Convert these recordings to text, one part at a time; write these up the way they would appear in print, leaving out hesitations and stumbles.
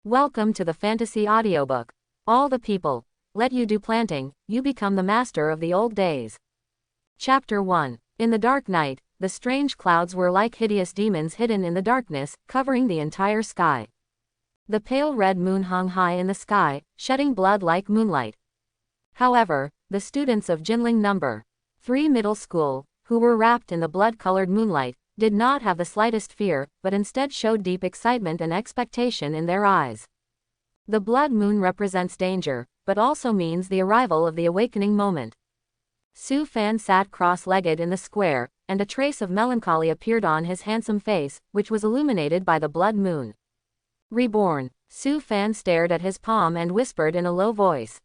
Welcome to the fantasy audiobook. All the people, let you do planting, you become the master of the old days. Chapter 1. In the dark night, the strange clouds were like hideous demons hidden in the darkness, covering the entire sky. The pale red moon hung high in the sky, shedding blood like moonlight. However, the students of Jinling No. 3 Middle School, who were wrapped in the blood-colored moonlight, did not have the slightest fear, but instead showed deep excitement and expectation in their eyes. The blood moon represents danger, but also means the arrival of the awakening moment. Su Fan sat cross-legged in the square, and a trace of melancholy appeared on his handsome face, which was illuminated by the blood moon. Reborn. Su Fan stared at his palm and whispered in a low voice.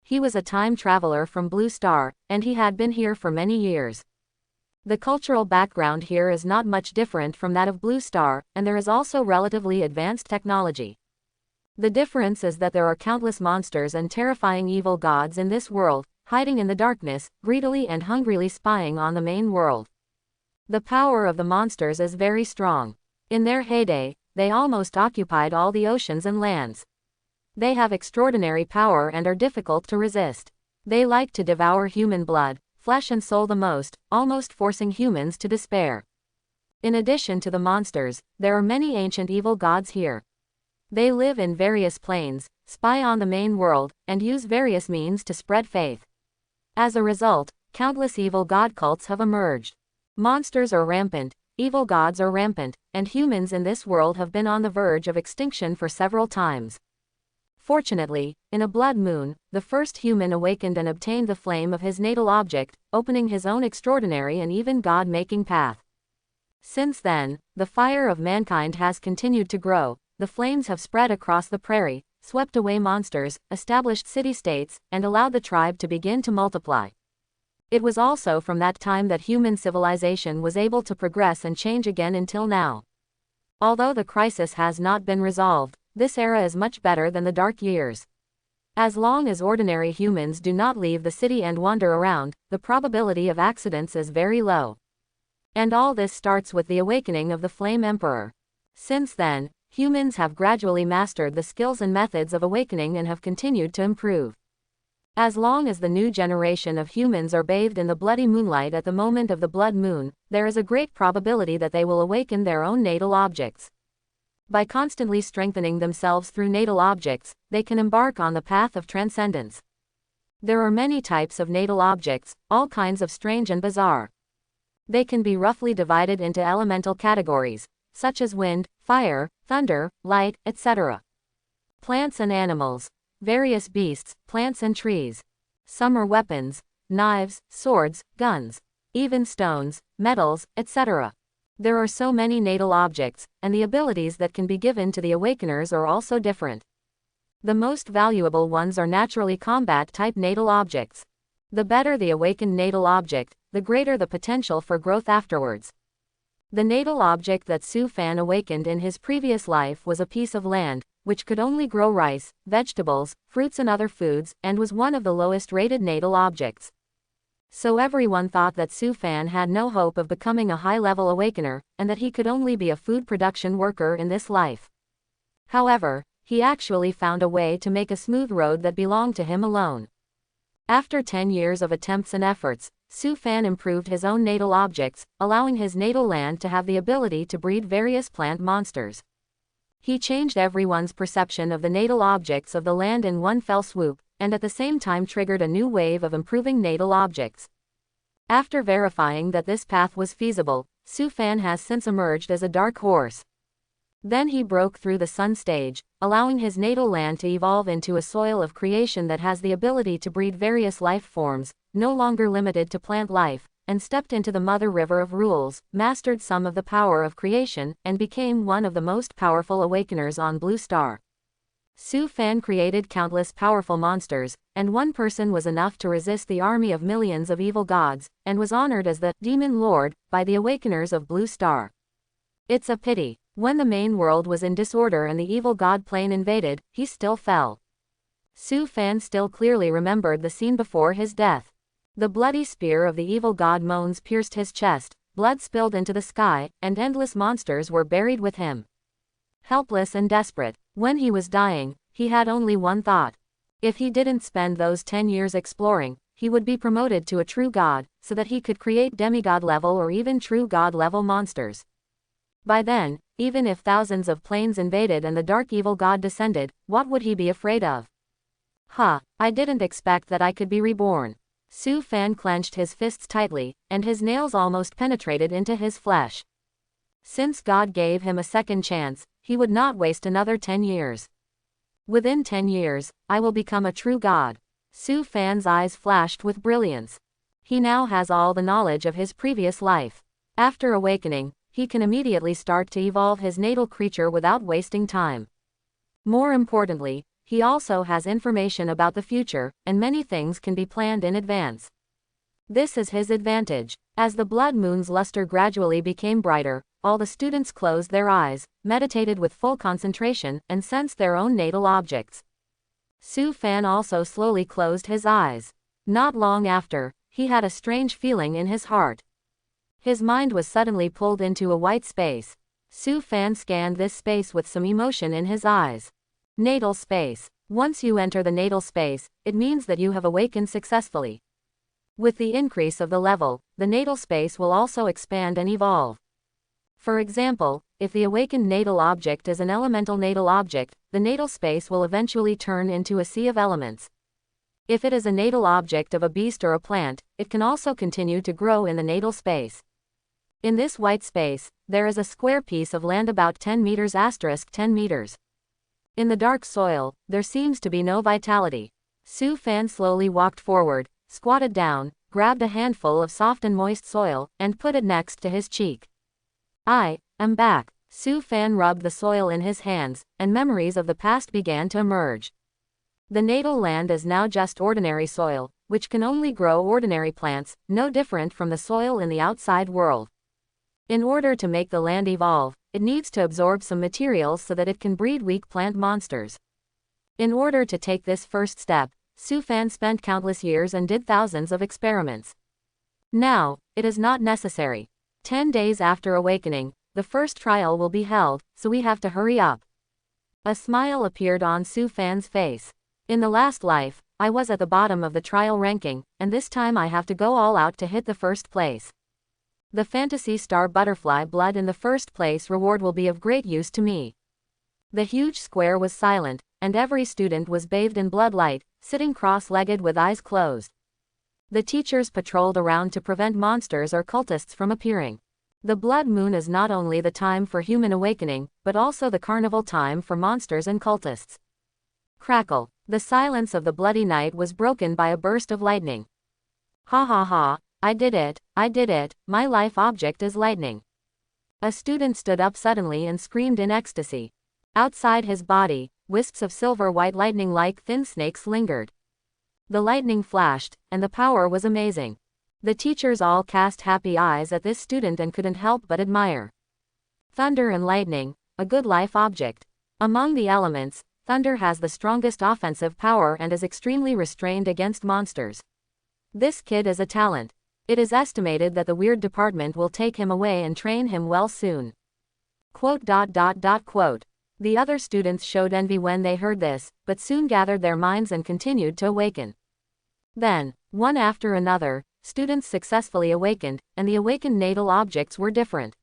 He was a time traveler from Blue Star, and he had been here for many years. The cultural background here is not much different from that of Blue Star, and there is also relatively advanced technology. The difference is that there are countless monsters and terrifying evil gods in this world, hiding in the darkness, greedily and hungrily spying on the main world. The power of the monsters is very strong. In their heyday, they almost occupied all the oceans and lands. They have extraordinary power and are difficult to resist. They like to devour human blood, flesh and soul the most, almost forcing humans to despair. In addition to the monsters, there are many ancient evil gods here. They live in various planes, spy on the main world, and use various means to spread faith. As a result, countless evil god cults have emerged. Monsters are rampant, evil gods are rampant, and humans in this world have been on the verge of extinction for several times. Fortunately, in a blood moon, the first human awakened and obtained the flame of his natal object, opening his own extraordinary and even God-making path. Since then, the fire of mankind has continued to grow, the flames have spread across the prairie, swept away monsters, established city-states, and allowed the tribe to begin to multiply. It was also from that time that human civilization was able to progress and change again until now. Although the crisis has not been resolved, this era is much better than the dark years. As long as ordinary humans do not leave the city and wander around, the probability of accidents is very low. And all this starts with the awakening of the Flame Emperor. Since then, humans have gradually mastered the skills and methods of awakening and have continued to improve. As long as the new generation of humans are bathed in the bloody moonlight at the moment of the blood moon, there is a great probability that they will awaken their own natal objects. By constantly strengthening themselves through natal objects, they can embark on the path of transcendence. There are many types of natal objects, all kinds of strange and bizarre. They can be roughly divided into elemental categories, such as wind, fire, thunder, light, etc. Plants and animals. Various beasts, plants and trees. Some are weapons, knives, swords, guns. Even stones, metals, etc. There are so many natal objects, and the abilities that can be given to the awakeners are also different. The most valuable ones are naturally combat-type natal objects. The better the awakened natal object, the greater the potential for growth afterwards. The natal object that Su Fan awakened in his previous life was a piece of land, which could only grow rice, vegetables, fruits and other foods, and was one of the lowest-rated natal objects. So everyone thought that Su Fan had no hope of becoming a high-level awakener, and that he could only be a food production worker in this life. However, he actually found a way to make a smooth road that belonged to him alone. After 10 years of attempts and efforts, Su Fan improved his own natal objects, allowing his natal land to have the ability to breed various plant monsters. He changed everyone's perception of the natal objects of the land in one fell swoop, and at the same time triggered a new wave of improving natal objects. After verifying that this path was feasible, Su Fan has since emerged as a dark horse. Then he broke through the sun stage, allowing his natal land to evolve into a soil of creation that has the ability to breed various life forms, no longer limited to plant life, and stepped into the mother river of rules, mastered some of the power of creation, and became one of the most powerful awakeners on Blue Star. Su Fan created countless powerful monsters, and one person was enough to resist the army of millions of evil gods, and was honored as the Demon Lord by the awakeners of Blue Star. It's a pity, when the main world was in disorder and the evil god plane invaded, he still fell. Su Fan still clearly remembered the scene before his death. The bloody spear of the evil god Moans pierced his chest, blood spilled into the sky, and endless monsters were buried with him. Helpless and desperate, When he was dying, he had only one thought. If he didn't spend those 10 years exploring, he would be promoted to a true god, so that he could create demigod level or even true god level monsters. By then, even if thousands of planes invaded and the dark evil god descended, what would he be afraid of? I didn't expect that I could be reborn. Su Fan clenched his fists tightly, and his nails almost penetrated into his flesh. Since God gave him a second chance, he would not waste another 10 years. Within 10 years, I will become a true god. Su Fan's eyes flashed with brilliance. He now has all the knowledge of his previous life. After awakening, he can immediately start to evolve his natal creature without wasting time. More importantly, he also has information about the future, and many things can be planned in advance. This is his advantage. As the blood moon's luster gradually became brighter, all the students closed their eyes, meditated with full concentration, and sensed their own natal objects. Su Fan also slowly closed his eyes. Not long after, he had a strange feeling in his heart. His mind was suddenly pulled into a white space. Su Fan scanned this space with some emotion in his eyes. Natal space. Once you enter the natal space, it means that you have awakened successfully. With the increase of the level, the natal space will also expand and evolve. For example, if the awakened natal object is an elemental natal object, the natal space will eventually turn into a sea of elements. If it is a natal object of a beast or a plant, it can also continue to grow in the natal space. In this white space, there is a square piece of land about 10 meters * 10 meters. In the dark soil, there seems to be no vitality. Su Fan slowly walked forward, squatted down, grabbed a handful of soft and moist soil, and put it next to his cheek. I am back. Su Fan rubbed the soil in his hands, and memories of the past began to emerge. The natal land is now just ordinary soil, which can only grow ordinary plants, no different from the soil in the outside world. In order to make the land evolve, it needs to absorb some materials so that it can breed weak plant monsters. In order to take this first step, Su Fan spent countless years and did thousands of experiments. Now, it is not necessary. 10 days after awakening, the first trial will be held, so we have to hurry up. A smile appeared on Su Fan's face. In the last life, I was at the bottom of the trial ranking, and this time I have to go all out to hit the first place. The Fantasy Star Butterfly Blood in the first place reward will be of great use to me. The huge square was silent, and every student was bathed in blood light, sitting cross-legged with eyes closed. The teachers patrolled around to prevent monsters or cultists from appearing. The blood moon is not only the time for human awakening, but also the carnival time for monsters and cultists. Crackle. The silence of the bloody night was broken by a burst of lightning. Ha ha ha, I did it, my life object is lightning. A student stood up suddenly and screamed in ecstasy. Outside his body, wisps of silver white lightning like thin snakes lingered. The lightning flashed, and the power was amazing. The teachers all cast happy eyes at this student and couldn't help but admire. Thunder and lightning, a good life object. Among the elements, thunder has the strongest offensive power and is extremely restrained against monsters. This kid is a talent. It is estimated that the weird department will take him away and train him well soon. Quote. The other students showed envy when they heard this, but soon gathered their minds and continued to awaken. Then, one after another, students successfully awakened, and the awakened natal objects were different.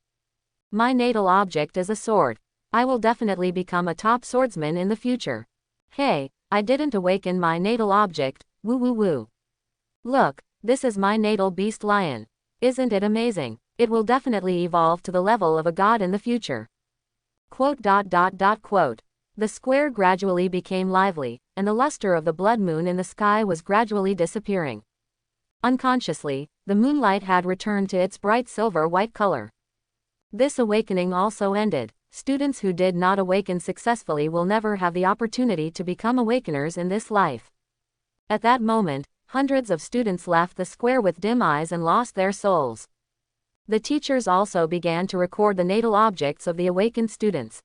My natal object is a sword. I will definitely become a top swordsman in the future. Hey, I didn't awaken my natal object, woo woo woo. Look, this is my natal beast lion. Isn't it amazing? It will definitely evolve to the level of a god in the future. Quote. The square gradually became lively, and the luster of the blood moon in the sky was gradually disappearing. Unconsciously, the moonlight had returned to its bright silver-white color. This awakening also ended. Students who did not awaken successfully will never have the opportunity to become awakeners in this life. At that moment, hundreds of students left the square with dim eyes and lost their souls. The teachers also began to record the natal objects of the awakened students.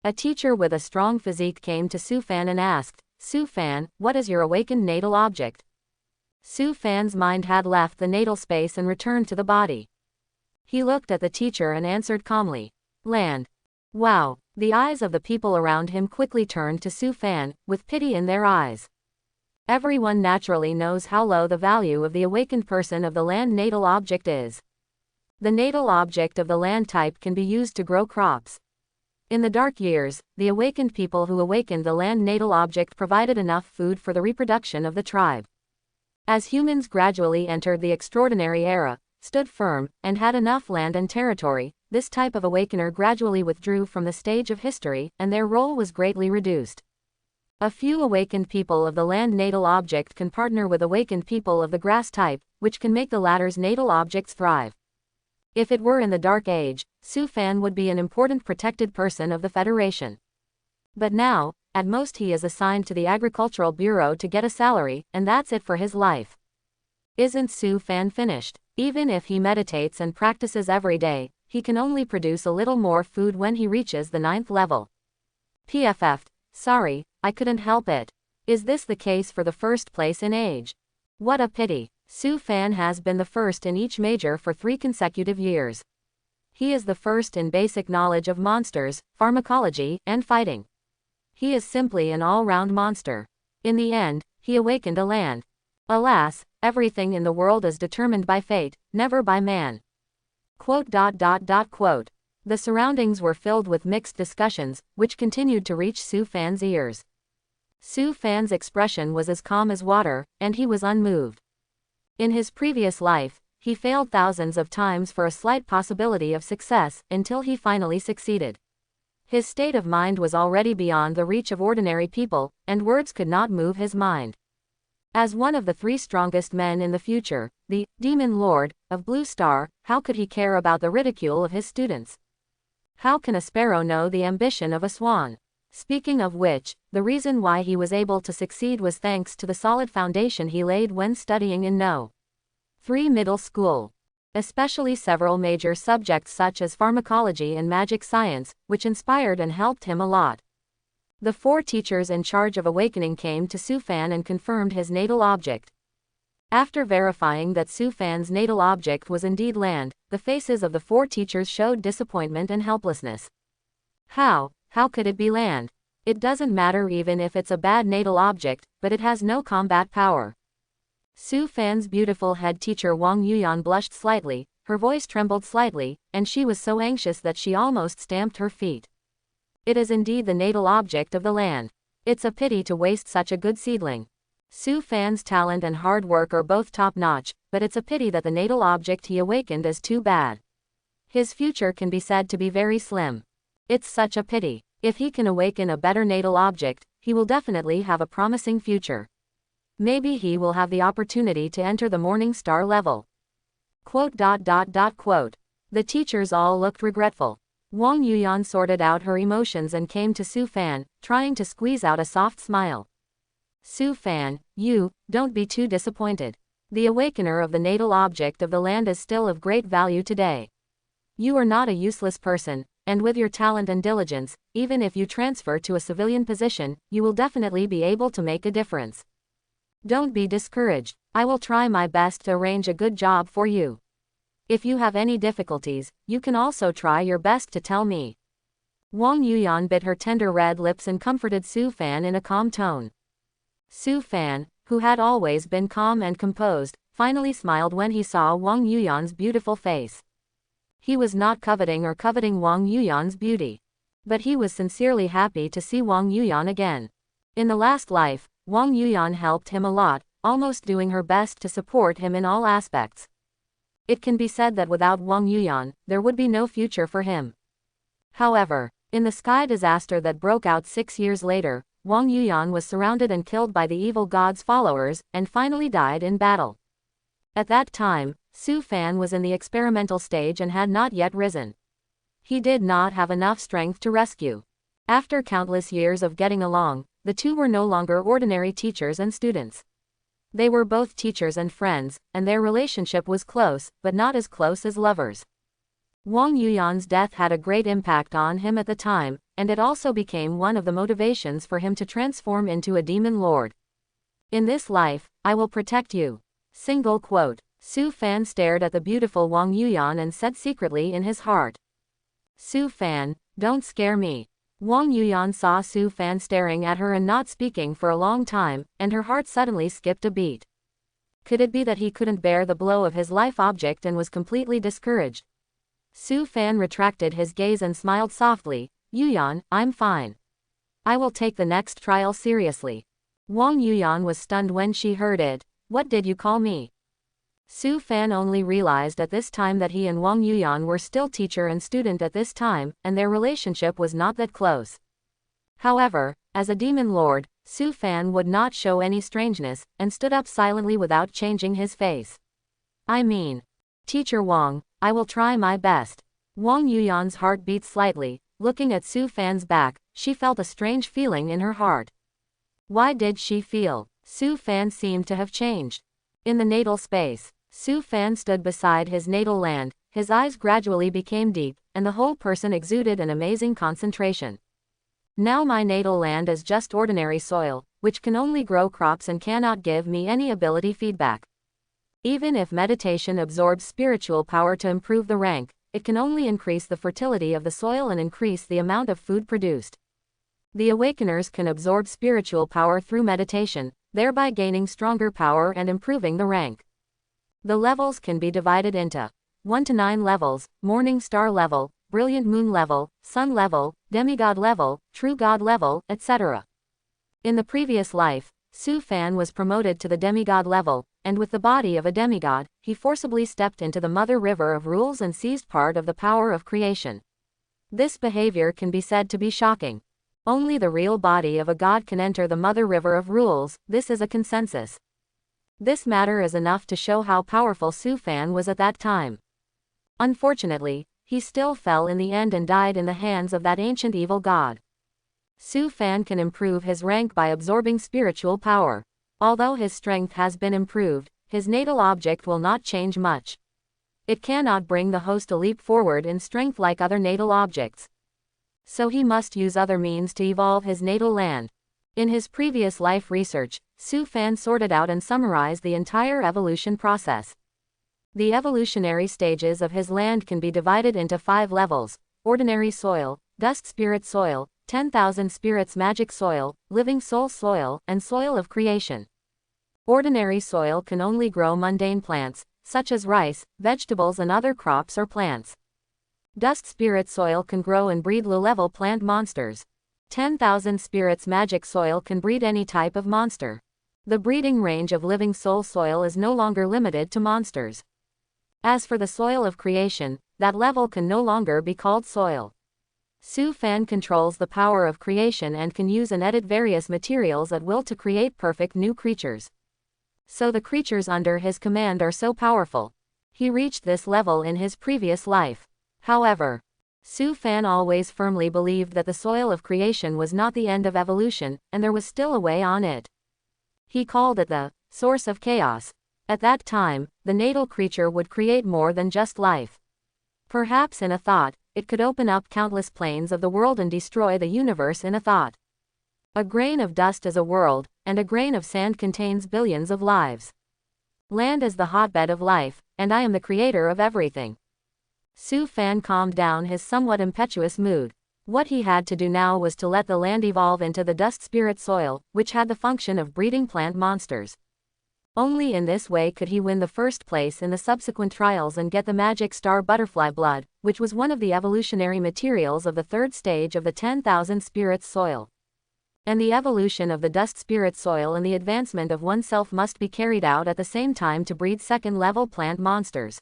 A teacher with a strong physique came to Su Fan and asked, Su Fan, what is your awakened natal object? Su Fan's mind had left the natal space and returned to the body. He looked at the teacher and answered calmly, land. Wow, The eyes of the people around him quickly turned to Su Fan, with pity in their eyes. Everyone naturally knows how low the value of the awakened person of the land natal object is. The natal object of the land type can be used to grow crops. In the dark years, the awakened people who awakened the land natal object provided enough food for the reproduction of the tribe. As humans gradually entered the extraordinary era, stood firm, and had enough land and territory, this type of awakener gradually withdrew from the stage of history, and their role was greatly reduced. A few awakened people of the land natal object can partner with awakened people of the grass type, which can make the latter's natal objects thrive. If it were in the Dark Age, Su Fan would be an important protected person of the Federation. But now, at most he is assigned to the Agricultural Bureau to get a salary, and that's it for his life. Isn't Su Fan finished? Even if he meditates and practices every day, he can only produce a little more food when he reaches the 9th level. PFF. Sorry, I couldn't help it. Is this the case for the first place in age? What a pity. Su Fan has been the first in each major for 3 consecutive years. He is the first in basic knowledge of monsters, pharmacology, and fighting. He is simply an all-round monster. In the end, he awakened a land. Alas, everything in the world is determined by fate, never by man. Quote. The surroundings were filled with mixed discussions, which continued to reach Su Fan's ears. Su Fan's expression was as calm as water, and he was unmoved. In his previous life, he failed thousands of times for a slight possibility of success, until he finally succeeded. His state of mind was already beyond the reach of ordinary people, and words could not move his mind. As one of the 3 strongest men in the future, the Demon Lord of Blue Star, how could he care about the ridicule of his students? How can a sparrow know the ambition of a swan? Speaking of which, the reason why he was able to succeed was thanks to the solid foundation he laid when studying in No. 3 middle school. Especially several major subjects such as pharmacology and magic science, which inspired and helped him a lot. The 4 teachers in charge of awakening came to Su Fan and confirmed his natal object. After verifying that Su Fan's natal object was indeed land, the faces of the 4 teachers showed disappointment and helplessness. How could it be land? It doesn't matter even if it's a bad natal object, but it has no combat power. Su Fan's beautiful head teacher Wang Yuyan blushed slightly, her voice trembled slightly, and she was so anxious that she almost stamped her feet. It is indeed the natal object of the land. It's a pity to waste such a good seedling. Su Fan's talent and hard work are both top-notch, but it's a pity that the natal object he awakened is too bad. His future can be said to be very slim. It's such a pity. If he can awaken a better natal object, he will definitely have a promising future. Maybe he will have the opportunity to enter the Morning Star level. Quote. The teachers all looked regretful. Wang Yuyan sorted out her emotions and came to Su Fan, trying to squeeze out a soft smile. Su Fan, don't be too disappointed. The awakener of the natal object of the land is still of great value today. You are not a useless person, and with your talent and diligence, even if you transfer to a civilian position, you will definitely be able to make a difference. Don't be discouraged. I will try my best to arrange a good job for you. If you have any difficulties, you can also try your best to tell me. Wang Yuyan bit her tender red lips and comforted Su Fan in a calm tone. Su Fan, who had always been calm and composed, finally smiled when he saw Wang Yuyan's beautiful face. He was not coveting Wang Yuyan's beauty. But he was sincerely happy to see Wang Yuyan again. In the last life, Wang Yuyan helped him a lot, almost doing her best to support him in all aspects. It can be said that without Wang Yuyan, there would be no future for him. However, in the sky disaster that broke out 6 years later, Wang Yuyan was surrounded and killed by the evil god's followers, and finally died in battle. At that time, Su Fan was in the experimental stage and had not yet risen. He did not have enough strength to rescue. After countless years of getting along, the two were no longer ordinary teachers and students. They were both teachers and friends, and their relationship was close, but not as close as lovers. Wang Yuyan's death had a great impact on him at the time, and it also became one of the motivations for him to transform into a demon lord. In this life, I will protect you. Single quote. Su Fan stared at the beautiful Wang Yuyan and said secretly in his heart. Su Fan, don't scare me. Wang Yuyan saw Su Fan staring at her and not speaking for a long time, and her heart suddenly skipped a beat. Could it be that he couldn't bear the blow of his life object and was completely discouraged? Su Fan retracted his gaze and smiled softly. Yuyan, I'm fine. I will take the next trial seriously. Wang Yuyan was stunned when she heard it. What did you call me? Su Fan only realized at this time that he and Wang Yuyan were still teacher and student at this time, and their relationship was not that close. However, as a demon lord, Su Fan would not show any strangeness, and stood up silently without changing his face. I mean, Teacher Wang, I will try my best. Wang Yuyan's heart beat slightly. Looking at Su Fan's back, she felt a strange feeling in her heart. Why did she feel? Su Fan seemed to have changed. In the natal space, Su Fan stood beside his natal land, his eyes gradually became deep, and the whole person exuded an amazing concentration. Now my natal land is just ordinary soil, which can only grow crops and cannot give me any ability feedback. Even if meditation absorbs spiritual power to improve the rank, it can only increase the fertility of the soil and increase the amount of food produced. The awakeners can absorb spiritual power through meditation, thereby gaining stronger power and improving the rank. The levels can be divided into 1 to 9 levels: morning star level, brilliant moon level, sun level, demigod level, true god level, etc. In the previous life, Su Fan was promoted to the demigod level, and with the body of a demigod, he forcibly stepped into the mother river of rules and seized part of the power of creation. This behavior can be said to be shocking. Only the real body of a god can enter the mother river of rules, this is a consensus. This matter is enough to show how powerful Su Fan was at that time. Unfortunately, he still fell in the end and died in the hands of that ancient evil god. Su Fan can improve his rank by absorbing spiritual power. Although his strength has been improved, his natal object will not change much. It cannot bring the host a leap forward in strength like other natal objects. So he must use other means to evolve his natal land. In his previous life research, Su Fan sorted out and summarized the entire evolution process. The evolutionary stages of his land can be divided into 5 levels: ordinary soil, dust spirit soil, 10,000 spirits magic soil, living soul soil, and soil of creation. Ordinary soil can only grow mundane plants, such as rice, vegetables and other crops or plants. Dust spirit soil can grow and breed low-level plant monsters. 10,000 spirits magic soil can breed any type of monster. The breeding range of living soul soil is no longer limited to monsters. As for the soil of creation, that level can no longer be called soil. Su Fan controls the power of creation and can use and edit various materials at will to create perfect new creatures. So the creatures under his command are so powerful. He reached this level in his previous life. However, Su Fan always firmly believed that the soil of creation was not the end of evolution, and there was still a way on it. He called it the source of chaos. At that time, the natal creature would create more than just life. Perhaps in a thought, it could open up countless planes of the world and destroy the universe in a thought. A grain of dust is a world, and a grain of sand contains billions of lives. Land is the hotbed of life, and I am the creator of everything. Su Fan calmed down his somewhat impetuous mood. What he had to do now was to let the land evolve into the dust spirit soil, which had the function of breeding plant monsters. Only in this way could he win the first place in the subsequent trials and get the magic star butterfly blood, which was one of the evolutionary materials of the 3rd stage of the 10,000 spirits soil. And the evolution of the dust spirit soil and the advancement of oneself must be carried out at the same time to breed 2nd-level plant monsters.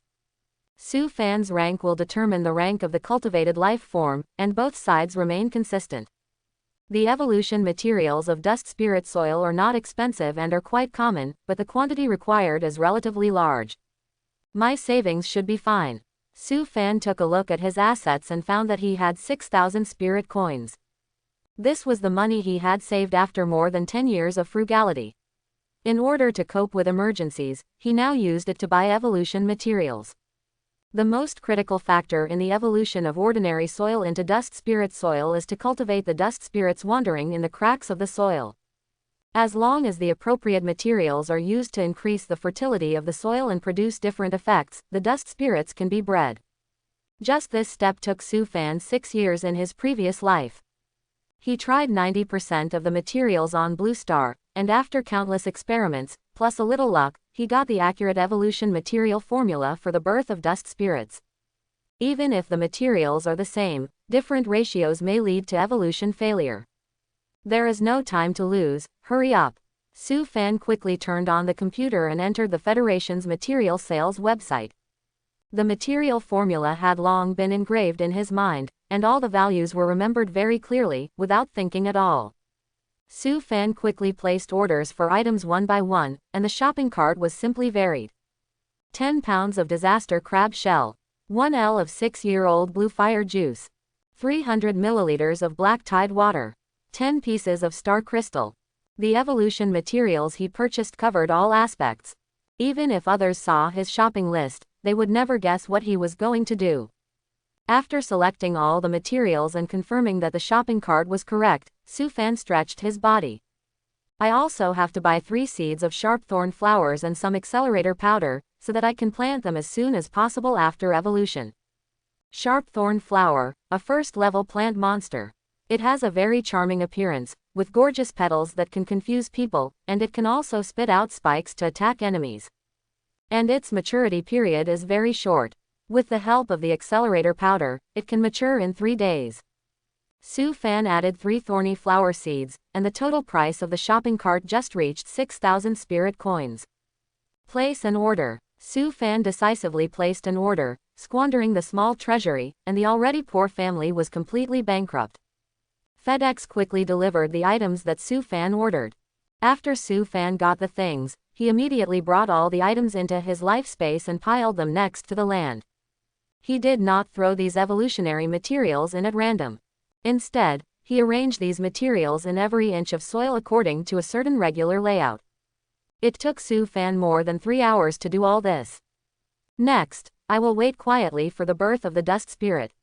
Su Fan's rank will determine the rank of the cultivated life form, and both sides remain consistent. The evolution materials of dust spirit soil are not expensive and are quite common, but the quantity required is relatively large. My savings should be fine. Su Fan took a look at his assets and found that he had 6,000 spirit coins. This was the money he had saved after more than 10 years of frugality. In order to cope with emergencies, he now used it to buy evolution materials. The most critical factor in the evolution of ordinary soil into dust spirit soil is to cultivate the dust spirits wandering in the cracks of the soil. As long as the appropriate materials are used to increase the fertility of the soil and produce different effects, the dust spirits can be bred. Just this step took Su Fan 6 years in his previous life. He tried 90% of the materials on Blue Star, and after countless experiments, plus a little luck, he got the accurate evolution material formula for the birth of dust spirits. Even if the materials are the same, different ratios may lead to evolution failure. There is no time to lose, hurry up. Su Fan quickly turned on the computer and entered the Federation's material sales website. The material formula had long been engraved in his mind, and all the values were remembered very clearly, without thinking at all. Su Fan quickly placed orders for items one by one, and the shopping cart was simply varied. 10 pounds of disaster crab shell, 1 L of 6-year-old blue fire juice, 300 milliliters of black tide water, 10 pieces of star crystal. The evolution materials he purchased covered all aspects. Even if others saw his shopping list, they would never guess what he was going to do. After selecting all the materials and confirming that the shopping cart was correct, Su Fan stretched his body. I also have to buy 3 seeds of sharp thorn flowers and some accelerator powder, so that I can plant them as soon as possible after evolution. Sharp thorn flower, a first-level plant monster. It has a very charming appearance, with gorgeous petals that can confuse people, and it can also spit out spikes to attack enemies. And its maturity period is very short. With the help of the accelerator powder, it can mature in 3 days. Su Fan added 3 thorny flower seeds, and the total price of the shopping cart just reached 6,000 spirit coins. Place an order. Su Fan decisively placed an order, squandering the small treasury, and the already poor family was completely bankrupt. FedEx quickly delivered the items that Su Fan ordered. After Su Fan got the things, he immediately brought all the items into his life space and piled them next to the land. He did not throw these evolutionary materials in at random. Instead, he arranged these materials in every inch of soil according to a certain regular layout. It took Su Fan more than 3 hours to do all this. Next, I will wait quietly for the birth of the dust spirit.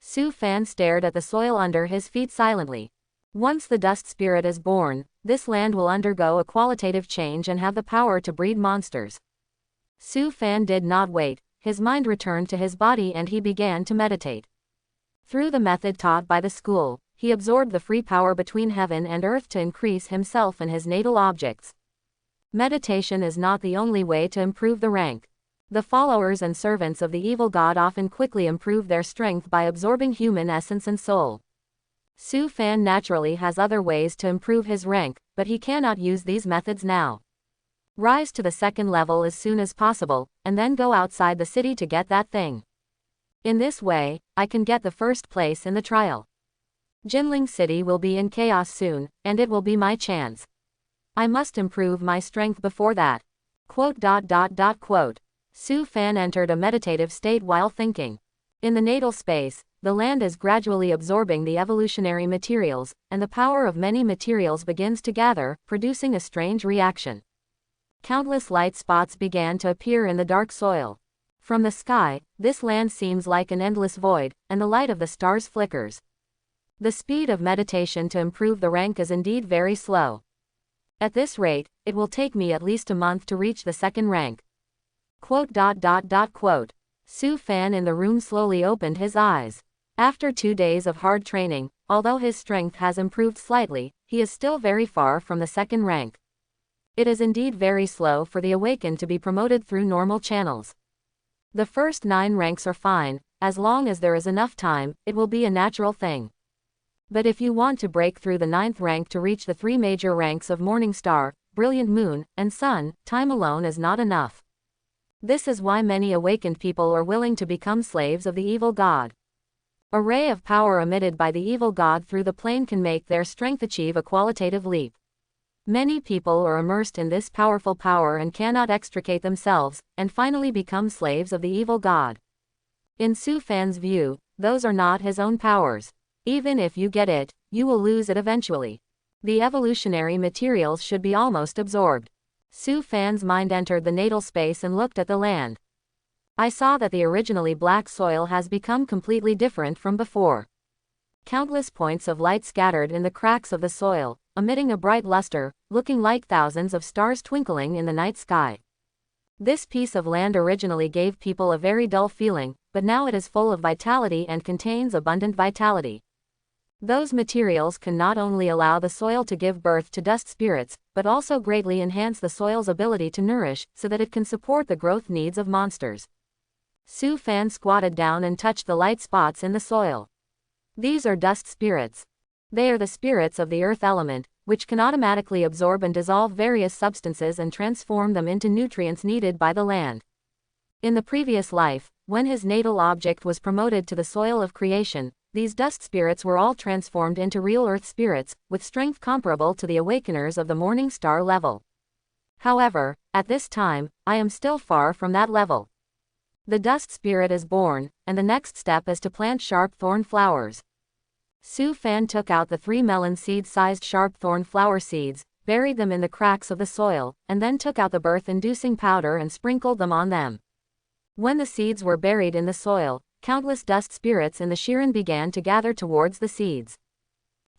Su Fan stared at the soil under his feet silently. Once the dust spirit is born, this land will undergo a qualitative change and have the power to breed monsters. Su Fan did not wait, his mind returned to his body and he began to meditate. Through the method taught by the school, he absorbed the free power between heaven and earth to increase himself and his natal objects. Meditation is not the only way to improve the rank. The followers and servants of the evil god often quickly improve their strength by absorbing human essence and soul. Su Fan naturally has other ways to improve his rank, but he cannot use these methods now. Rise to the 2nd level as soon as possible, and then go outside the city to get that thing. In this way, I can get the 1st place in the trial. Jinling City will be in chaos soon, and it will be my chance. I must improve my strength before that. Quote. Su Fan entered a meditative state while thinking. In the natal space, the land is gradually absorbing the evolutionary materials, and the power of many materials begins to gather, producing a strange reaction. Countless light spots began to appear in the dark soil. From the sky, this land seems like an endless void, and the light of the stars flickers. The speed of meditation to improve the rank is indeed very slow. At this rate, it will take me at least a month to reach the 2nd rank. Quote. Su Fan in the room slowly opened his eyes. After 2 days of hard training, although his strength has improved slightly, he is still very far from the 2nd rank. It is indeed very slow for the awakened to be promoted through normal channels. The first 9 ranks are fine, as long as there is enough time, it will be a natural thing. But if you want to break through the 9th rank to reach the 3 major ranks of Morning Star, Brilliant Moon, and Sun, time alone is not enough. This is why many awakened people are willing to become slaves of the evil god. A ray of power emitted by the evil god through the plane can make their strength achieve a qualitative leap. Many people are immersed in this powerful power and cannot extricate themselves, and finally become slaves of the evil god. In Su Fan's view, those are not his own powers. Even if you get it, you will lose it eventually. The evolutionary materials should be almost absorbed. Su Fan's mind entered the natal space and looked at the land. I saw that the originally black soil has become completely different from before. Countless points of light scattered in the cracks of the soil, emitting a bright luster, looking like thousands of stars twinkling in the night sky. This piece of land originally gave people a very dull feeling, but now it is full of vitality and contains abundant vitality. Those materials can not only allow the soil to give birth to dust spirits, but also greatly enhance the soil's ability to nourish, so that it can support the growth needs of monsters. Su Fan squatted down and touched the light spots in the soil. These are dust spirits. They are the spirits of the earth element, which can automatically absorb and dissolve various substances and transform them into nutrients needed by the land. In the previous life, when his natal object was promoted to the soil of creation, these dust spirits were all transformed into real earth spirits, with strength comparable to the awakeners of the morning star level. However, at this time, I am still far from that level. The dust spirit is born, and the next step is to plant sharp thorn flowers. Su Fan took out the 3 melon seed-sized sharp thorn flower seeds, buried them in the cracks of the soil, and then took out the birth-inducing powder and sprinkled them on them. When the seeds were buried in the soil, countless dust spirits in the Shirin began to gather towards the seeds.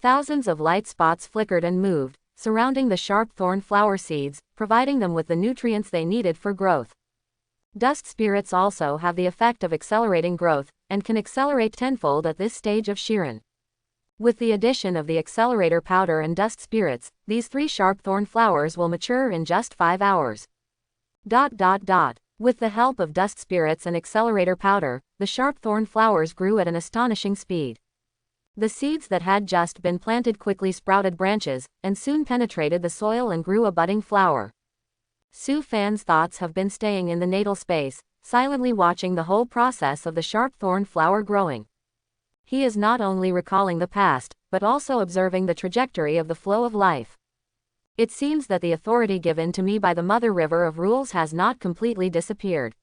Thousands of light spots flickered and moved, surrounding the sharp thorn flower seeds, providing them with the nutrients they needed for growth. Dust spirits also have the effect of accelerating growth, and can accelerate tenfold at this stage of Shirin. With the addition of the accelerator powder and dust spirits, these 3 sharp thorn flowers will mature in just 5 hours. With the help of dust spirits and accelerator powder, the sharp thorn flowers grew at an astonishing speed. The seeds that had just been planted quickly sprouted branches, and soon penetrated the soil and grew a budding flower. Su Fan's thoughts have been staying in the natal space, silently watching the whole process of the sharp thorn flower growing. He is not only recalling the past, but also observing the trajectory of the flow of life. It seems that the authority given to me by the Mother River of Rules has not completely disappeared.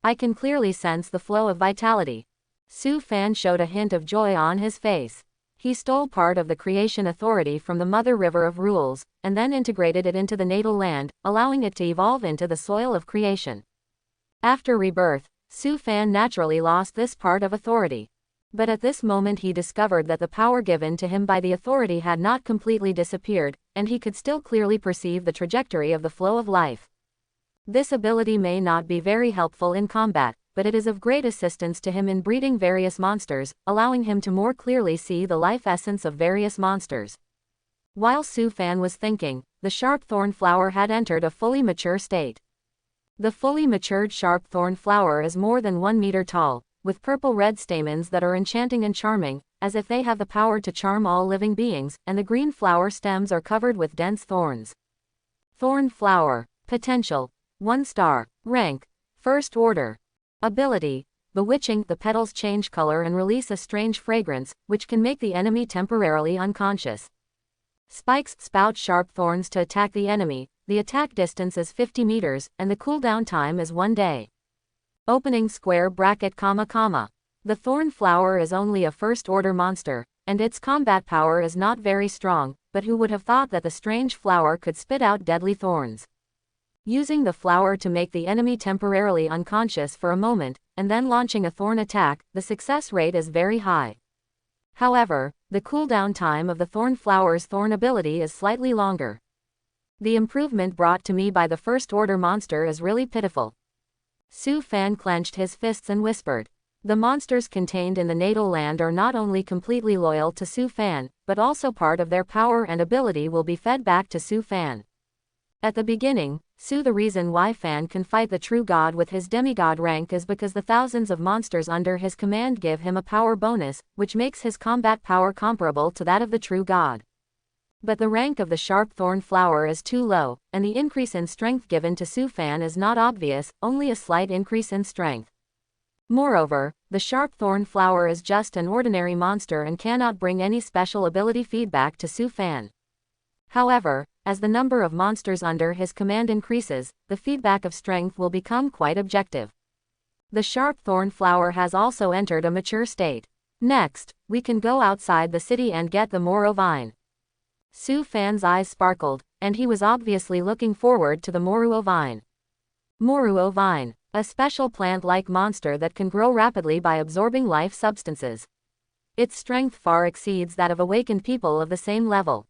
I can clearly sense the flow of vitality. Su Fan showed a hint of joy on his face. He stole part of the creation authority from the Mother River of Rules, and then integrated it into the natal land, allowing it to evolve into the soil of creation. After rebirth, Su Fan naturally lost this part of authority. But at this moment he discovered that the power given to him by the authority had not completely disappeared, and he could still clearly perceive the trajectory of the flow of life. This ability may not be very helpful in combat, but it is of great assistance to him in breeding various monsters, allowing him to more clearly see the life essence of various monsters. While Su Fan was thinking, the sharp thorn flower had entered a fully mature state. The fully matured sharp thorn flower is more than 1 meter tall, with purple-red stamens that are enchanting and charming, as if they have the power to charm all living beings, and the green flower stems are covered with dense thorns. Thorn flower. Potential. 1 star. Rank. First order. Ability. Bewitching. The petals change color and release a strange fragrance, which can make the enemy temporarily unconscious. Spikes spout sharp thorns to attack the enemy. The attack distance is 50 meters, and the cooldown time is 1 day. Opening square bracket comma comma. The thorn flower is only a first-order monster, and its combat power is not very strong, but who would have thought that the strange flower could spit out deadly thorns? Using the flower to make the enemy temporarily unconscious for a moment, and then launching a thorn attack, the success rate is very high. However, the cooldown time of the thorn flower's thorn ability is slightly longer. The improvement brought to me by the first-order monster is really pitiful. Su Fan clenched his fists and whispered. The monsters contained in the natal land are not only completely loyal to Su Fan, but also part of their power and ability will be fed back to Su Fan. At the beginning, the reason why Fan can fight the true god with his demigod rank is because the thousands of monsters under his command give him a power bonus, which makes his combat power comparable to that of the true god. But the rank of the sharp thorn flower is too low, and the increase in strength given to Su Fan is not obvious, only a slight increase in strength. Moreover, the sharp thorn flower is just an ordinary monster and cannot bring any special ability feedback to Su Fan. However, as the number of monsters under his command increases, the feedback of strength will become quite objective. The sharp thorn flower has also entered a mature state. Next, we can go outside the city and get the Moruo vine. Su Fan's eyes sparkled, and he was obviously looking forward to the Moruo vine. Moruo vine, a special plant-like monster that can grow rapidly by absorbing life substances. Its strength far exceeds that of awakened people of the same level.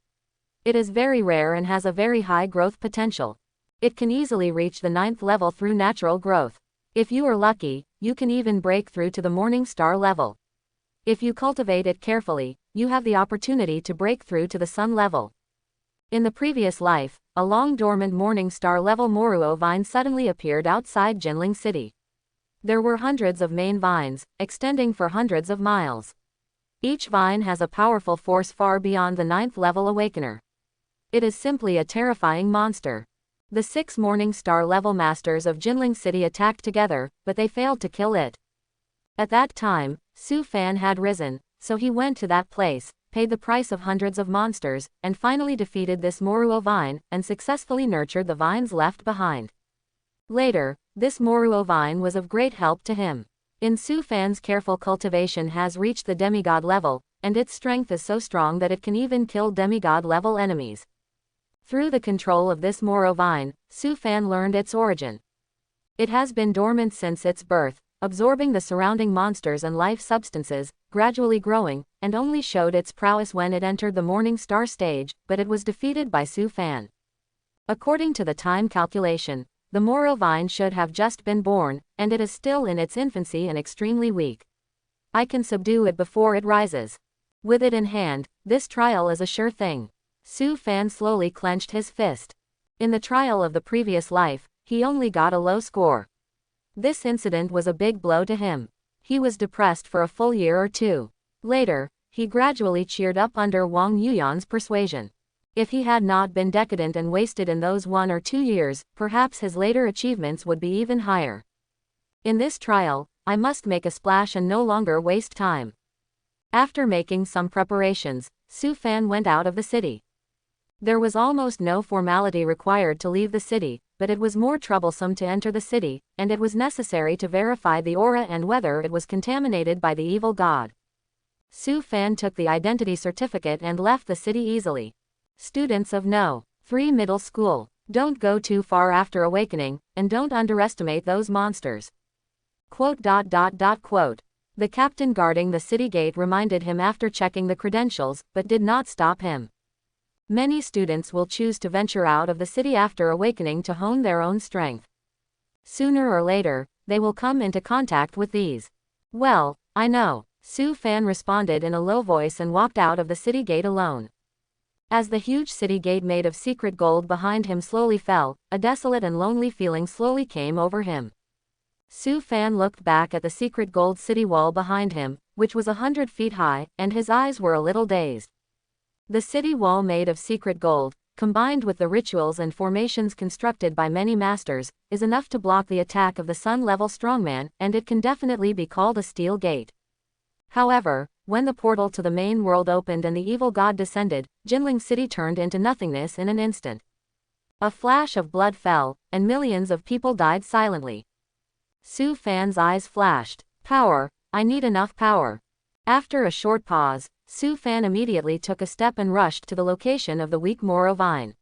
It is very rare and has a very high growth potential. It can easily reach the 9th level through natural growth. If you are lucky, you can even break through to the morning star level. If you cultivate it carefully, you have the opportunity to break through to the sun level. In the previous life, a long dormant morning star level Moruo vine suddenly appeared outside Jinling City. There were hundreds of main vines, extending for hundreds of miles. Each vine has a powerful force far beyond the 9th level awakener. It is simply a terrifying monster. The 6 morning star level masters of Jinling City attacked together, but they failed to kill it. At that time, Su Fan had risen, so he went to that place, paid the price of hundreds of monsters, and finally defeated this Moruo vine, and successfully nurtured the vines left behind. Later, this Moruo vine was of great help to him. In Su Fan's careful cultivation has reached the demigod level, and its strength is so strong that it can even kill demigod level enemies. Through the control of this Moruo vine, Su Fan learned its origin. It has been dormant since its birth, absorbing the surrounding monsters and life substances, gradually growing, and only showed its prowess when it entered the morning star stage, but it was defeated by Su Fan. According to the time calculation, the Moruo vine should have just been born, and it is still in its infancy and extremely weak. I can subdue it before it rises. With it in hand, this trial is a sure thing. Su Fan slowly clenched his fist. In the trial of the previous life, he only got a low score. This incident was a big blow to him. He was depressed for a full year or two. Later, he gradually cheered up under Wang Yuyan's persuasion. If he had not been decadent and wasted in those 1 or 2 years, perhaps his later achievements would be even higher. In this trial, I must make a splash and no longer waste time. After making some preparations, Su Fan went out of the city. There was almost no formality required to leave the city, but it was more troublesome to enter the city, and it was necessary to verify the aura and whether it was contaminated by the evil god. Su Fan took the identity certificate and left the city easily. Students of No. 3 Middle School, don't go too far after awakening, and don't underestimate those monsters. Quote. The captain guarding the city gate reminded him after checking the credentials, but did not stop him. Many students will choose to venture out of the city after awakening to hone their own strength. Sooner or later, they will come into contact with these. Well, I know, Su Fan responded in a low voice and walked out of the city gate alone. As the huge city gate made of secret gold behind him slowly fell, a desolate and lonely feeling slowly came over him. Su Fan looked back at the secret gold city wall behind him, which was 100 feet high, and his eyes were a little dazed. The city wall made of secret gold, combined with the rituals and formations constructed by many masters, is enough to block the attack of the sun-level strongman, and it can definitely be called a steel gate. However, when the portal to the main world opened and the evil god descended, Jinling City turned into nothingness in an instant. A flash of blood fell, and millions of people died silently. Su Fan's eyes flashed. Power, I need enough power. After a short pause, Su Fan immediately took a step and rushed to the location of the weak Moruo vine.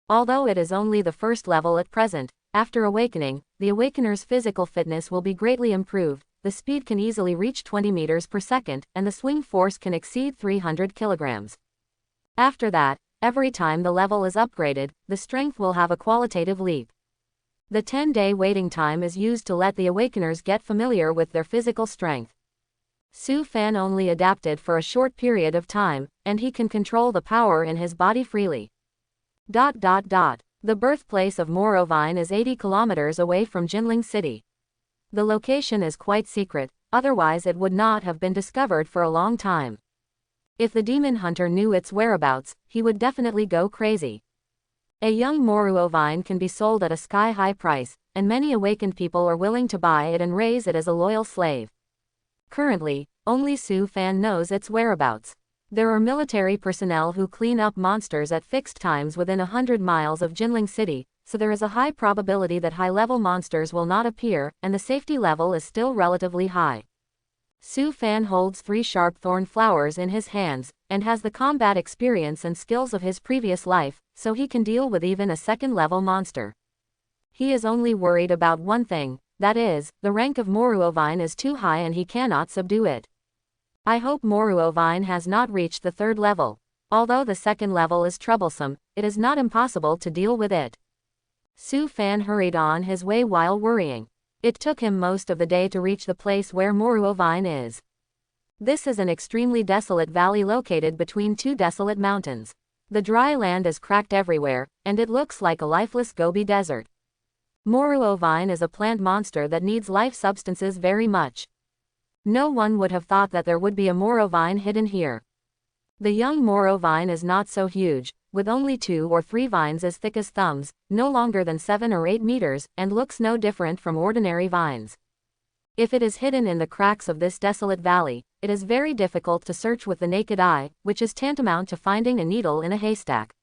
Although it is only the first level at present, after awakening, the awakener's physical fitness will be greatly improved, the speed can easily reach 20 meters per second, and the swing force can exceed 300 kilograms. After that, every time the level is upgraded, the strength will have a qualitative leap. The 10-day waiting time is used to let the awakeners get familiar with their physical strength. Su Fan only adapted for a short period of time, and he can control the power in his body freely. The birthplace of Moruo vine is 80 kilometers away from Jinling City. The location is quite secret, otherwise it would not have been discovered for a long time. If the demon hunter knew its whereabouts, he would definitely go crazy. A young Moruo vine can be sold at a sky-high price, and many awakened people are willing to buy it and raise it as a loyal slave. Currently, only Su Fan knows its whereabouts. There are military personnel who clean up monsters at fixed times within 100 miles of Jinling City, so there is a high probability that high-level monsters will not appear, and the safety level is still relatively high. Su Fan holds 3 sharp thorn flowers in his hands, and has the combat experience and skills of his previous life, so he can deal with even a second-level monster. He is only worried about one thing, that is, the rank of Moruo vine is too high and he cannot subdue it. I hope Moruo vine has not reached the 3rd level. Although the 2nd level is troublesome, it is not impossible to deal with it. Su Fan hurried on his way while worrying. It took him most of the day to reach the place where Moruo vine is. This is an extremely desolate valley located between two desolate mountains. The dry land is cracked everywhere, and it looks like a lifeless Gobi desert. Moruo vine is a plant monster that needs life substances very much. No one would have thought that there would be a Moruo vine hidden here. The young Moruo vine is not so huge, with only 2 or 3 vines as thick as thumbs, no longer than 7 or 8 meters, and looks no different from ordinary vines. If it is hidden in the cracks of this desolate valley, it is very difficult to search with the naked eye, which is tantamount to finding a needle in a haystack.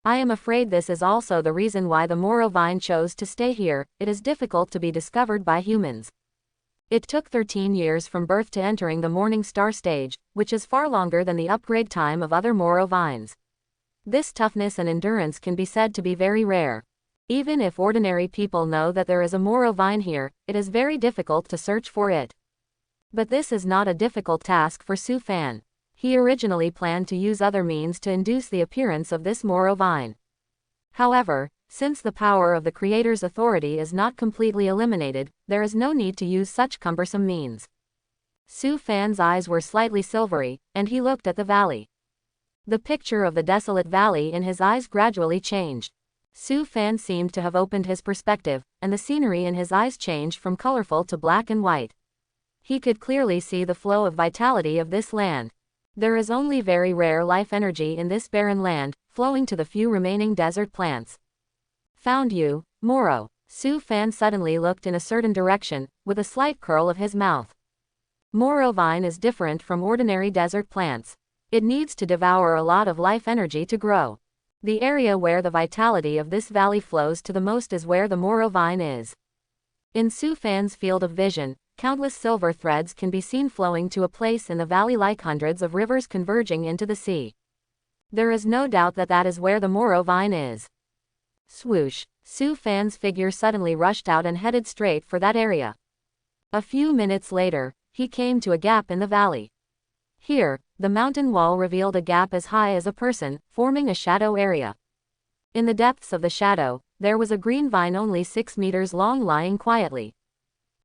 I am afraid this is also the reason why the Moruo vine chose to stay here. It is difficult to be discovered by humans. It took 13 years from birth to entering the morning star stage, which is far longer than the upgrade time of other Moruo vines. This toughness and endurance can be said to be very rare. Even if ordinary people know that there is a Moruo vine here, it is very difficult to search for it. But this is not a difficult task for Suan. He originally planned to use other means to induce the appearance of this Moruo vine. However, since the power of the Creator's authority is not completely eliminated, there is no need to use such cumbersome means. Suan's eyes were slightly silvery, and he looked at the valley. The picture of the desolate valley in his eyes gradually changed. Suan seemed to have opened his perspective, and the scenery in his eyes changed from colorful to black and white. He could clearly see the flow of vitality of this land. There is only very rare life energy in this barren land, flowing to the few remaining desert plants. Found you, Moruo. Suan suddenly looked in a certain direction, with a slight curl of his mouth. Moruo vine is different from ordinary desert plants. It needs to devour a lot of life energy to grow. The area where the vitality of this valley flows to the most is where the Moruo vine is. In Suan's field of vision, countless silver threads can be seen flowing to a place in the valley like hundreds of rivers converging into the sea. There is no doubt that that is where the Moruo vine is. Swoosh! Suan's figure suddenly rushed out and headed straight for that area. A few minutes later, he came to a gap in the valley. Here, the mountain wall revealed a gap as high as a person, forming a shadow area. In the depths of the shadow, there was a green vine only 6 meters long lying quietly.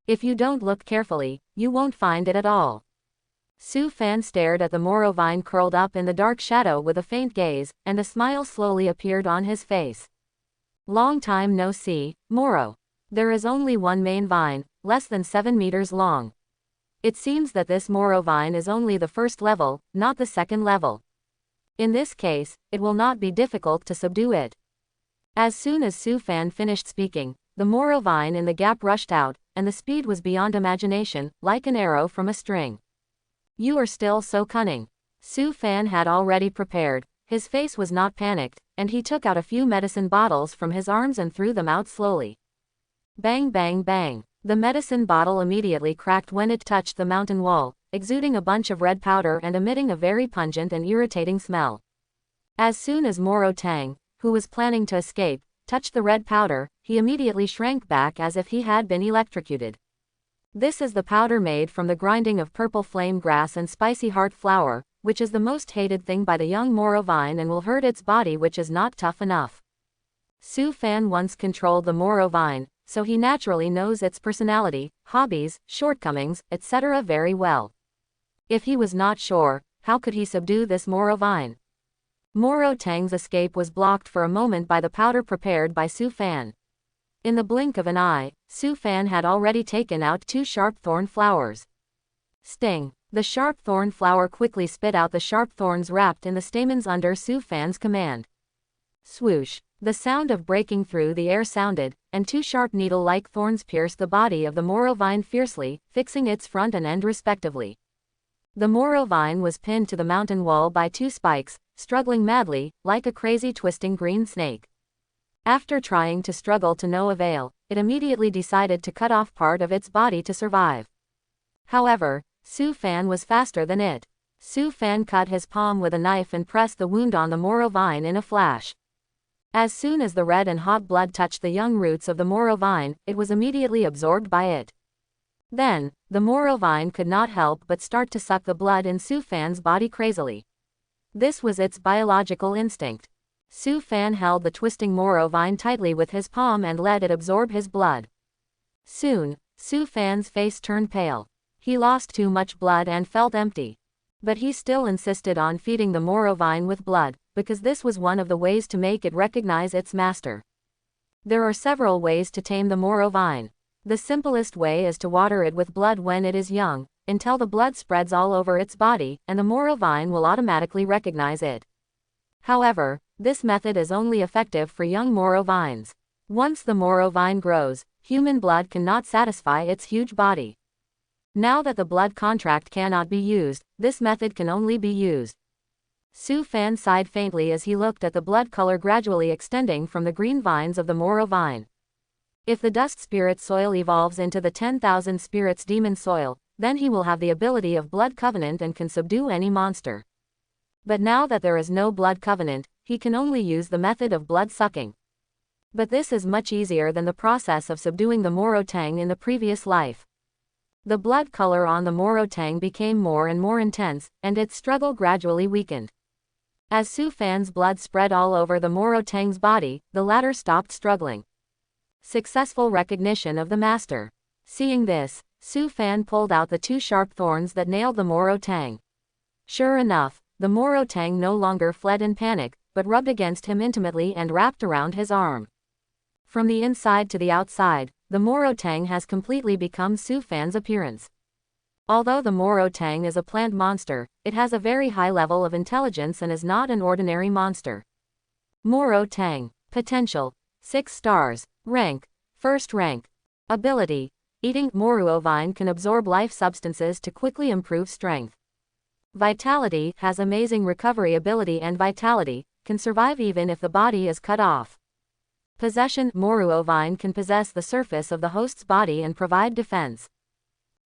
If you don't look carefully, you won't find it at all. Suan stared at the Moruo vine curled up in the dark shadow with a faint gaze, and a smile slowly appeared on his face. Long time no see, Moruo. There is only one main vine, less than 7 meters long. It seems that this Moruo vine is only the first level, not the second level. In this case, it will not be difficult to subdue it. As soon as Suan finished speaking, the Moruo vine in the gap rushed out, and the speed was beyond imagination, like an arrow from a string. You are still so cunning. Suan had already prepared. His face was not panicked, and he took out a few medicine bottles from his arms and threw them out slowly. Bang bang bang. The medicine bottle immediately cracked when it touched the mountain wall, exuding a bunch of red powder and emitting a very pungent and irritating smell. As soon as Moruo Tang, who was planning to escape, touched the red powder, he immediately shrank back as if he had been electrocuted. This is the powder made from the grinding of purple flame grass and spicy heart flower, which is the most hated thing by the young Moruo vine and will hurt its body, which is not tough enough. Suan once controlled the Moruo vine, so he naturally knows its personality, hobbies, shortcomings, etc. very well. If he was not sure, how could he subdue this Moruo vine? Moruo Tang's escape was blocked for a moment by the powder prepared by Suan. In the blink of an eye, Suan had already taken out 2 sharp thorn flowers. Sting! The sharp thorn flower quickly spit out the sharp thorns wrapped in the stamens under Suan's command. Swoosh! The sound of breaking through the air sounded, and 2 sharp needle-like thorns pierced the body of the Moruo vine fiercely, fixing its front and end respectively. The Moruo vine was pinned to the mountain wall by 2 spikes, struggling madly, like a crazy twisting green snake. After trying to struggle to no avail, it immediately decided to cut off part of its body to survive. However, Suan was faster than it. Suan cut his palm with a knife and pressed the wound on the Moruo vine in a flash. As soon as the red and hot blood touched the young roots of the Moruo vine, it was immediately absorbed by it. Then, the Moruo vine could not help but start to suck the blood in Suan's body crazily. This was its biological instinct. Suan held the twisting Moruo vine tightly with his palm and let it absorb his blood. Soon, Suan's face turned pale. He lost too much blood and felt empty. But he still insisted on feeding the Moruo vine with blood, because this was one of the ways to make it recognize its master. There are several ways to tame the Moruo vine. The simplest way is to water it with blood when it is young, until the blood spreads all over its body, and the Moruo vine will automatically recognize it. However, this method is only effective for young Moruo vines. Once the Moruo vine grows, human blood cannot satisfy its huge body. Now that the blood contract cannot be used, this method can only be used. Su Fan sighed faintly as he looked at the blood color gradually extending from the green vines of the Moruo vine. If the dust spirit soil evolves into the 10,000 spirits demon soil, then he will have the ability of blood covenant and can subdue any monster. But now that there is no blood covenant, he can only use the method of blood sucking. But this is much easier than the process of subduing the Moruo Tang in the previous life. The blood color on the Moruo Tang became more and more intense, and its struggle gradually weakened. As Su Fan's blood spread all over the Moruo Tang's body, the latter stopped struggling. Successful recognition of the master. Seeing this, Su Fan pulled out the 2 sharp thorns that nailed the Moruo Tang. Sure enough, the Moruo Tang no longer fled in panic, but rubbed against him intimately and wrapped around his arm. From the inside to the outside, the Moruo Tang has completely become Su Fan's appearance. Although the Moruo Tang is a plant monster, it has a very high level of intelligence and is not an ordinary monster. Moruo Tang. Potential: 6 stars. Rank: 1st rank. Ability: eating Moruo vine can absorb life substances to quickly improve strength. Vitality: has amazing recovery ability and vitality, can survive even if the body is cut off. Possession: Moruo vine can possess the surface of the host's body and provide defense.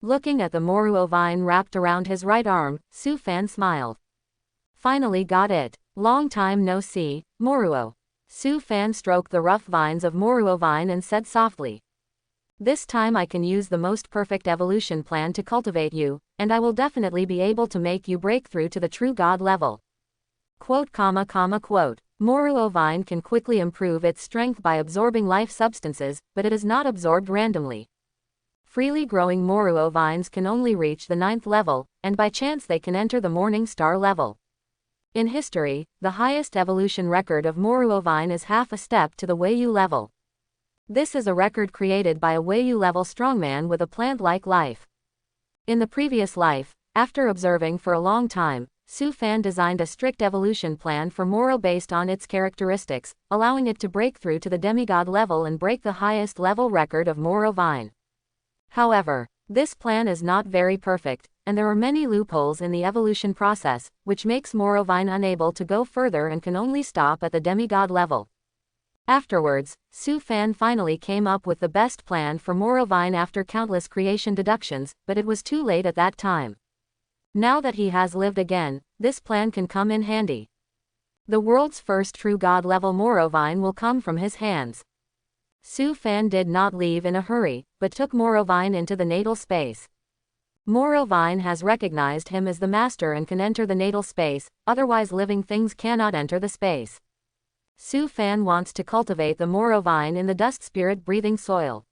Looking at the Moruo vine wrapped around his right arm, Su Fan smiled. Finally got it. Long time no see, Moruo. Su Fan stroked the rough vines of Moruo vine and said softly. This time I can use the most perfect evolution plan to cultivate you, and I will definitely be able to make you break through to the true God level. Quote. Moruo vine can quickly improve its strength by absorbing life substances, but it is not absorbed randomly. Freely growing Moruo vines can only reach the 9th level, and by chance they can enter the Morning Star level. In history, the highest evolution record of Moruo vine is half a step to the Weiyu level. This is a record created by a Weiyu level strongman with a plant-like life. In the previous life, after observing for a long time, Su Fan designed a strict evolution plan for Moruo based on its characteristics, allowing it to break through to the demigod level and break the highest level record of Moruo vine. However, this plan is not very perfect, and there are many loopholes in the evolution process, which makes Moruo vine unable to go further and can only stop at the demigod level. Afterwards, Su Fan finally came up with the best plan for Moruo vine after countless creation deductions, but it was too late at that time. Now that he has lived again, this plan can come in handy. The world's first true God level Moruo vine will come from his hands. Su Fan did not leave in a hurry, but took Moruo vine into the natal space. Moruo vine has recognized him as the master and can enter the natal space, otherwise living things cannot enter the space. Su Fan wants to cultivate the Moruo vine in the dust spirit breathing soil.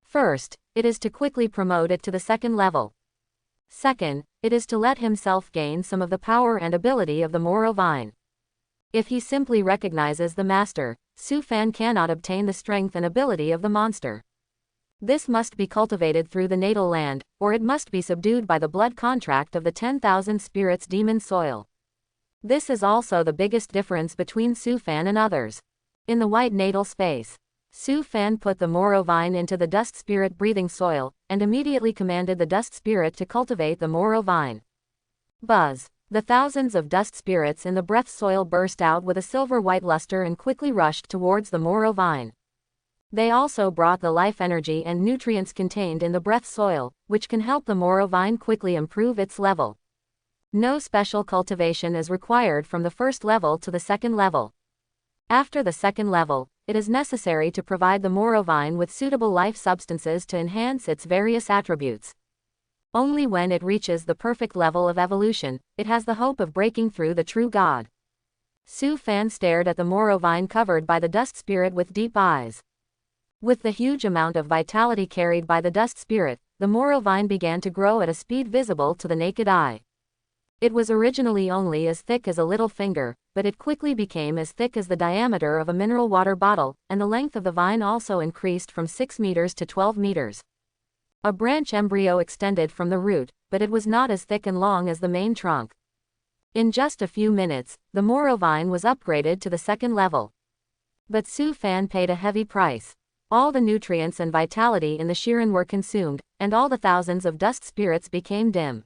First, it is to quickly promote it to the 2nd level. Second, it is to let himself gain some of the power and ability of the Moruo vine. If he simply recognizes the master, Su Fan cannot obtain the strength and ability of the monster. This must be cultivated through the natal land, or it must be subdued by the blood contract of the 10,000 spirits demon soil. This is also the biggest difference between Su Fan and others. In the white natal space, Su Fan put the Moruo vine into the dust spirit breathing soil, and immediately commanded the dust spirit to cultivate the Moruo vine. Buzz! The thousands of dust spirits in the breath soil burst out with a silver-white luster and quickly rushed towards the Moruo vine. They also brought the life energy and nutrients contained in the breath soil, which can help the Moruo vine quickly improve its level. No special cultivation is required from the 1st level to the 2nd level. After the 2nd level, it is necessary to provide the Moruo vine with suitable life substances to enhance its various attributes. Only when it reaches the perfect level of evolution, it has the hope of breaking through the true God. Su Fan stared at the Moruo vine covered by the dust spirit with deep eyes. With the huge amount of vitality carried by the dust spirit, the Moruo vine began to grow at a speed visible to the naked eye. It was originally only as thick as a little finger, but it quickly became as thick as the diameter of a mineral water bottle, and the length of the vine also increased from 6 meters to 12 meters. A branch embryo extended from the root, but it was not as thick and long as the main trunk. In just a few minutes, the Moruo vine was upgraded to the second level. But Su Fan paid a heavy price. All the nutrients and vitality in the Shiren were consumed, and all the thousands of dust spirits became dim.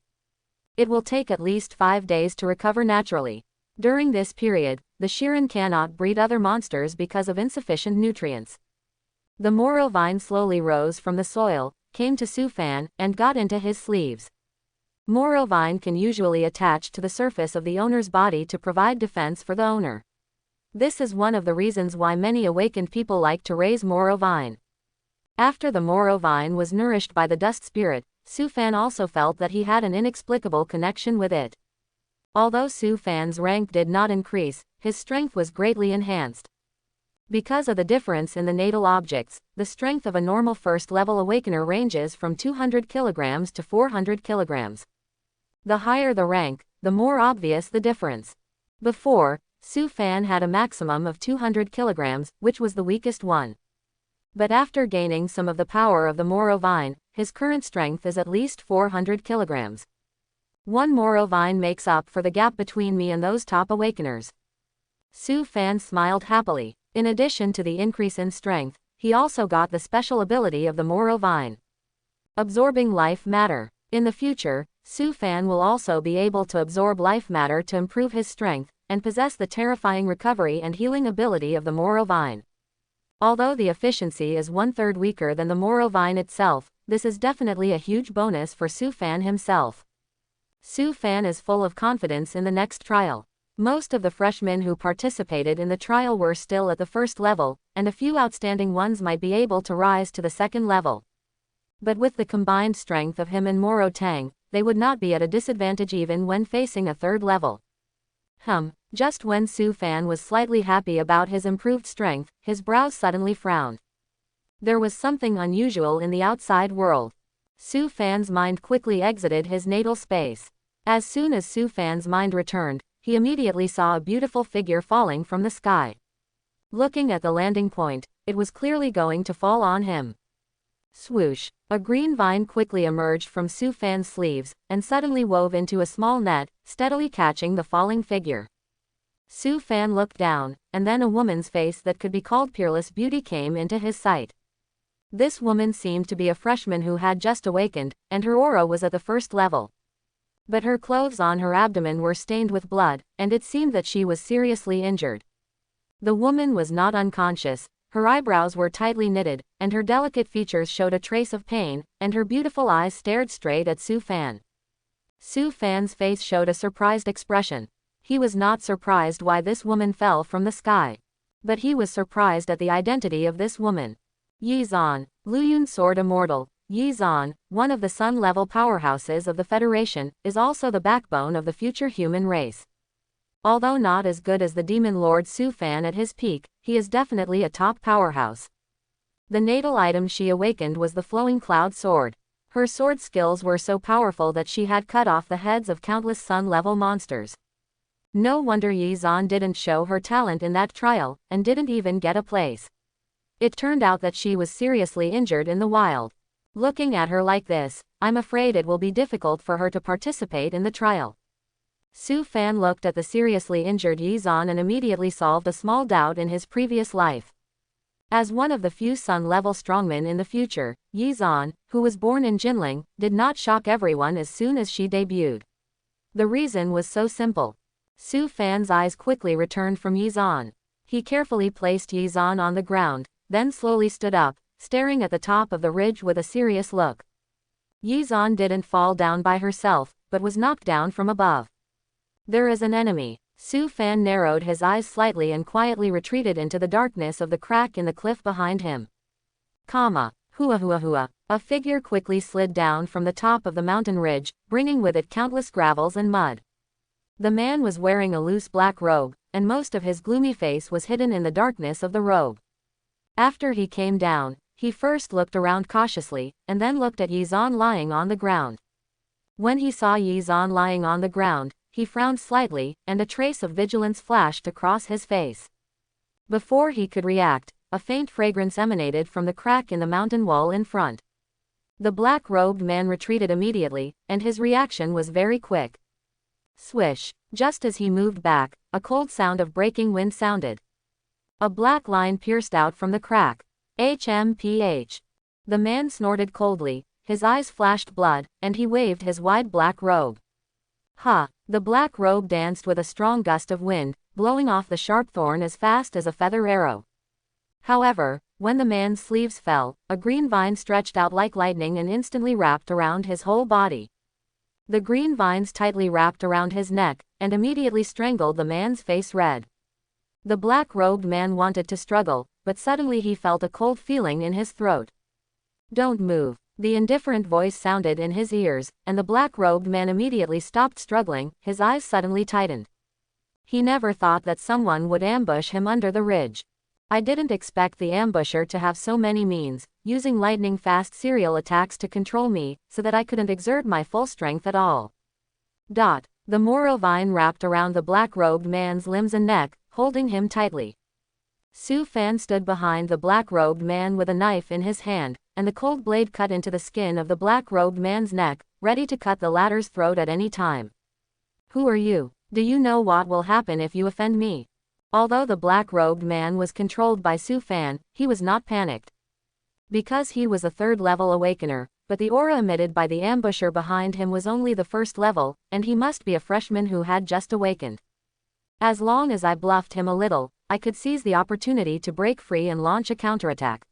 It will take at least 5 days to recover naturally. During this period, the Shiren cannot breed other monsters because of insufficient nutrients. The Moruo vine slowly rose from the soil, came to Su Fan, and got into his sleeves. Moruo vine can usually attach to the surface of the owner's body to provide defense for the owner. This is one of the reasons why many awakened people like to raise Moruo vine. After the Moruo vine was nourished by the dust spirit, Su Fan also felt that he had an inexplicable connection with it. Although Su Fan's rank did not increase, his strength was greatly enhanced. Because of the difference in the natal objects, the strength of a normal first-level awakener ranges from 200 kilograms to 400 kilograms. The higher the rank, the more obvious the difference. Before, Su Fan had a maximum of 200 kilograms, which was the weakest one. But after gaining some of the power of the Moruo vine, his current strength is at least 400 kilograms. One Moruo vine makes up for the gap between me and those top awakeners. Su Fan smiled happily. In addition to the increase in strength, he also got the special ability of the Moruo vine. Absorbing life matter. In the future, Su Fan will also be able to absorb life matter to improve his strength, and possess the terrifying recovery and healing ability of the Moruo vine. Although the efficiency is 1/3 weaker than the Moruo vine itself, this is definitely a huge bonus for Su Fan himself. Su Fan is full of confidence in the next trial. Most of the freshmen who participated in the trial were still at the first level, and a few outstanding ones might be able to rise to the second level. But with the combined strength of him and Moruo Tang, they would not be at a disadvantage even when facing a third level. Just when Su Fan was slightly happy about his improved strength, his brows suddenly frowned. There was something unusual in the outside world. Su Fan's mind quickly exited his natal space. As soon as Su Fan's mind returned, he immediately saw a beautiful figure falling from the sky. Looking at the landing point, it was clearly going to fall on him. Swoosh! A green vine quickly emerged from Su Fan's sleeves, and suddenly wove into a small net, steadily catching the falling figure. Su Fan looked down, and then a woman's face that could be called peerless beauty came into his sight. This woman seemed to be a freshman who had just awakened, and her aura was at the first level. But her clothes on her abdomen were stained with blood, and it seemed that she was seriously injured. The woman was not unconscious, her eyebrows were tightly knitted, and her delicate features showed a trace of pain, and her beautiful eyes stared straight at Su Fan. Su Fan's face showed a surprised expression. He was not surprised why this woman fell from the sky. But he was surprised at the identity of this woman. Yi Zan, Luyun Sword Immortal. Yi Zan, one of the Sun-level powerhouses of the Federation, is also the backbone of the future human race. Although not as good as the Demon Lord Su Fan at his peak, he is definitely a top powerhouse. The natal item she awakened was the Flowing Cloud Sword. Her sword skills were so powerful that she had cut off the heads of countless Sun-level monsters. No wonder Yi Zan didn't show her talent in that trial, and didn't even get a place. It turned out that she was seriously injured in the wild. Looking at her like this, I'm afraid it will be difficult for her to participate in the trial. Su Fan looked at the seriously injured Yi Zan and immediately solved a small doubt in his previous life. As one of the few Sun-level strongmen in the future, Yi Zan, who was born in Jinling, did not shock everyone as soon as she debuted. The reason was so simple. Su Fan's eyes quickly returned from Yi Zan. He carefully placed Yi Zan on the ground, then slowly stood up, staring at the top of the ridge with a serious look. Yi Zan didn't fall down by herself, but was knocked down from above. There is an enemy. Su Fan narrowed his eyes slightly and quietly retreated into the darkness of the crack in the cliff behind him. Hua hua hua. A figure quickly slid down from the top of the mountain ridge, bringing with it countless gravels and mud. The man was wearing a loose black robe, and most of his gloomy face was hidden in the darkness of the robe. After he came down, He first looked around cautiously, and then looked at Yi Zhan lying on the ground. When he saw Yi Zhan lying on the ground, he frowned slightly, and a trace of vigilance flashed across his face. Before he could react, a faint fragrance emanated from the crack in the mountain wall in front. The black-robed man retreated immediately, and his reaction was very quick. Swish! Just as he moved back, a cold sound of breaking wind sounded. A black line pierced out from the crack. HMPH. The man snorted coldly, his eyes flashed blood, and he waved his wide black robe. Ha! The black robe danced with a strong gust of wind, blowing off the sharp thorn as fast as a feather arrow. However, when the man's sleeves fell, a green vine stretched out like lightning and instantly wrapped around his whole body. The green vines tightly wrapped around his neck, and immediately strangled the man's face red. The black-robed man wanted to struggle, but suddenly he felt a cold feeling in his throat. Don't move. The indifferent voice sounded in his ears, and the black-robed man immediately stopped struggling, his eyes suddenly tightened. He never thought that someone would ambush him under the ridge. I didn't expect the ambusher to have so many means, using lightning-fast serial attacks to control me, so that I couldn't exert my full strength at all. The Moruo vine wrapped around the black-robed man's limbs and neck, holding him tightly. Su Fan stood behind the black-robed man with a knife in his hand, and the cold blade cut into the skin of the black-robed man's neck, ready to cut the latter's throat at any time. Who are you? Do you know what will happen if you offend me? Although the black-robed man was controlled by Su Fan, he was not panicked. Because he was a third-level awakener, but the aura emitted by the ambusher behind him was only the first level, and he must be a freshman who had just awakened. As long as I bluffed him a little, I could seize the opportunity to break free and launch a counterattack.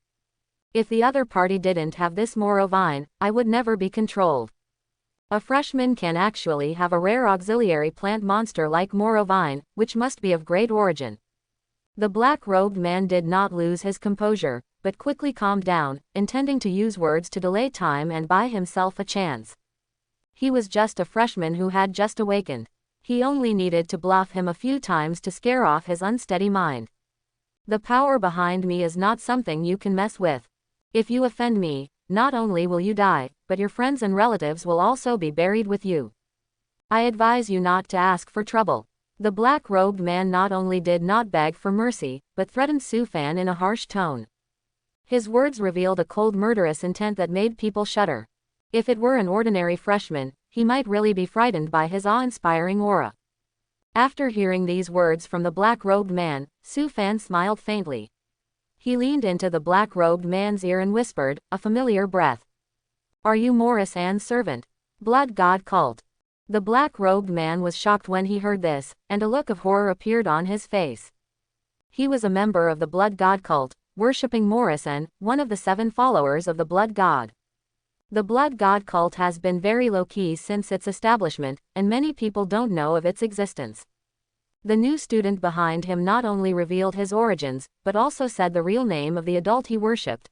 If the other party didn't have this Moruo vine, I would never be controlled. A freshman can actually have a rare auxiliary plant monster like Moruo vine, which must be of great origin. The black-robed man did not lose his composure, but quickly calmed down, intending to use words to delay time and buy himself a chance. He was just a freshman who had just awakened. He only needed to bluff him a few times to scare off his unsteady mind. The power behind me is not something you can mess with. If you offend me, not only will you die, but your friends and relatives will also be buried with you. I advise you not to ask for trouble. The black-robed man not only did not beg for mercy, but threatened Su Fan in a harsh tone. His words revealed a cold murderous intent that made people shudder. If it were an ordinary freshman, he might really be frightened by his awe-inspiring aura. After hearing these words from the black-robed man, Su Fan smiled faintly. He leaned into the black-robed man's ear and whispered, a familiar breath. Are you Morris Ann's servant? Blood God cult. The black-robed man was shocked when he heard this, and a look of horror appeared on his face. He was a member of the Blood God cult, worshipping Morris Ann, one of the 7 followers of the Blood God. The Blood God cult has been very low-key since its establishment, and many people don't know of its existence. The new student behind him not only revealed his origins, but also said the real name of the adult he worshipped.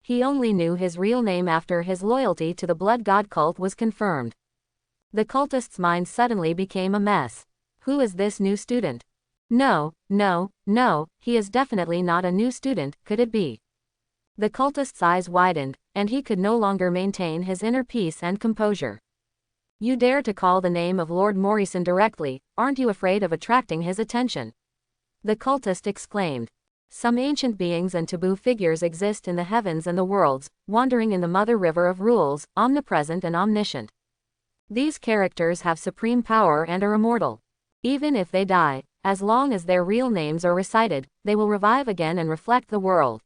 He only knew his real name after his loyalty to the Blood God cult was confirmed. The cultist's mind suddenly became a mess. Who is this new student? No, he is definitely not a new student, could it be? The cultist's eyes widened, and he could no longer maintain his inner peace and composure. You dare to call the name of Lord Morrison directly, aren't you afraid of attracting his attention? The cultist exclaimed. Some ancient beings and taboo figures exist in the heavens and the worlds, wandering in the mother river of rules, omnipresent and omniscient. These characters have supreme power and are immortal. Even if they die, as long as their real names are recited, they will revive again and reflect the world.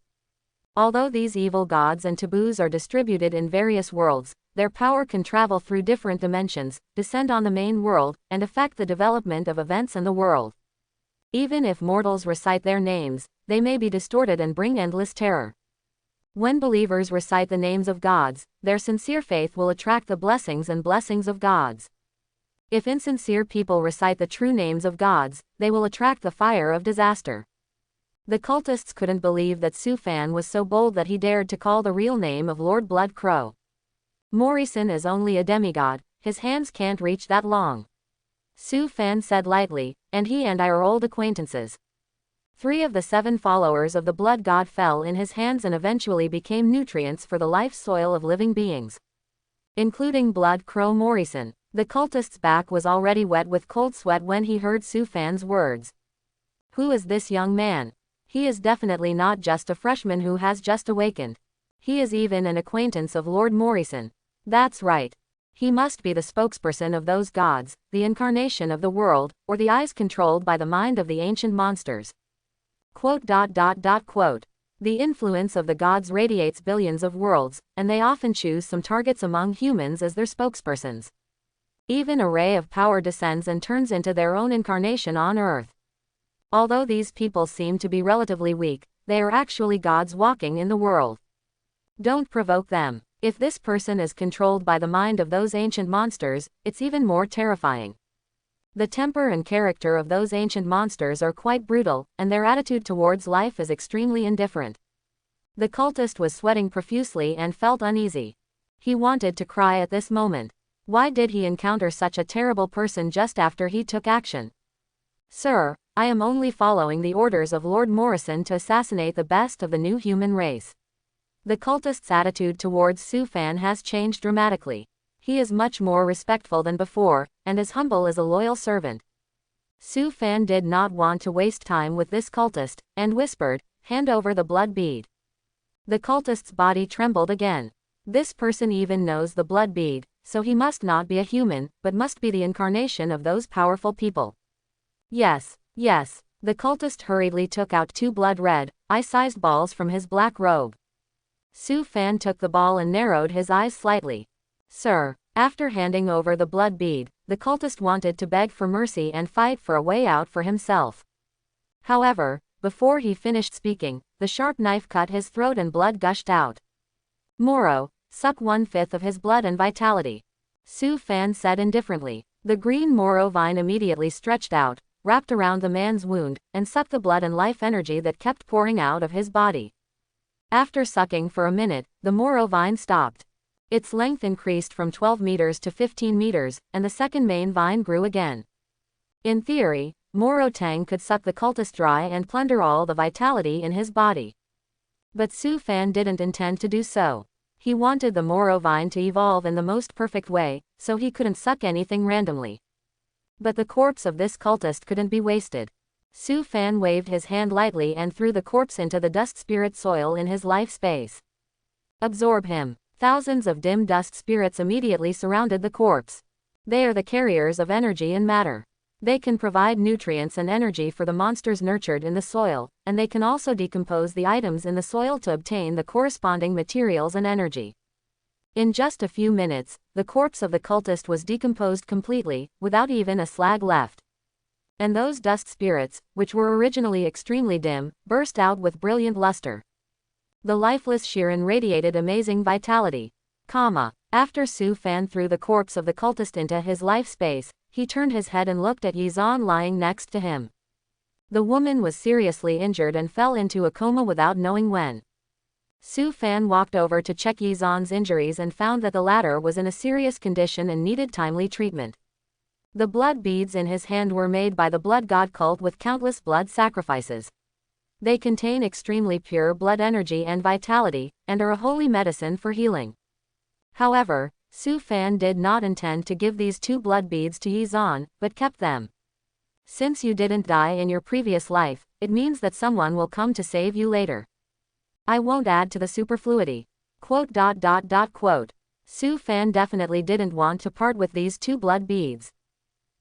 Although these evil gods and taboos are distributed in various worlds, their power can travel through different dimensions, descend on the main world, and affect the development of events in the world. Even if mortals recite their names, they may be distorted and bring endless terror. When believers recite the names of gods, their sincere faith will attract the blessings and blessings of gods. If insincere people recite the true names of gods, they will attract the fire of disaster. The cultists couldn't believe that Su Fan was so bold that he dared to call the real name of Lord Blood Crow. Morrison is only a demigod, his hands can't reach that long. Su Fan said lightly, and he and I are old acquaintances. 3 of the 7 followers of the blood god fell in his hands and eventually became nutrients for the life soil of living beings, including Blood Crow Morrison. The cultist's back was already wet with cold sweat when he heard Su Fan's words. Who is this young man? He is definitely not just a freshman who has just awakened. He is even an acquaintance of Lord Morrison. That's right. He must be the spokesperson of those gods, the incarnation of the world, or the eyes controlled by the mind of the ancient monsters. Quote. The influence of the gods radiates billions of worlds, and they often choose some targets among humans as their spokespersons. Even a ray of power descends and turns into their own incarnation on Earth. Although these people seem to be relatively weak, they are actually gods walking in the world. Don't provoke them. If this person is controlled by the mind of those ancient monsters, it's even more terrifying. The temper and character of those ancient monsters are quite brutal, and their attitude towards life is extremely indifferent. The cultist was sweating profusely and felt uneasy. He wanted to cry at this moment. Why did he encounter such a terrible person just after he took action? Sir, I am only following the orders of Lord Morrison to assassinate the best of the new human race. The cultist's attitude towards Su Fan has changed dramatically. He is much more respectful than before, and as humble as a loyal servant. Su Fan did not want to waste time with this cultist, and whispered, "Hand over the blood bead." The cultist's body trembled again. This person even knows the blood bead, so he must not be a human, but must be the incarnation of those powerful people. Yes. The cultist hurriedly took out 2 blood-red, eye-sized balls from his black robe. Su Fan took the ball and narrowed his eyes slightly. Sir, after handing over the blood bead, the cultist wanted to beg for mercy and fight for a way out for himself. However, before he finished speaking, the sharp knife cut his throat and blood gushed out. Moruo, suck 1/5 of his blood and vitality. Su Fan said indifferently. The green Moruo vine immediately stretched out, wrapped around the man's wound, and sucked the blood and life energy that kept pouring out of his body. After sucking for a minute, the Moruo vine stopped. Its length increased from 12 meters to 15 meters, and the second main vine grew again. In theory, Moruo Tang could suck the cultist dry and plunder all the vitality in his body. But Su Fan didn't intend to do so. He wanted the Moruo vine to evolve in the most perfect way, so he couldn't suck anything randomly. But the corpse of this cultist couldn't be wasted. Su Fan waved his hand lightly and threw the corpse into the dust spirit soil in his life space. Absorb him. Thousands of dim dust spirits immediately surrounded the corpse. They are the carriers of energy and matter. They can provide nutrients and energy for the monsters nurtured in the soil, and they can also decompose the items in the soil to obtain the corresponding materials and energy. In just a few minutes, the corpse of the cultist was decomposed completely, without even a slag left. And those dust spirits, which were originally extremely dim, burst out with brilliant luster. The lifeless Shirin radiated amazing vitality. After Su Fan threw the corpse of the cultist into his life space, he turned his head and looked at Yizan lying next to him. The woman was seriously injured and fell into a coma without knowing when. Su Fan walked over to check Yizan's injuries and found that the latter was in a serious condition and needed timely treatment. The blood beads in his hand were made by the blood god cult with countless blood sacrifices. They contain extremely pure blood energy and vitality, and are a holy medicine for healing. However, Su Fan did not intend to give these 2 blood beads to Yizan, but kept them. Since you didn't die in your previous life, it means that someone will come to save you later. I won't add to the superfluity. Su Fan definitely didn't want to part with these 2 blood beads.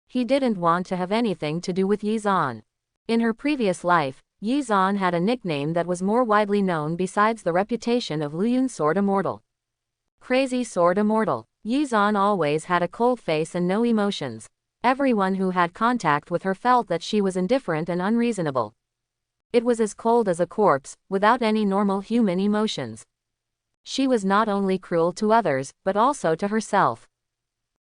He didn't want to have anything to do with Yizan. In her previous life, Yizan had a nickname that was more widely known besides the reputation of Luyun Sword Immortal. Crazy Sword Immortal. Yizan always had a cold face and no emotions. Everyone who had contact with her felt that she was indifferent and unreasonable. It was as cold as a corpse, without any normal human emotions. She was not only cruel to others, but also to herself.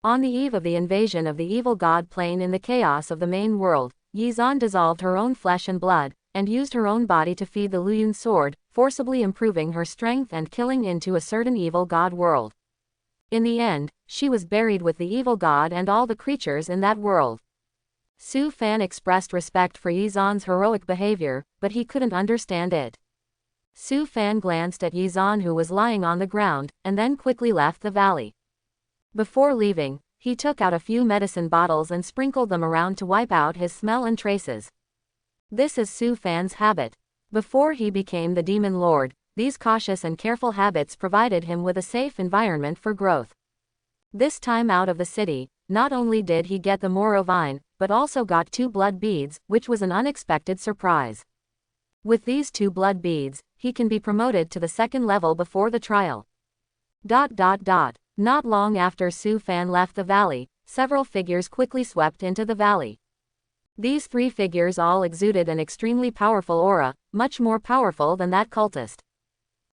On the eve of the invasion of the evil god plane in the chaos of the main world, Yizan dissolved her own flesh and blood, and used her own body to feed the Luyun sword, forcibly improving her strength and killing into a certain evil god world. In the end, she was buried with the evil god and all the creatures in that world. Su Fan expressed respect for Yizan's heroic behavior, but he couldn't understand it. Su Fan glanced at Yizan, who was lying on the ground, and then quickly left the valley. Before leaving, he took out a few medicine bottles and sprinkled them around to wipe out his smell and traces. This is Su Fan's habit. Before he became the Demon Lord, these cautious and careful habits provided him with a safe environment for growth. This time out of the city, not only did he get the Moruo vine, but also got 2 blood beads, which was an unexpected surprise. With these 2 blood beads, he can be promoted to the 2nd level before the trial. Not long after Su Fan left the valley, several figures quickly swept into the valley. These 3 figures all exuded an extremely powerful aura, much more powerful than that cultist.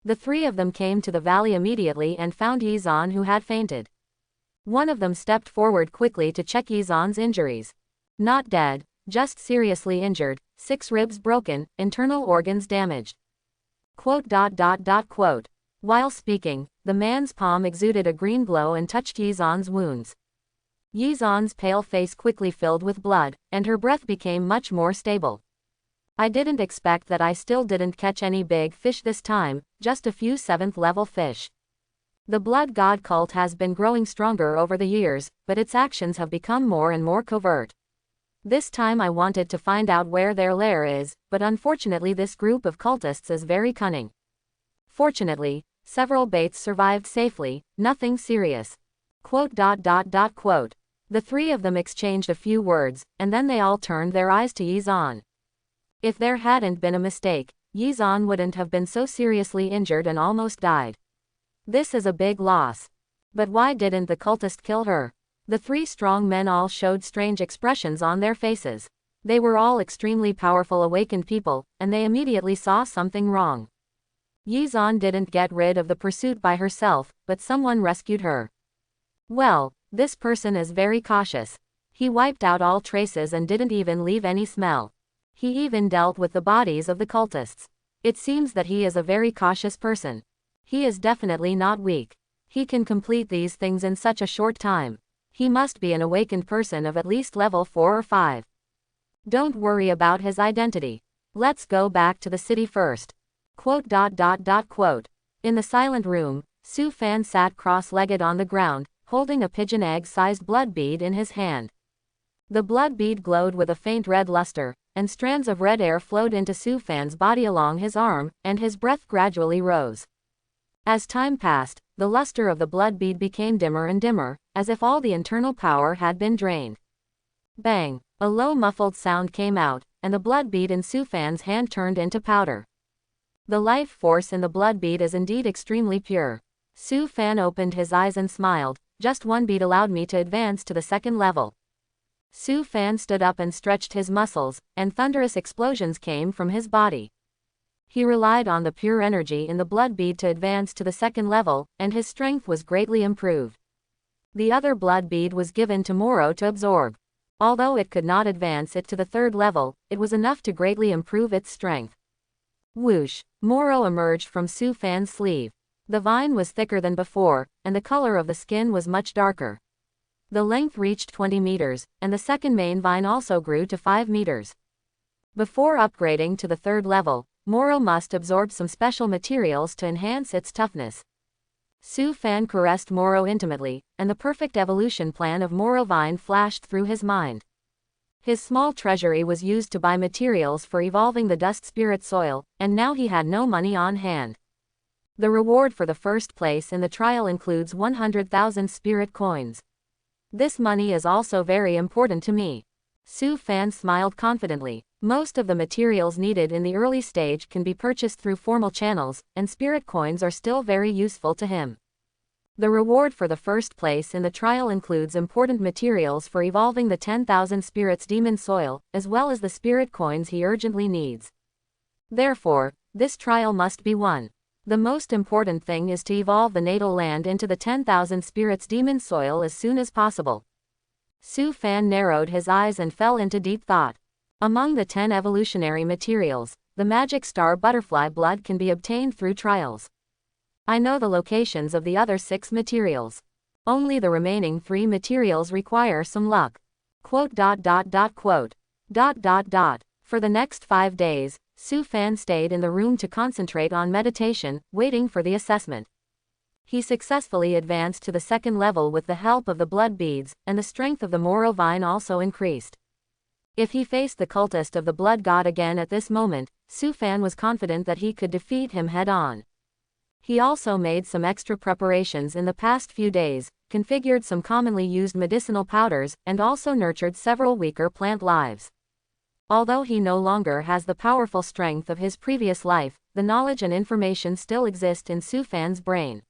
The 3 of them came to the valley immediately and found Yizan, who had fainted. One of them stepped forward quickly to check Yizan's injuries. Not dead, just seriously injured, 6 ribs broken, internal organs damaged. While speaking, the man's palm exuded a green glow and touched Yizan's wounds. Yizan's pale face quickly filled with blood, and her breath became much more stable. I didn't expect that. I still didn't catch any big fish this time, just a few 7th level fish. The blood god cult has been growing stronger over the years, but its actions have become more and more covert. This time I wanted to find out where their lair is, but unfortunately this group of cultists is very cunning. Fortunately, several baits survived safely, nothing serious. The 3 of them exchanged a few words, and then they all turned their eyes to Yizan. If there hadn't been a mistake, Yizan wouldn't have been so seriously injured and almost died. This is a big loss. But why didn't the cultist kill her? The 3 strong men all showed strange expressions on their faces. They were all extremely powerful awakened people, and they immediately saw something wrong. Yizan didn't get rid of the pursuit by herself, but someone rescued her. Well, this person is very cautious. He wiped out all traces and didn't even leave any smell. He even dealt with the bodies of the cultists. It seems that he is a very cautious person. He is definitely not weak. He can complete these things in such a short time. He must be an awakened person of at least level 4 or 5. Don't worry about his identity. Let's go back to the city first. In the silent room, Su Fan sat cross-legged on the ground, holding a pigeon egg-sized blood bead in his hand. The blood bead glowed with a faint red luster, and strands of red air flowed into Su Fan's body along his arm, and his breath gradually rose. As time passed, the luster of the blood bead became dimmer and dimmer, as if all the internal power had been drained. Bang! A low muffled sound came out, and the blood bead in Su Fan's hand turned into powder. The life force in the blood bead is indeed extremely pure. Su Fan opened his eyes and smiled. Just 1 bead allowed me to advance to the 2nd level. Su Fan stood up and stretched his muscles, and thunderous explosions came from his body. He relied on the pure energy in the blood bead to advance to the 2nd level, and his strength was greatly improved. The other blood bead was given to Moruo to absorb. Although it could not advance it to the 3rd level, it was enough to greatly improve its strength. Whoosh! Moruo emerged from Su Fan's sleeve. The vine was thicker than before, and the color of the skin was much darker. The length reached 20 meters, and the 2nd main vine also grew to 5 meters. Before upgrading to the 3rd level, Moruo must absorb some special materials to enhance its toughness. Su Fan caressed Moruo intimately, and the perfect evolution plan of Moruo vine flashed through his mind. His small treasury was used to buy materials for evolving the dust spirit soil, and now he had no money on hand. The reward for the 1st place in the trial includes 100,000 spirit coins. This money is also very important to me. Su Fan smiled confidently. Most of the materials needed in the early stage can be purchased through formal channels, and spirit coins are still very useful to him. The reward for the 1st place in the trial includes important materials for evolving the 10,000 spirits demon soil, as well as the spirit coins he urgently needs. Therefore, this trial must be won. The most important thing is to evolve the natal land into the 10,000 spirits demon soil as soon as possible. Su Fan narrowed his eyes and fell into deep thought. Among the 10 evolutionary materials, the magic star butterfly blood can be obtained through trials. I know the locations of the other 6 materials. Only the remaining 3 materials require some luck. Quote. For the next 5 days, Su Fan stayed in the room to concentrate on meditation, waiting for the assessment. He successfully advanced to the second level with the help of the blood beads, and the strength of the Moruo vine also increased. If he faced the cultist of the blood god again at this moment, Su Fan was confident that he could defeat him head-on. He also made some extra preparations in the past few days, configured some commonly used medicinal powders, and also nurtured several weaker plant lives. Although he no longer has the powerful strength of his previous life, the knowledge and information still exist in Su Fan's brain.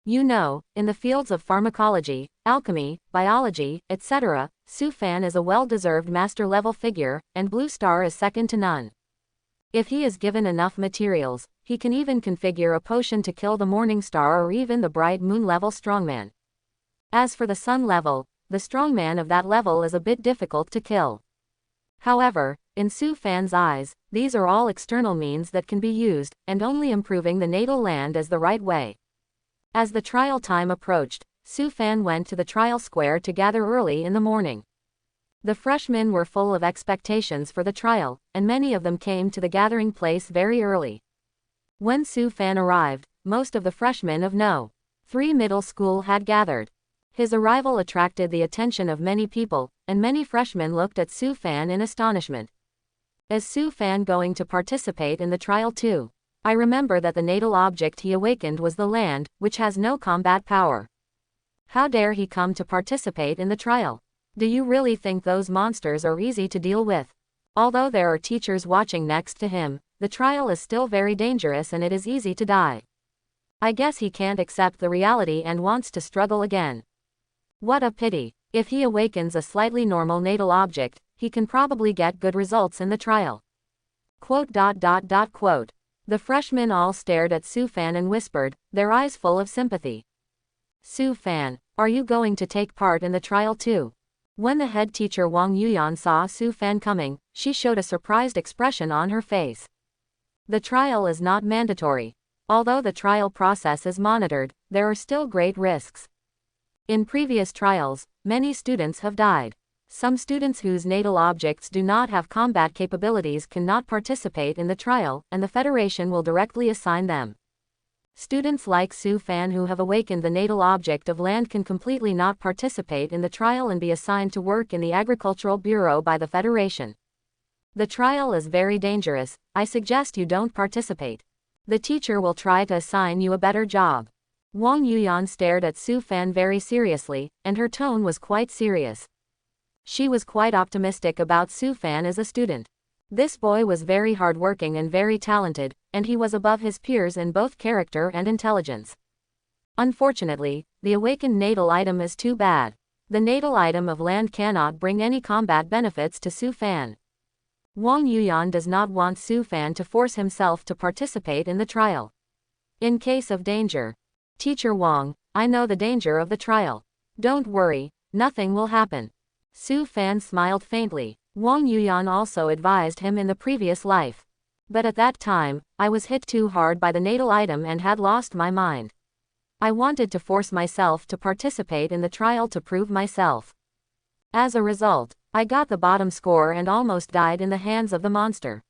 You know, in the fields of pharmacology, alchemy, biology, etc., Su Fan is a well-deserved master-level figure, and Blue Star is second to none. If he is given enough materials, he can even configure a potion to kill the Morning Star or even the Bright Moon-level strongman. As for the Sun level, the strongman of that level is a bit difficult to kill. However, in Su Fan's eyes, these are all external means that can be used, and only improving the natal land is the right way. As the trial time approached, Su Fan went to the trial square to gather early in the morning. The freshmen were full of expectations for the trial, and many of them came to the gathering place very early. When Su Fan arrived, most of the freshmen of No. 3 middle school had gathered. His arrival attracted the attention of many people, and many freshmen looked at Su Fan in astonishment. Is Su Fan going to participate in the trial too? I remember that the natal object he awakened was the land, which has no combat power. How dare he come to participate in the trial? Do you really think those monsters are easy to deal with? Although there are teachers watching next to him, the trial is still very dangerous and it is easy to die. I guess he can't accept the reality and wants to struggle again. What a pity. If he awakens a slightly normal natal object, he can probably get good results in the trial. Quote. The freshmen all stared at Su Fan and whispered, their eyes full of sympathy. Su Fan, are you going to take part in the trial too? When the head teacher Wang Yuyan saw Su Fan coming, she showed a surprised expression on her face. The trial is not mandatory. Although the trial process is monitored, there are still great risks. In previous trials, many students have died. Some students whose natal objects do not have combat capabilities cannot participate in the trial, and the Federation will directly assign them. Students like Su Fan who have awakened the natal object of land can completely not participate in the trial and be assigned to work in the Agricultural Bureau by the Federation. The trial is very dangerous, I suggest you don't participate. The teacher will try to assign you a better job. Wang Yuyan stared at Su Fan very seriously, and her tone was quite serious. She was quite optimistic about Su Fan as a student. This boy was very hardworking and very talented, and he was above his peers in both character and intelligence. Unfortunately, the awakened natal item is too bad. The natal item of land cannot bring any combat benefits to Su Fan. Wang Yuyan does not want Su Fan to force himself to participate in the trial. In case of danger. Teacher Wang, I know the danger of the trial. Don't worry, nothing will happen. Su Fan smiled faintly. Wang Yuyan also advised him in the previous life. But at that time, I was hit too hard by the natal item and had lost my mind. I wanted to force myself to participate in the trial to prove myself. As a result, I got the bottom score and almost died in the hands of the monster.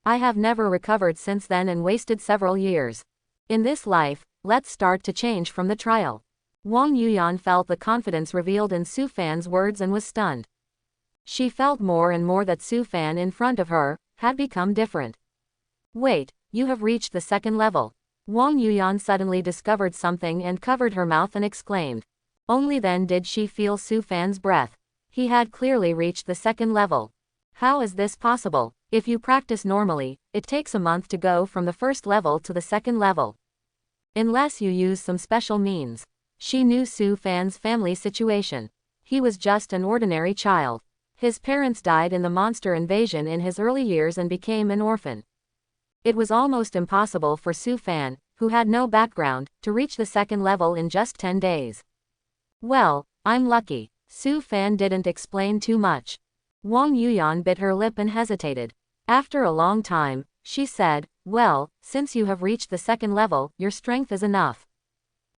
I have never recovered since then and wasted several years. In this life, let's start to change from the trial. Wang Yuyan felt the confidence revealed in Su Fan's words and was stunned. She felt more and more that Su Fan in front of her had become different. Wait, you have reached the second level. Wang Yuyan suddenly discovered something and covered her mouth and exclaimed. Only then did she feel Su Fan's breath. He had clearly reached the second level. How is this possible? If you practice normally, it takes a month to go from the first level to the second level. Unless you use some special means. She knew Su Fan's family situation. He was just an ordinary child. His parents died in the monster invasion in his early years and became an orphan. It was almost impossible for Su Fan, who had no background, to reach the second level in just 10 days. Well, I'm lucky. Su Fan didn't explain too much. Wang Yuyan bit her lip and hesitated. After a long time, she said, well, since you have reached the second level, your strength is enough.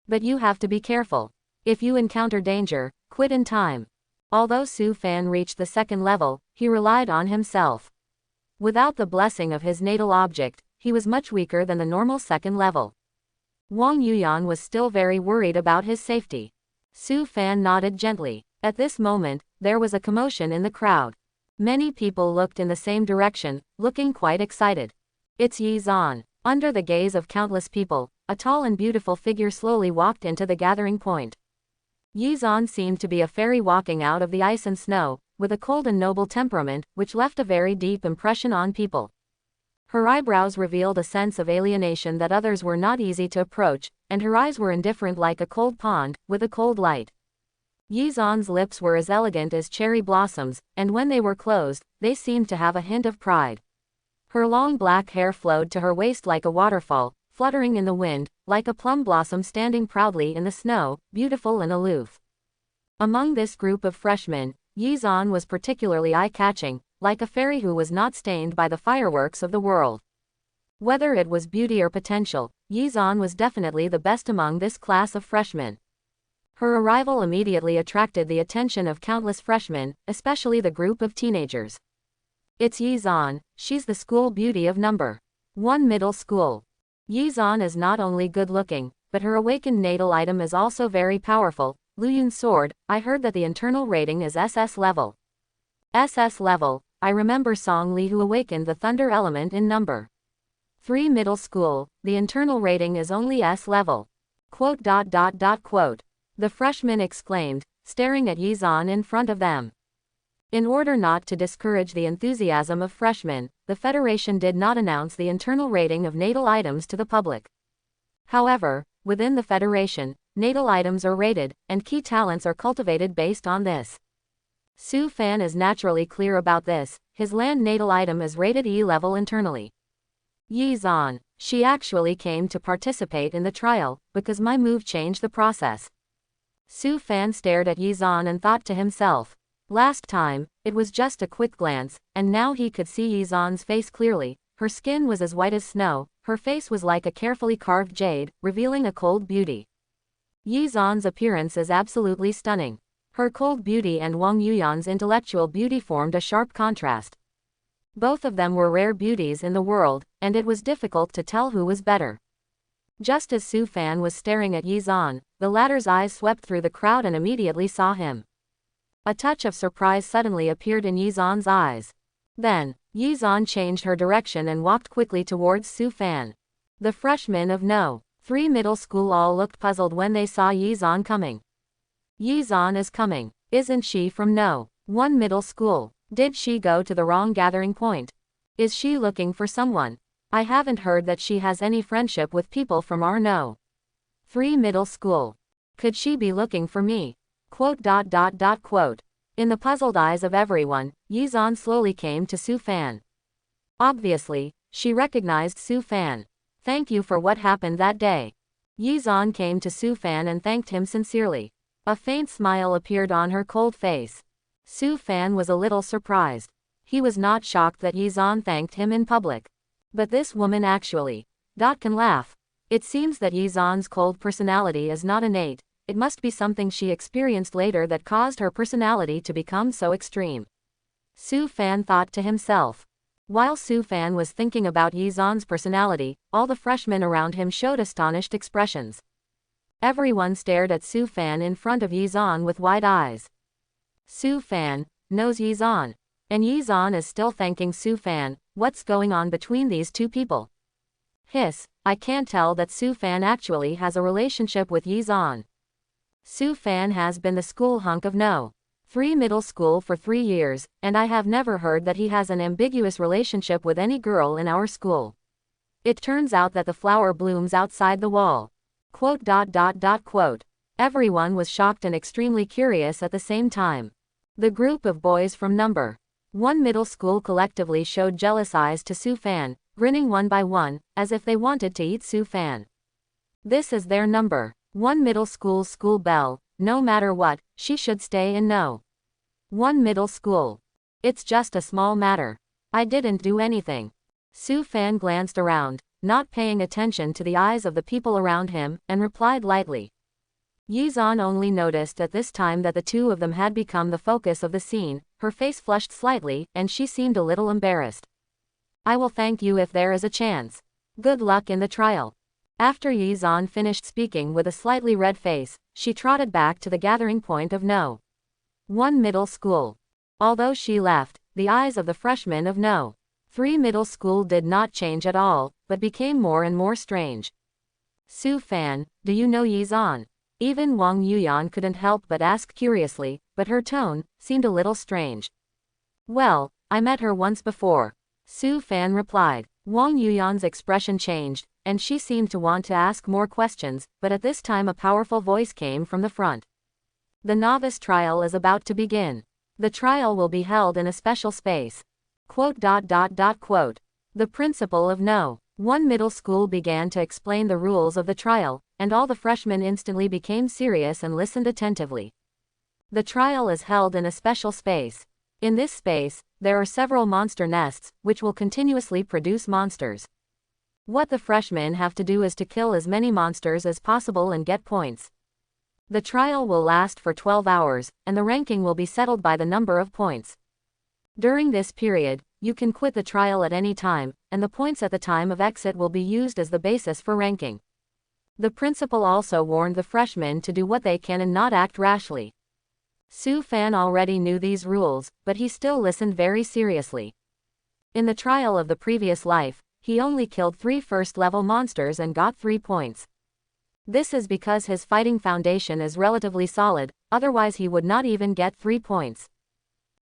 But you have to be careful. If you encounter danger, quit in time. Although Su Fan reached the second level, he relied on himself. Without the blessing of his natal object, he was much weaker than the normal second level. Wang Yuyan was still very worried about his safety. Su Fan nodded gently. At this moment, there was a commotion in the crowd. Many people looked in the same direction, looking quite excited. It's Yi Zan. Under the gaze of countless people, a tall and beautiful figure slowly walked into the gathering point. Yi Zan seemed to be a fairy walking out of the ice and snow, with a cold and noble temperament, which left a very deep impression on people. Her eyebrows revealed a sense of alienation that others were not easy to approach, and her eyes were indifferent like a cold pond, with a cold light. Yi Zan's lips were as elegant as cherry blossoms, and when they were closed, they seemed to have a hint of pride. Her long black hair flowed to her waist like a waterfall, fluttering in the wind, like a plum blossom standing proudly in the snow, beautiful and aloof. Among this group of freshmen, Yi Zan was particularly eye-catching, like a fairy who was not stained by the fireworks of the world. Whether it was beauty or potential, Yi Zan was definitely the best among this class of freshmen. Her arrival immediately attracted the attention of countless freshmen, especially the group of teenagers. It's Yi Zan, she's the school beauty of number 1 middle school. Yi Zan is not only good-looking, but her awakened natal item is also very powerful. Luyun's sword, I heard that the internal rating is SS level. SS level, I remember Song Li who awakened the thunder element in number 3 middle school, the internal rating is only S level. Quote. The freshmen exclaimed, staring at Yi Zan in front of them. In order not to discourage the enthusiasm of freshmen, the Federation did not announce the internal rating of natal items to the public. However, within the Federation, natal items are rated, and key talents are cultivated based on this. Su Fan is naturally clear about this, his land natal item is rated E level internally. Yi Zan, she actually came to participate in the trial, because my move changed the process. Su Fan stared at Yi Zan and thought to himself. Last time, it was just a quick glance, and now he could see Yi Zan's face clearly. Her skin was as white as snow, her face was like a carefully carved jade, revealing a cold beauty. Yi Zan's appearance is absolutely stunning. Her cold beauty and Wang Yuyan's intellectual beauty formed a sharp contrast. Both of them were rare beauties in the world, and it was difficult to tell who was better. Just as Su Fan was staring at Yi Zan, the latter's eyes swept through the crowd and immediately saw him. A touch of surprise suddenly appeared in Yi Zan's eyes. Then, Yi Zan changed her direction and walked quickly towards Su Fan. The freshmen of No. 3 middle school all looked puzzled when they saw Yi Zan coming. Yi Zan is coming. Isn't she from No. 1 middle school? Did she go to the wrong gathering point? Is she looking for someone? I haven't heard that she has any friendship with people from our No. 3 middle school. Could she be looking for me? Quote. In the puzzled eyes of everyone, Yi Zan slowly came to Su Fan. Obviously, she recognized Su Fan. Thank you for what happened that day. Yi Zan came to Su Fan and thanked him sincerely. A faint smile appeared on her cold face. Su Fan was a little surprised. He was not shocked that Yi Zan thanked him in public. But this woman actually can laugh. It seems that Yi Zan's cold personality is not innate. It must be something she experienced later that caused her personality to become so extreme. Su Fan thought to himself. While Su Fan was thinking about Yi Zan's personality, all the freshmen around him showed astonished expressions. Everyone stared at Su Fan in front of Yi Zan with wide eyes. Su Fan knows Yi Zan. And Yi Zan is still thanking Su Fan. What's going on between these two people? Hiss, I can't tell that Su Fan actually has a relationship with Yi Zan. Su Fan has been the school hunk of No. 3 middle school for 3 years, and I have never heard that he has an ambiguous relationship with any girl in our school. It turns out that the flower blooms outside the wall. Quote. Everyone was shocked and extremely curious at the same time. The group of boys from number 1 middle school collectively showed jealous eyes to Su Fan, grinning one by one, as if they wanted to eat Su Fan. This is their number 1 middle school's school belle. No matter what, she should stay in No. 1 middle school. It's just a small matter. I didn't do anything. Su Fan glanced around, not paying attention to the eyes of the people around him, and replied lightly. Yizan only noticed at this time that the two of them had become the focus of the scene. Her face flushed slightly, and she seemed a little embarrassed. I will thank you if there is a chance. Good luck in the trial. After Yizan finished speaking with a slightly red face, she trotted back to the gathering point of No. 1 Middle School. Although she left, the eyes of the freshmen of No. 3 Middle School did not change at all, but became more and more strange. Su Fan, do you know Yizan? Even Wang Yuyan couldn't help but ask curiously, but her tone seemed a little strange. Well, I met her once before. Su Fan replied. Wang Yuyan's expression changed, and she seemed to want to ask more questions, but at this time a powerful voice came from the front. The novice trial is about to begin. The trial will be held in a special space. Quote. The principal of No. 1 Middle School began to explain the rules of the trial, and all the freshmen instantly became serious and listened attentively. The trial is held in a special space. In this space, there are several monster nests, which will continuously produce monsters. What the freshmen have to do is to kill as many monsters as possible and get points. The trial will last for 12 hours, and the ranking will be settled by the number of points. During this period, you can quit the trial at any time, and the points at the time of exit will be used as the basis for ranking. The principal also warned the freshmen to do what they can and not act rashly. Su Fan already knew these rules, but he still listened very seriously. In the trial of the previous life, he only killed 3 first-level monsters and got 3 points. This is because his fighting foundation is relatively solid, otherwise he would not even get 3 points.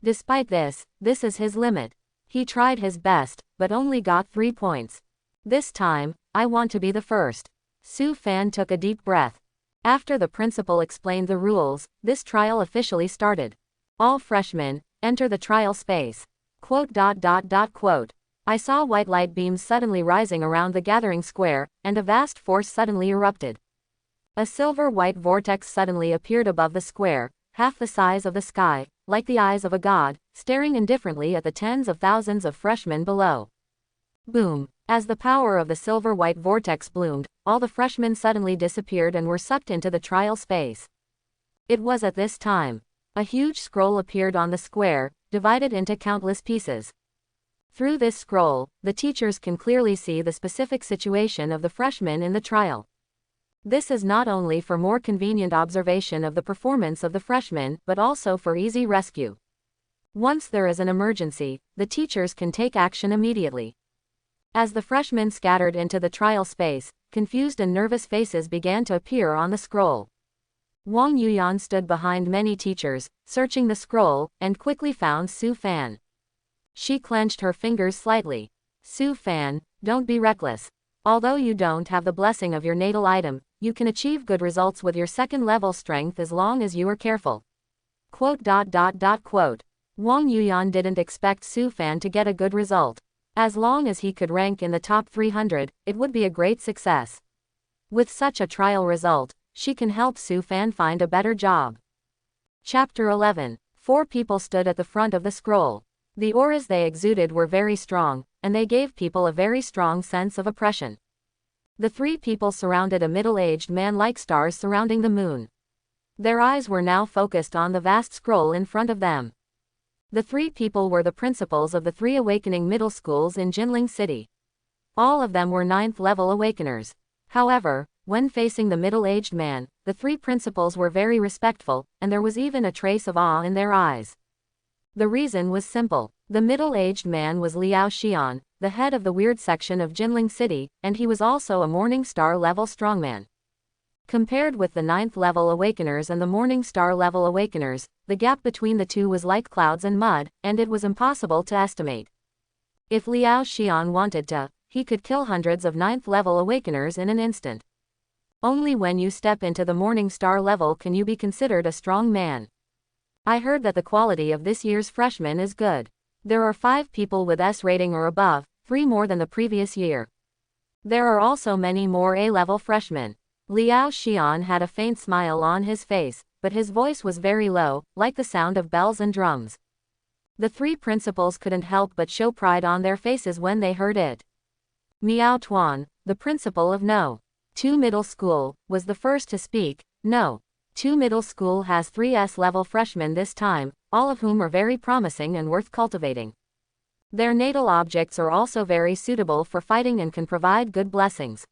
Despite this is his limit. He tried his best, but only got 3 points. This time, I want to be the first. Su Fan took a deep breath. After the principal explained the rules, this trial officially started. All freshmen, enter the trial space. Quote. I saw white light beams suddenly rising around the gathering square, and a vast force suddenly erupted. A silver-white vortex suddenly appeared above the square, half the size of the sky, like the eyes of a god, staring indifferently at the tens of thousands of freshmen below. Boom! As the power of the silver-white vortex bloomed, all the freshmen suddenly disappeared and were sucked into the trial space. It was at this time. A huge scroll appeared on the square, divided into countless pieces. Through this scroll, the teachers can clearly see the specific situation of the freshmen in the trial. This is not only for more convenient observation of the performance of the freshmen, but also for easy rescue. Once there is an emergency, the teachers can take action immediately. As the freshmen scattered into the trial space, confused and nervous faces began to appear on the scroll. Wang Yuyan stood behind many teachers, searching the scroll, and quickly found Su Fan. She clenched her fingers slightly. Su Fan, don't be reckless. Although you don't have the blessing of your natal item, you can achieve good results with your second-level strength as long as you are careful. Quote. Wang Yuyan didn't expect Su Fan to get a good result. As long as he could rank in the top 300, it would be a great success. With such a trial result, she can help Su Fan find a better job. Chapter 11. 4 people stood at the front of the scroll. The auras they exuded were very strong, and they gave people a very strong sense of oppression. The 3 people surrounded a middle-aged man like stars surrounding the moon. Their eyes were now focused on the vast scroll in front of them. The 3 people were the principals of the 3 awakening middle schools in Jinling City. All of them were 9th-level awakeners. However, when facing the middle-aged man, the 3 principals were very respectful, and there was even a trace of awe in their eyes. The reason was simple. The middle-aged man was Liao Xian, the head of the weird section of Jinling City, and he was also a Morning Star level strongman. Compared with the 9th-level awakeners and the Morning Star level awakeners, the gap between the two was like clouds and mud, and it was impossible to estimate. If Liao Xian wanted to, he could kill hundreds of 9th-level awakeners in an instant. Only when you step into the Morning Star level can you be considered a strong man. I heard that the quality of this year's freshmen is good. There are 5 people with S rating or above, 3 more than the previous year. There are also many more A-level freshmen. Liao Xian had a faint smile on his face, but his voice was very low, like the sound of bells and drums. The 3 principals couldn't help but show pride on their faces when they heard it. Miao Tuan, the principal of No. 2 Middle School, was the first to speak. No. 2 middle school has 3S level freshmen this time, all of whom are very promising and worth cultivating. Their natal objects are also very suitable for fighting and can provide good blessings.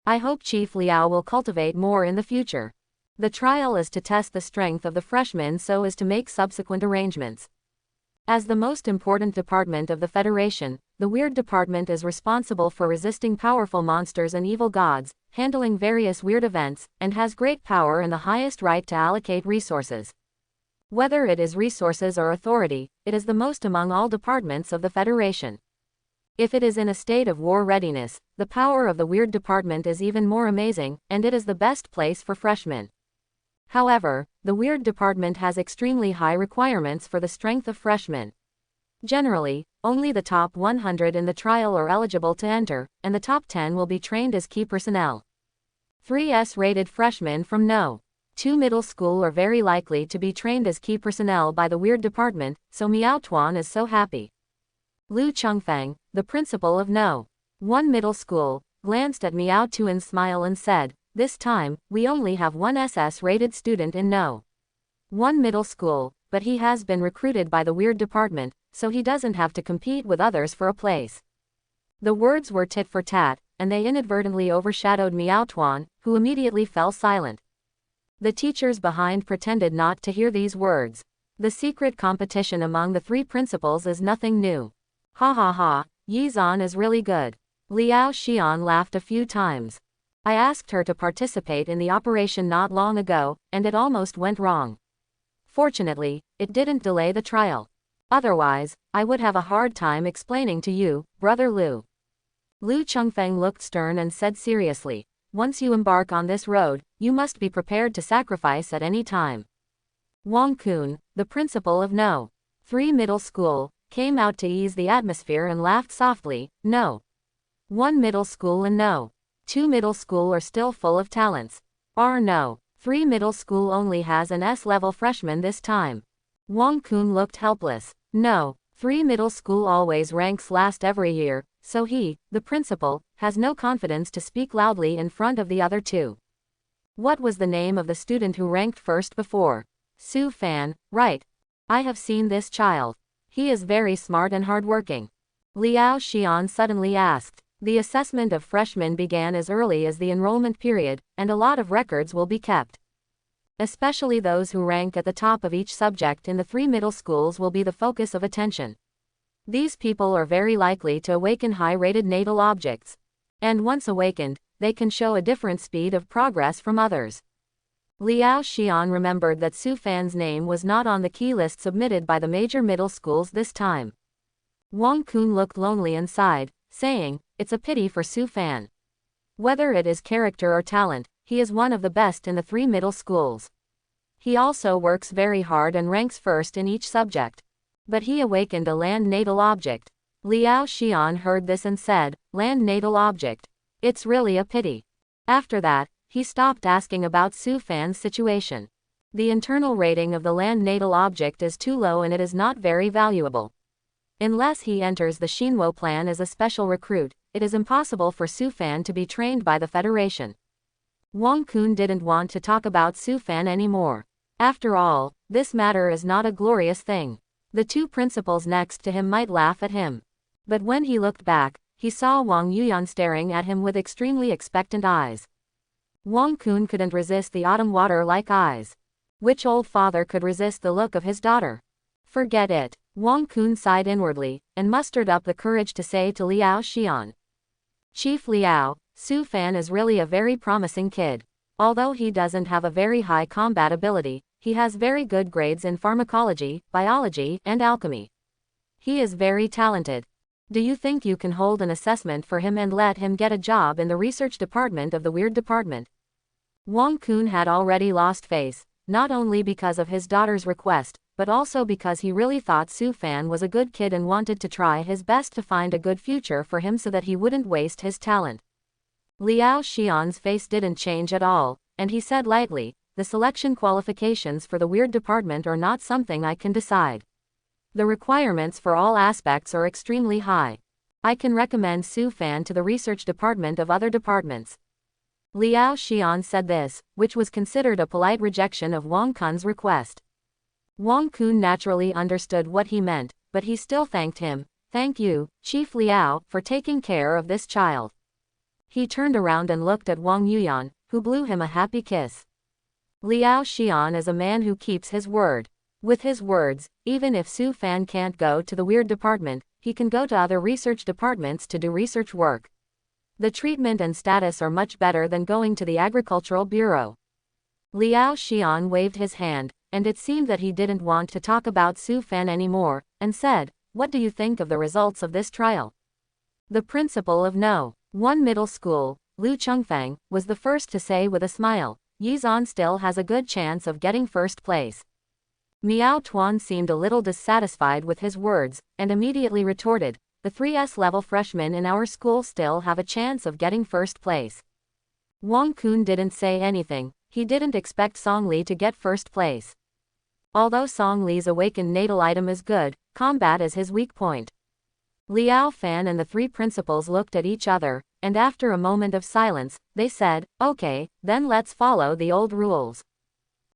I hope Chief Liao will cultivate more in the future. The trial is to test the strength of the freshmen so as to make subsequent arrangements. As the most important department of the Federation, the Weird Department is responsible for resisting powerful monsters and evil gods, handling various weird events, and has great power and the highest right to allocate resources. Whether it is resources or authority, it is the most among all departments of the Federation. If it is in a state of war readiness, the power of the Weird Department is even more amazing, and it is the best place for freshmen. However, the Weird Department has extremely high requirements for the strength of freshmen. Generally, only the top 100 in the trial are eligible to enter, and the top 10 will be trained as key personnel. 3S rated freshmen from No. 2 middle school are very likely to be trained as key personnel by the Weird Department, so Miao Tuan is so happy. Lu Chengfeng, the principal of No. 1 middle school, glanced at Miao Tuan's smile and said, "This time, we only have one SS-rated student in No. 1 middle school, but he has been recruited by the Weird Department, so he doesn't have to compete with others for a place." The words were tit for tat, and they inadvertently overshadowed Miao Tuan, who immediately fell silent. The teachers behind pretended not to hear these words. The secret competition among the three principals is nothing new. Ha ha ha, Yi Zan is really good. Liao Xian laughed a few times. I asked her to participate in the operation not long ago, and it almost went wrong. Fortunately, it didn't delay the trial. Otherwise, I would have a hard time explaining to you, Brother Lu. Lu Chengfeng looked stern and said seriously, "Once you embark on this road, you must be prepared to sacrifice at any time." Wang Kun, the principal of No. 3 middle school, came out to ease the atmosphere and laughed softly. No. 1 middle school and No. 2 middle school are still full of talents. Our No. 3 middle school only has an S-level freshman this time. Wang Kun looked helpless. No. 3 middle school always ranks last every year, so he, the principal, has no confidence to speak loudly in front of the other two. What was the name of the student who ranked first before? Su Fan, right. I have seen this child. He is very smart and hardworking. Liao Xian suddenly asked. The assessment of freshmen began as early as the enrollment period, and a lot of records will be kept. Especially those who rank at the top of each subject in the 3 middle schools will be the focus of attention. These people are very likely to awaken high-rated natal objects. And once awakened, they can show a different speed of progress from others. Liao Xian remembered that Su Fan's name was not on the key list submitted by the major middle schools this time. Wang Kun looked lonely and sighed, saying, "It's a pity for Su Fan. Whether it is character or talent, he is one of the best in the 3 middle schools. He also works very hard and ranks first in each subject. But he awakened a land natal object." Liao Xian heard this and said, "Land natal object. It's really a pity." After that, he stopped asking about Su Fan's situation. The internal rating of the land natal object is too low and it is not very valuable. Unless he enters the Xinwo plan as a special recruit, it is impossible for Su Fan to be trained by the Federation. Wang Kun didn't want to talk about Su Fan anymore. After all, this matter is not a glorious thing. The two principals next to him might laugh at him. But when he looked back, he saw Wang Yuyan staring at him with extremely expectant eyes. Wang Kun couldn't resist the autumn water-like eyes. Which old father could resist the look of his daughter? Forget it. Wang Kun sighed inwardly, and mustered up the courage to say to Liao Xian, "Chief Liao, Su Fan is really a very promising kid. Although he doesn't have a very high combat ability, he has very good grades in pharmacology, biology, and alchemy. He is very talented. Do you think you can hold an assessment for him and let him get a job in the research department of the Weird Department?" Wang Kun had already lost face, not only because of his daughter's request, but also because he really thought Su Fan was a good kid and wanted to try his best to find a good future for him so that he wouldn't waste his talent. Liao Xian's face didn't change at all, and he said lightly, "The selection qualifications for the Weird Department are not something I can decide. The requirements for all aspects are extremely high. I can recommend Su Fan to the research department of other departments." Liao Xian said this, which was considered a polite rejection of Wang Kun's request. Wang Kun naturally understood what he meant, but he still thanked him. Thank you, Chief Liao, for taking care of this child. He turned around and looked at Wang Yuyan, who blew him a happy kiss. Liao Xian is a man who keeps his word. With his words, even if Su Fan can't go to the weird department, he can go to other research departments to do research work. The treatment and status are much better than going to the Agricultural Bureau. Liao Xian waved his hand, and it seemed that he didn't want to talk about Su Fan anymore, and said, "What do you think of the results of this trial?" The principal of No. 1 Middle School, Lu Chengfeng, was the first to say with a smile, "Yizan still has a good chance of getting first place." Miao Tuan seemed a little dissatisfied with his words, and immediately retorted, "The 3S level freshmen in our school still have a chance of getting first place." Wang Kun didn't say anything. He didn't expect Song Li to get first place. Although Song Li's awakened natal item is good, combat is his weak point. Liao Fan and the three principals looked at each other, and after a moment of silence, they said, "Okay, then let's follow the old rules."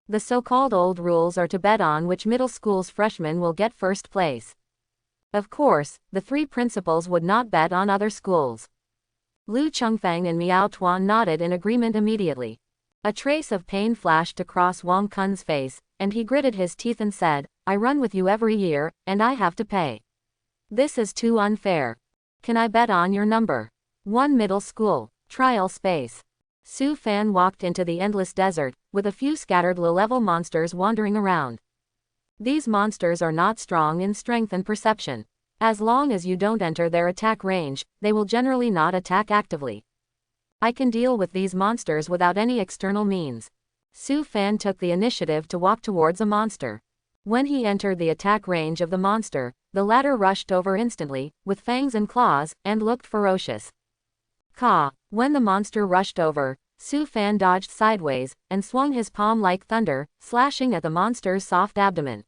The so-called old rules are to bet on which middle school's freshmen will get first place. Of course, the three principals would not bet on other schools. Lu Chengfeng and Miao Tuan nodded in agreement immediately. A trace of pain flashed across Wang Kun's face, and he gritted his teeth and said, "I run with you every year, and I have to pay. This is too unfair. Can I bet on your number? 1 Middle School. Trial space." Su Fan walked into the endless desert, with a few scattered low-level monsters wandering around. These monsters are not strong in strength and perception. As long as you don't enter their attack range, they will generally not attack actively. I can deal with these monsters without any external means. Su Fan took the initiative to walk towards a monster. When he entered the attack range of the monster, the latter rushed over instantly, with fangs and claws, and looked ferocious. Caw! When the monster rushed over, Su Fan dodged sideways, and swung his palm like thunder, slashing at the monster's soft abdomen.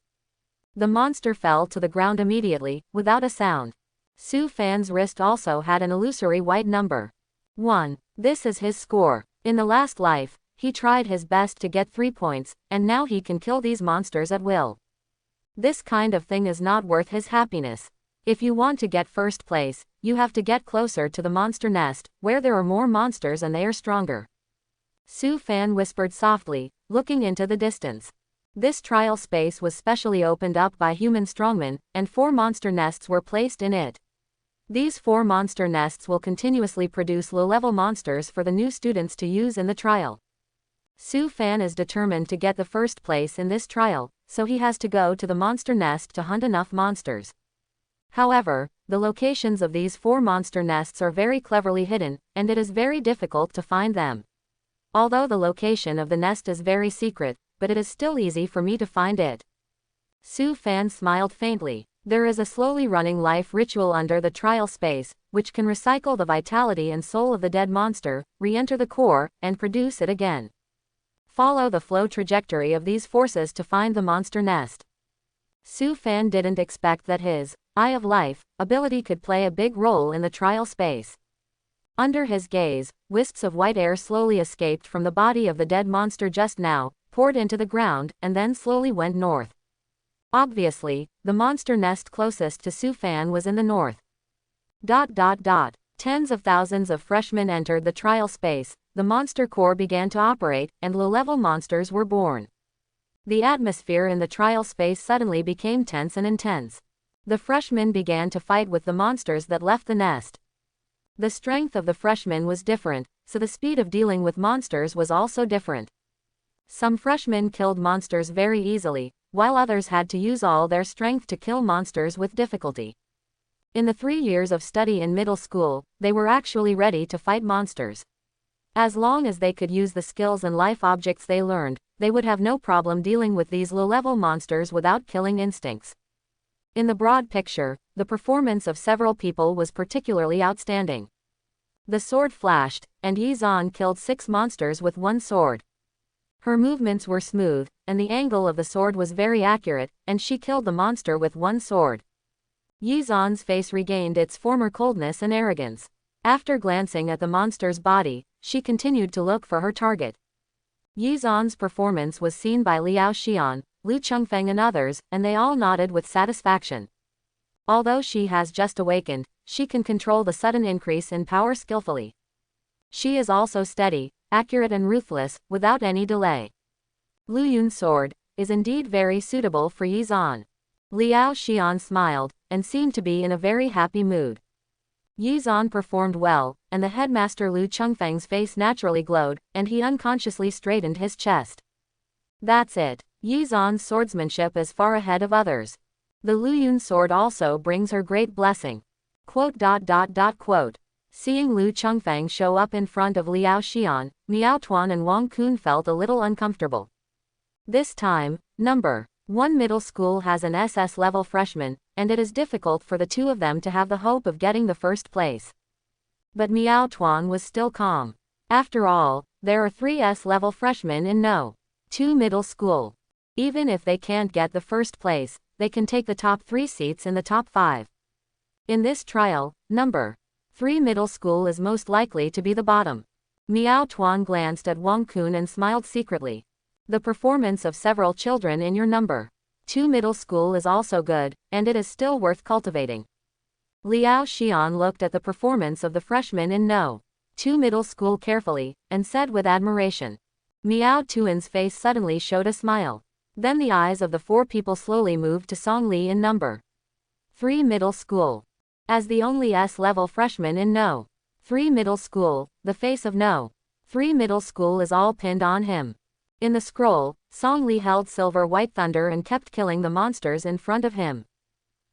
The monster fell to the ground immediately, without a sound. Su Fan's wrist also had an illusory white number. 1. This is his score. In the last life, he tried his best to get 3 points, and now he can kill these monsters at will. This kind of thing is not worth his happiness. If you want to get first place, you have to get closer to the monster nest, where there are more monsters and they are stronger. Su Fan whispered softly, looking into the distance. This trial space was specially opened up by human strongmen, and 4 monster nests were placed in it. These 4 monster nests will continuously produce low-level monsters for the new students to use in the trial. Su Fan is determined to get the first place in this trial, so he has to go to the monster nest to hunt enough monsters. However, the locations of these 4 monster nests are very cleverly hidden, and it is very difficult to find them. Although the location of the nest is very secret, but it is still easy for me to find it. Su Fan smiled faintly. There is a slowly running life ritual under the trial space, which can recycle the vitality and soul of the dead monster, re-enter the core, and produce it again. Follow the flow trajectory of these forces to find the monster nest. Su Fan didn't expect that his Eye of Life ability could play a big role in the trial space. Under his gaze, wisps of white air slowly escaped from the body of the dead monster just now, poured into the ground, and then slowly went north. Obviously, the monster nest closest to Su Fan was in the north. Tens of thousands of freshmen entered the trial space, the monster core began to operate, and low-level monsters were born. The atmosphere in the trial space suddenly became tense and intense. The freshmen began to fight with the monsters that left the nest. The strength of the freshmen was different, so the speed of dealing with monsters was also different. Some freshmen killed monsters very easily, while others had to use all their strength to kill monsters with difficulty. In the 3 years of study in middle school, they were actually ready to fight monsters. As long as they could use the skills and life objects they learned, they would have no problem dealing with these low-level monsters without killing instincts. In the broad picture, the performance of several people was particularly outstanding. The sword flashed, and Yizan killed 6 monsters with 1 sword. Her movements were smooth, and the angle of the sword was very accurate, and she killed the monster with 1 sword. Yizan's face regained its former coldness and arrogance. After glancing at the monster's body, she continued to look for her target. Yi Zan's performance was seen by Liao Xian, Lu Chengfeng and others, and they all nodded with satisfaction. Although she has just awakened, she can control the sudden increase in power skillfully. She is also steady, accurate and ruthless, without any delay. Lu Yun's sword is indeed very suitable for Yi Zan. Liao Xian smiled, and seemed to be in a very happy mood. Yi Zan performed well, and the headmaster Lu Chengfeng's face naturally glowed, and he unconsciously straightened his chest. That's it. Yi Zan's swordsmanship is far ahead of others. The Lu Yun sword also brings her great blessing. Seeing Lu Chengfeng show up in front of Liao Xian, Miao Tuan and Wang Kun felt a little uncomfortable. This time, number 1 middle school has an SS level freshman, and it is difficult for the two of them to have the hope of getting the first place. But Miao Tuan was still calm. After all, there are 3 S level freshmen in No. 2 middle school. Even if they can't get the first place, they can take the top 3 seats in the top 5. In this trial, number 3 middle school is most likely to be the bottom. Miao Tuan glanced at Wang Kun and smiled secretly. The performance of several children in your number 2 middle school is also good, and it is still worth cultivating. Liao Xian looked at the performance of the freshmen in No. 2 middle school carefully, and said with admiration. Miao Tuan's face suddenly showed a smile. Then the eyes of the 4 people slowly moved to Song Li in number 3 middle school. As the only S-level freshman in No. 3 middle school, the face of No. 3 middle school is all pinned on him. In the scroll, Song Li held silver white thunder and kept killing the monsters in front of him.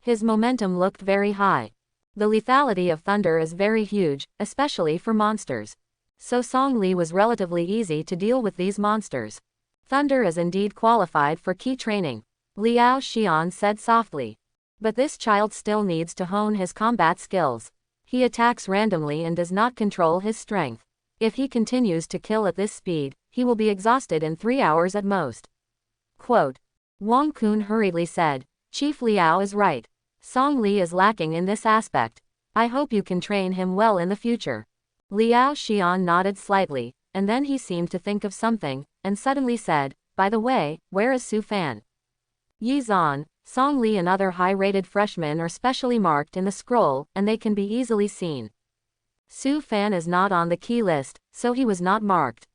His momentum looked very high. The lethality of thunder is very huge, especially for monsters. So Song Li was relatively easy to deal with these monsters. Thunder is indeed qualified for key training, Liao Xian said softly. But this child still needs to hone his combat skills. He attacks randomly and does not control his strength. If he continues to kill at this speed, he will be exhausted in 3 hours at most. Wang Kun hurriedly said, Chief Liao is right. Song Li is lacking in this aspect. I hope you can train him well in the future. Liao Xian nodded slightly, and then he seemed to think of something, and suddenly said, by the way, where is Su Fan? Yi Zan, Song Li and other high-rated freshmen are specially marked in the scroll, and they can be easily seen. Su Fan is not on the key list, so he was not marked.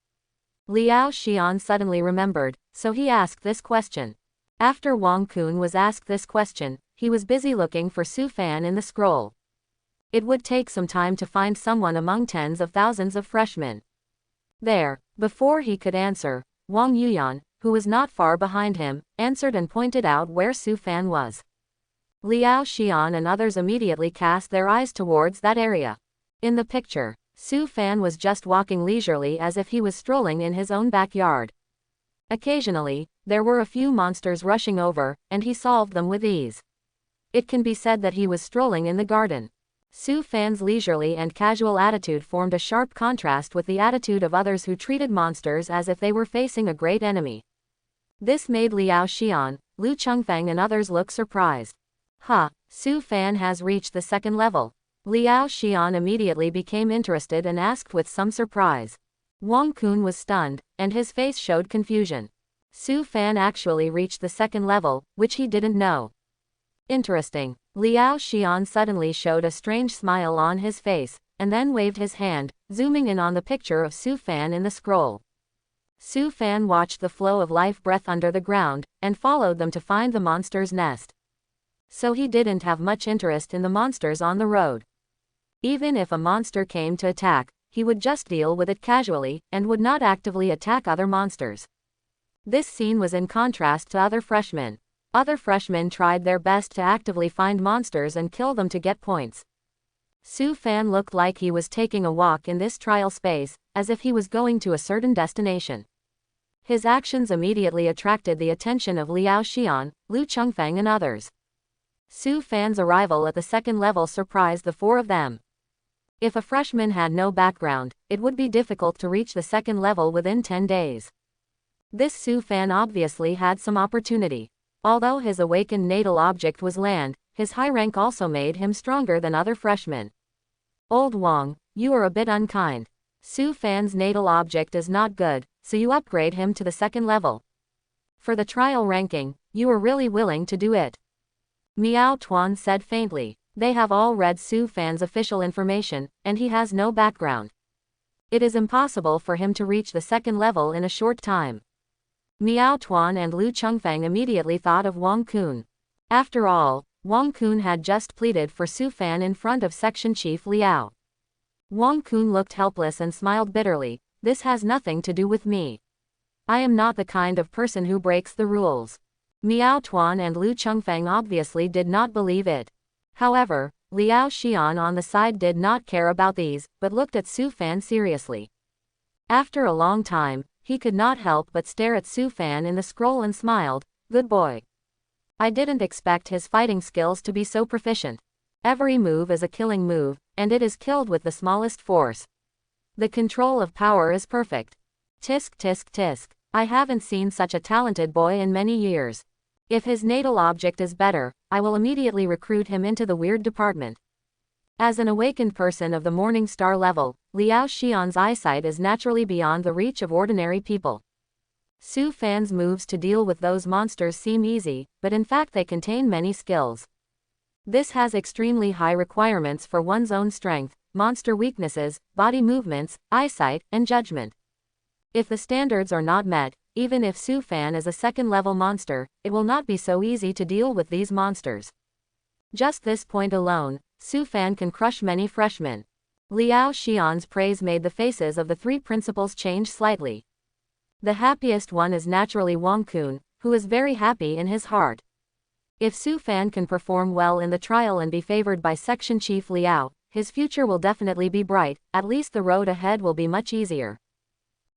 Liao Xian suddenly remembered, so he asked this question. After Wang Kun was asked this question, he was busy looking for Su Fan in the scroll. It would take some time to find someone among tens of thousands of freshmen. There, before he could answer, Wang Yuyan, who was not far behind him, answered and pointed out where Su Fan was. Liao Xian and others immediately cast their eyes towards that area. In the picture, Su Fan was just walking leisurely as if he was strolling in his own backyard. Occasionally, there were a few monsters rushing over, and he solved them with ease. It can be said that he was strolling in the garden. Su Fan's leisurely and casual attitude formed a sharp contrast with the attitude of others who treated monsters as if they were facing a great enemy. This made Liao Xian, Lu Chengfeng and others look surprised. Su Fan has reached the 2nd level. Liao Xian immediately became interested and asked with some surprise. Wang Kun was stunned, and his face showed confusion. Su Fan actually reached the 2nd level, which he didn't know. Interesting. Liao Xian suddenly showed a strange smile on his face, and then waved his hand, zooming in on the picture of Su Fan in the scroll. Su Fan watched the flow of life breath under the ground, and followed them to find the monster's nest. So he didn't have much interest in the monsters on the road. Even if a monster came to attack, he would just deal with it casually, and would not actively attack other monsters. This scene was in contrast to other freshmen. Other freshmen tried their best to actively find monsters and kill them to get points. Su Fan looked like he was taking a walk in this trial space, as if he was going to a certain destination. His actions immediately attracted the attention of Liao Xian, Lu Chengfeng and others. Su Fan's arrival at the 2nd level surprised the 4 of them. If a freshman had no background, it would be difficult to reach the 2nd level within 10 days. This Su Fan obviously had some opportunity. Although his awakened natal object was land, his high rank also made him stronger than other freshmen. Old Wang, you are a bit unkind. Su Fan's natal object is not good, so you upgrade him to the second level. For the trial ranking, you are really willing to do it. Miao Tuan said faintly. They have all read Su Fan's official information, and he has no background. It is impossible for him to reach the second level in a short time. Miao Tuan and Lu Chengfeng immediately thought of Wang Kun. After all, Wang Kun had just pleaded for Su Fan in front of Section Chief Liao. Wang Kun looked helpless and smiled bitterly. This has nothing to do with me. I am not the kind of person who breaks the rules. Miao Tuan and Lu Chengfeng obviously did not believe it. However, Liao Xian on the side did not care about these, but looked at Su Fan seriously. After a long time, he could not help but stare at Su Fan in the scroll and smiled. Good boy. I didn't expect his fighting skills to be so proficient. Every move is a killing move, and it is killed with the smallest force. The control of power is perfect. Tisk tisk tisk. I haven't seen such a talented boy in many years. If his natal object is better, I will immediately recruit him into the weird department. As an awakened person of the Morning Star level, Liao Xian's eyesight is naturally beyond the reach of ordinary people. Su Fan's moves to deal with those monsters seem easy, but in fact they contain many skills. This has extremely high requirements for one's own strength, monster weaknesses, body movements, eyesight, and judgment. If the standards are not met, even if Su Fan is a second-level monster, it will not be so easy to deal with these monsters. Just this point alone, Su Fan can crush many freshmen. Liao Xian's praise made the faces of the three principals change slightly. The happiest one is naturally Wang Kun, who is very happy in his heart. If Su Fan can perform well in the trial and be favored by Section Chief Liao, his future will definitely be bright, at least the road ahead will be much easier.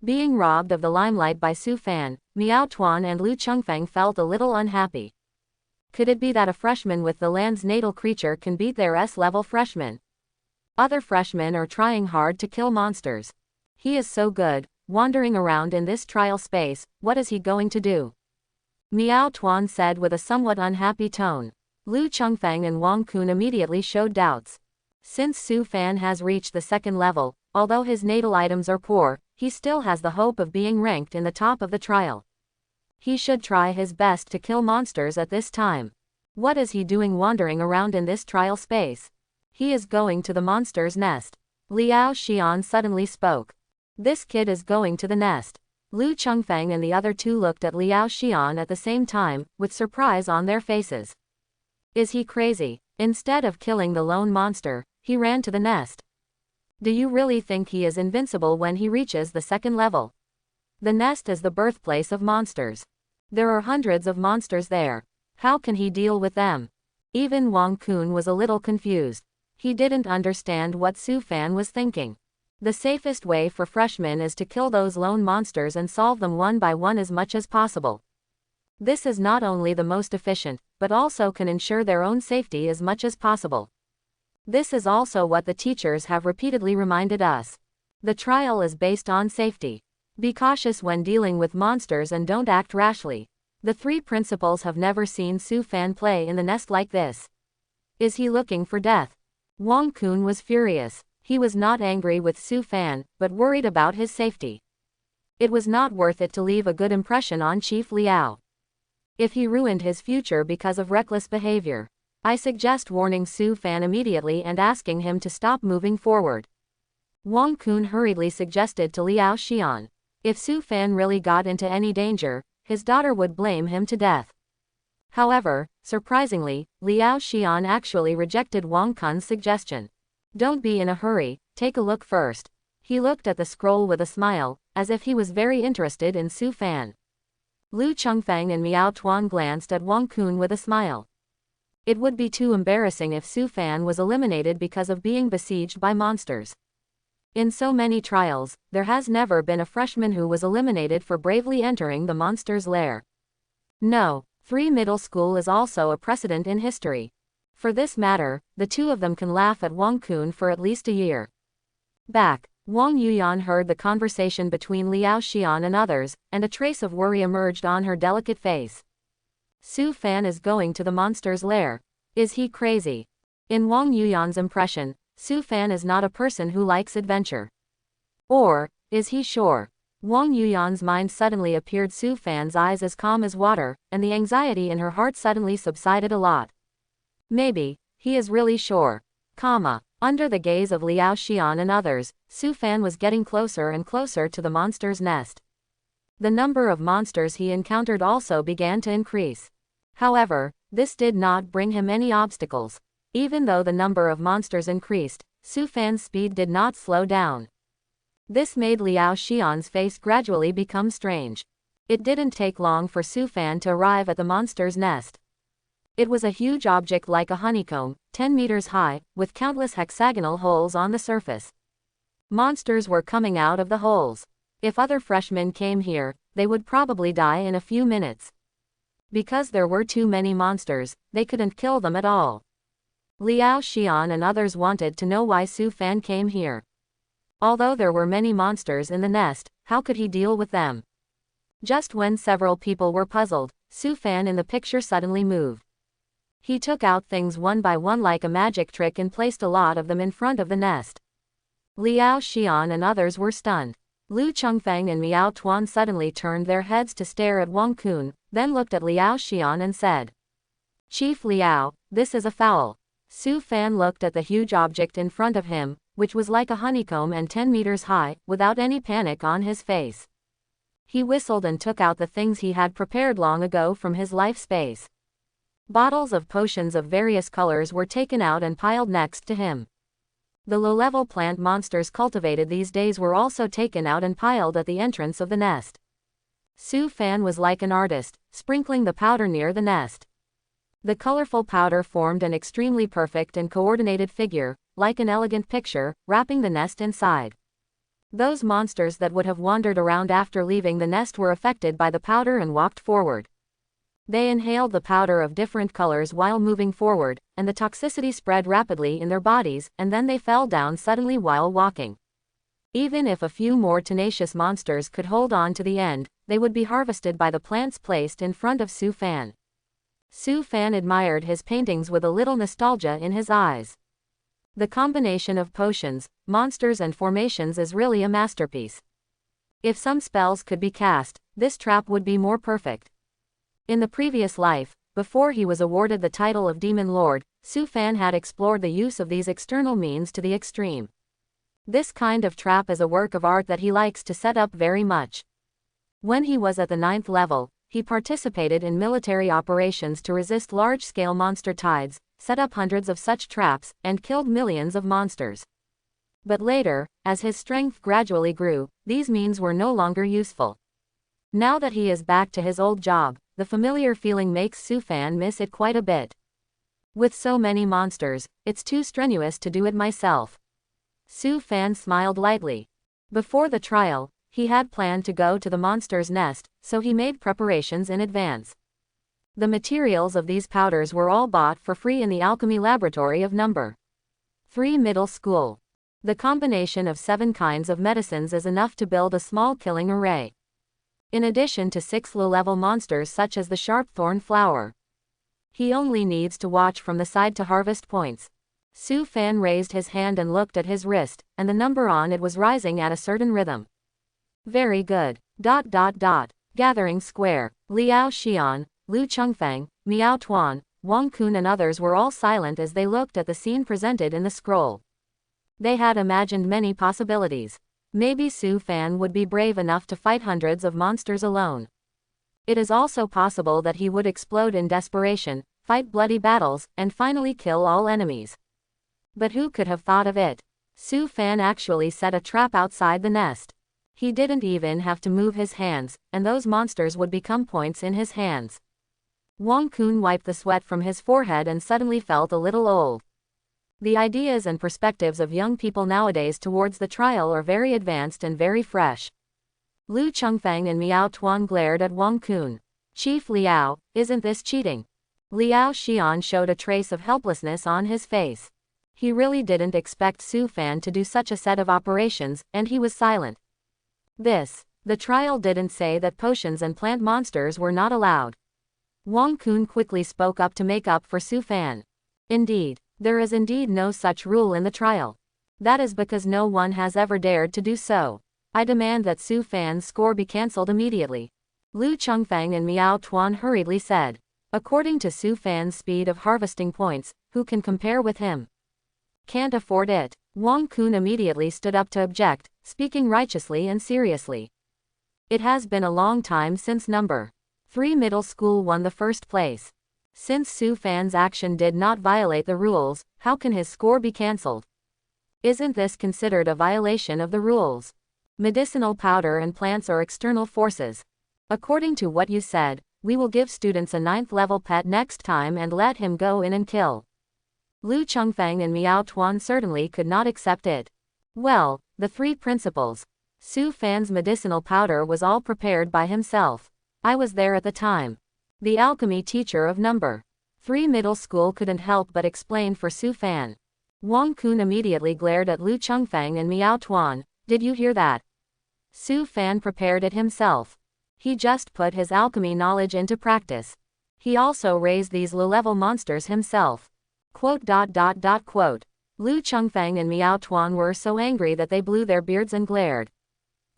Being robbed of the limelight by Su Fan, Miao Tuan and Lu Chengfeng felt a little unhappy. Could it be that a freshman with the land's natal creature can beat their S-level freshman? Other freshmen are trying hard to kill monsters. He is so good, wandering around in this trial space, what is he going to do? Miao Tuan said with a somewhat unhappy tone. Lu Chengfeng and Wang Kun immediately showed doubts. Since Su Fan has reached the second level, although his natal items are poor, he still has the hope of being ranked in the top of the trial. He should try his best to kill monsters at this time. What is he doing wandering around in this trial space? He is going to the monster's nest. Liao Xian suddenly spoke. This kid is going to the nest. Lu Chengfeng and the other two looked at Liao Xian at the same time, with surprise on their faces. Is he crazy? Instead of killing the lone monster, he ran to the nest. Do you really think he is invincible when he reaches the second level? The nest is the birthplace of monsters. There are hundreds of monsters there. How can he deal with them? Even Wang Kun was a little confused. He didn't understand what Su Fan was thinking. The safest way for freshmen is to kill those lone monsters and solve them one by one as much as possible. This is not only the most efficient, but also can ensure their own safety as much as possible. This is also what the teachers have repeatedly reminded us. The trial is based on safety. Be cautious when dealing with monsters and don't act rashly. The three principals have never seen Su Fan play in the nest like this. Is he looking for death? Wang Kun was furious. He was not angry with Su Fan, but worried about his safety. It was not worth it to leave a good impression on Chief Liao. If he ruined his future because of reckless behavior, I suggest warning Su Fan immediately and asking him to stop moving forward. Wang Kun hurriedly suggested to Liao Xian. If Su Fan really got into any danger, his daughter would blame him to death. However, surprisingly, Liao Xian actually rejected Wang Kun's suggestion. Don't be in a hurry, take a look first. He looked at the scroll with a smile, as if he was very interested in Su Fan. Lu Chengfeng and Miao Tuan glanced at Wang Kun with a smile. It would be too embarrassing if Su Fan was eliminated because of being besieged by monsters. In so many trials, there has never been a freshman who was eliminated for bravely entering the monster's lair. No, 3 middle school is also a precedent in history. For this matter, the two of them can laugh at Wang Kun for at least a year. Back, Wang Yuyan heard the conversation between Liao Xian and others, and a trace of worry emerged on her delicate face. Su Fan is going to the monster's lair. Is he crazy? In Wang Yuyan's impression, Su Fan is not a person who likes adventure. Or, is he sure? Wang Yuyan's mind suddenly appeared. Su Fan's eyes as calm as water, and the anxiety in her heart suddenly subsided a lot. Maybe, he is really sure. Under the gaze of Liao Xian and others, Su Fan was getting closer and closer to the monster's nest. The number of monsters he encountered also began to increase. However, this did not bring him any obstacles. Even though the number of monsters increased, Su Fan's speed did not slow down. This made Liao Xian's face gradually become strange. It didn't take long for Su Fan to arrive at the monster's nest. It was a huge object like a honeycomb, 10 meters high, with countless hexagonal holes on the surface. Monsters were coming out of the holes. If other freshmen came here, they would probably die in a few minutes. Because there were too many monsters, they couldn't kill them at all. Liao Xian and others wanted to know why Su Fan came here. Although there were many monsters in the nest, how could he deal with them? Just when several people were puzzled, Su Fan in the picture suddenly moved. He took out things one by one like a magic trick and placed a lot of them in front of the nest. Liao Xian and others were stunned. Lu Chengfeng and Miao Tuan suddenly turned their heads to stare at Wang Kun, then looked at Liao Xian and said, "Chief Liao, this is a foul." Su Fan looked at the huge object in front of him, which was like a honeycomb and 10 meters high, without any panic on his face. He whistled and took out the things he had prepared long ago from his life space. Bottles of potions of various colors were taken out and piled next to him. The low-level plant monsters cultivated these days were also taken out and piled at the entrance of the nest. Su Fan was like an artist, sprinkling the powder near the nest. The colorful powder formed an extremely perfect and coordinated figure, like an elegant picture, wrapping the nest inside. Those monsters that would have wandered around after leaving the nest were affected by the powder and walked forward. They inhaled the powder of different colors while moving forward, and the toxicity spread rapidly in their bodies, and then they fell down suddenly while walking. Even if a few more tenacious monsters could hold on to the end, they would be harvested by the plants placed in front of Su Fan. Su Fan admired his paintings with a little nostalgia in his eyes. The combination of potions, monsters and formations is really a masterpiece. If some spells could be cast, this trap would be more perfect. In the previous life, before he was awarded the title of Demon Lord, Su Fan had explored the use of these external means to the extreme. This kind of trap is a work of art that he likes to set up very much. When he was at the 9th level, he participated in military operations to resist large-scale monster tides, set up hundreds of such traps, and killed millions of monsters. But later, as his strength gradually grew, these means were no longer useful. Now that he is back to his old job, the familiar feeling makes Su Fan miss it quite a bit. With so many monsters, it's too strenuous to do it myself. Su Fan smiled lightly. Before the trial, he had planned to go to the monster's nest, so he made preparations in advance. The materials of these powders were all bought for free in the alchemy laboratory of No. 3 Middle School. The combination of 7 kinds of medicines is enough to build a small killing array. In addition to 6 low-level monsters such as the sharp thorn flower. He only needs to watch from the side to harvest points. Su Fan raised his hand and looked at his wrist, and the number on it was rising at a certain rhythm. Very good. Gathering square. Liao Xian, Lu Chengfeng, Miao Tuan, Wang Kun and others were all silent as they looked at the scene presented in the scroll. They had imagined many possibilities. Maybe Su Fan would be brave enough to fight hundreds of monsters alone. It is also possible that he would explode in desperation, fight bloody battles, and finally kill all enemies. But who could have thought of it? Su Fan actually set a trap outside the nest. He didn't even have to move his hands, and those monsters would become points in his hands. Wang Kun wiped the sweat from his forehead and suddenly felt a little old. The ideas and perspectives of young people nowadays towards the trial are very advanced and very fresh. Lu Chengfeng and Miao Tuan glared at Wang Kun. Chief Liao, isn't this cheating? Liao Xian showed a trace of helplessness on his face. He really didn't expect Su Fan to do such a set of operations, and he was silent. The trial didn't say that potions and plant monsters were not allowed. Wang Kun quickly spoke up to make up for Su Fan. Indeed. There is indeed no such rule in the trial. That is because no one has ever dared to do so. I demand that Su Fan's score be cancelled immediately. Lu Chengfeng and Miao Tuan hurriedly said. According to Su Fan's speed of harvesting points, who can compare with him? Can't afford it. Wang Kun immediately stood up to object, speaking righteously and seriously. It has been a long time since number 3 middle school won the first place. Since Su Fan's action did not violate the rules, how can his score be cancelled? Isn't this considered a violation of the rules? Medicinal powder and plants are external forces. According to what you said, we will give students a 9th level pet next time and let him go in and kill. Lu Chengfeng and Miao Tuan certainly could not accept it. Well, the 3 principals. Su Fan's medicinal powder was all prepared by himself. I was there at the time. The alchemy teacher of number 3 middle school couldn't help but explain for Su Fan. Wang Kun immediately glared at Lu Chengfeng and Miao Tuan. Did you hear that? Su Fan prepared it himself. He just put his alchemy knowledge into practice. He also raised these low-level monsters himself. Quote. Lu Chengfeng and Miao Tuan were so angry that they blew their beards and glared.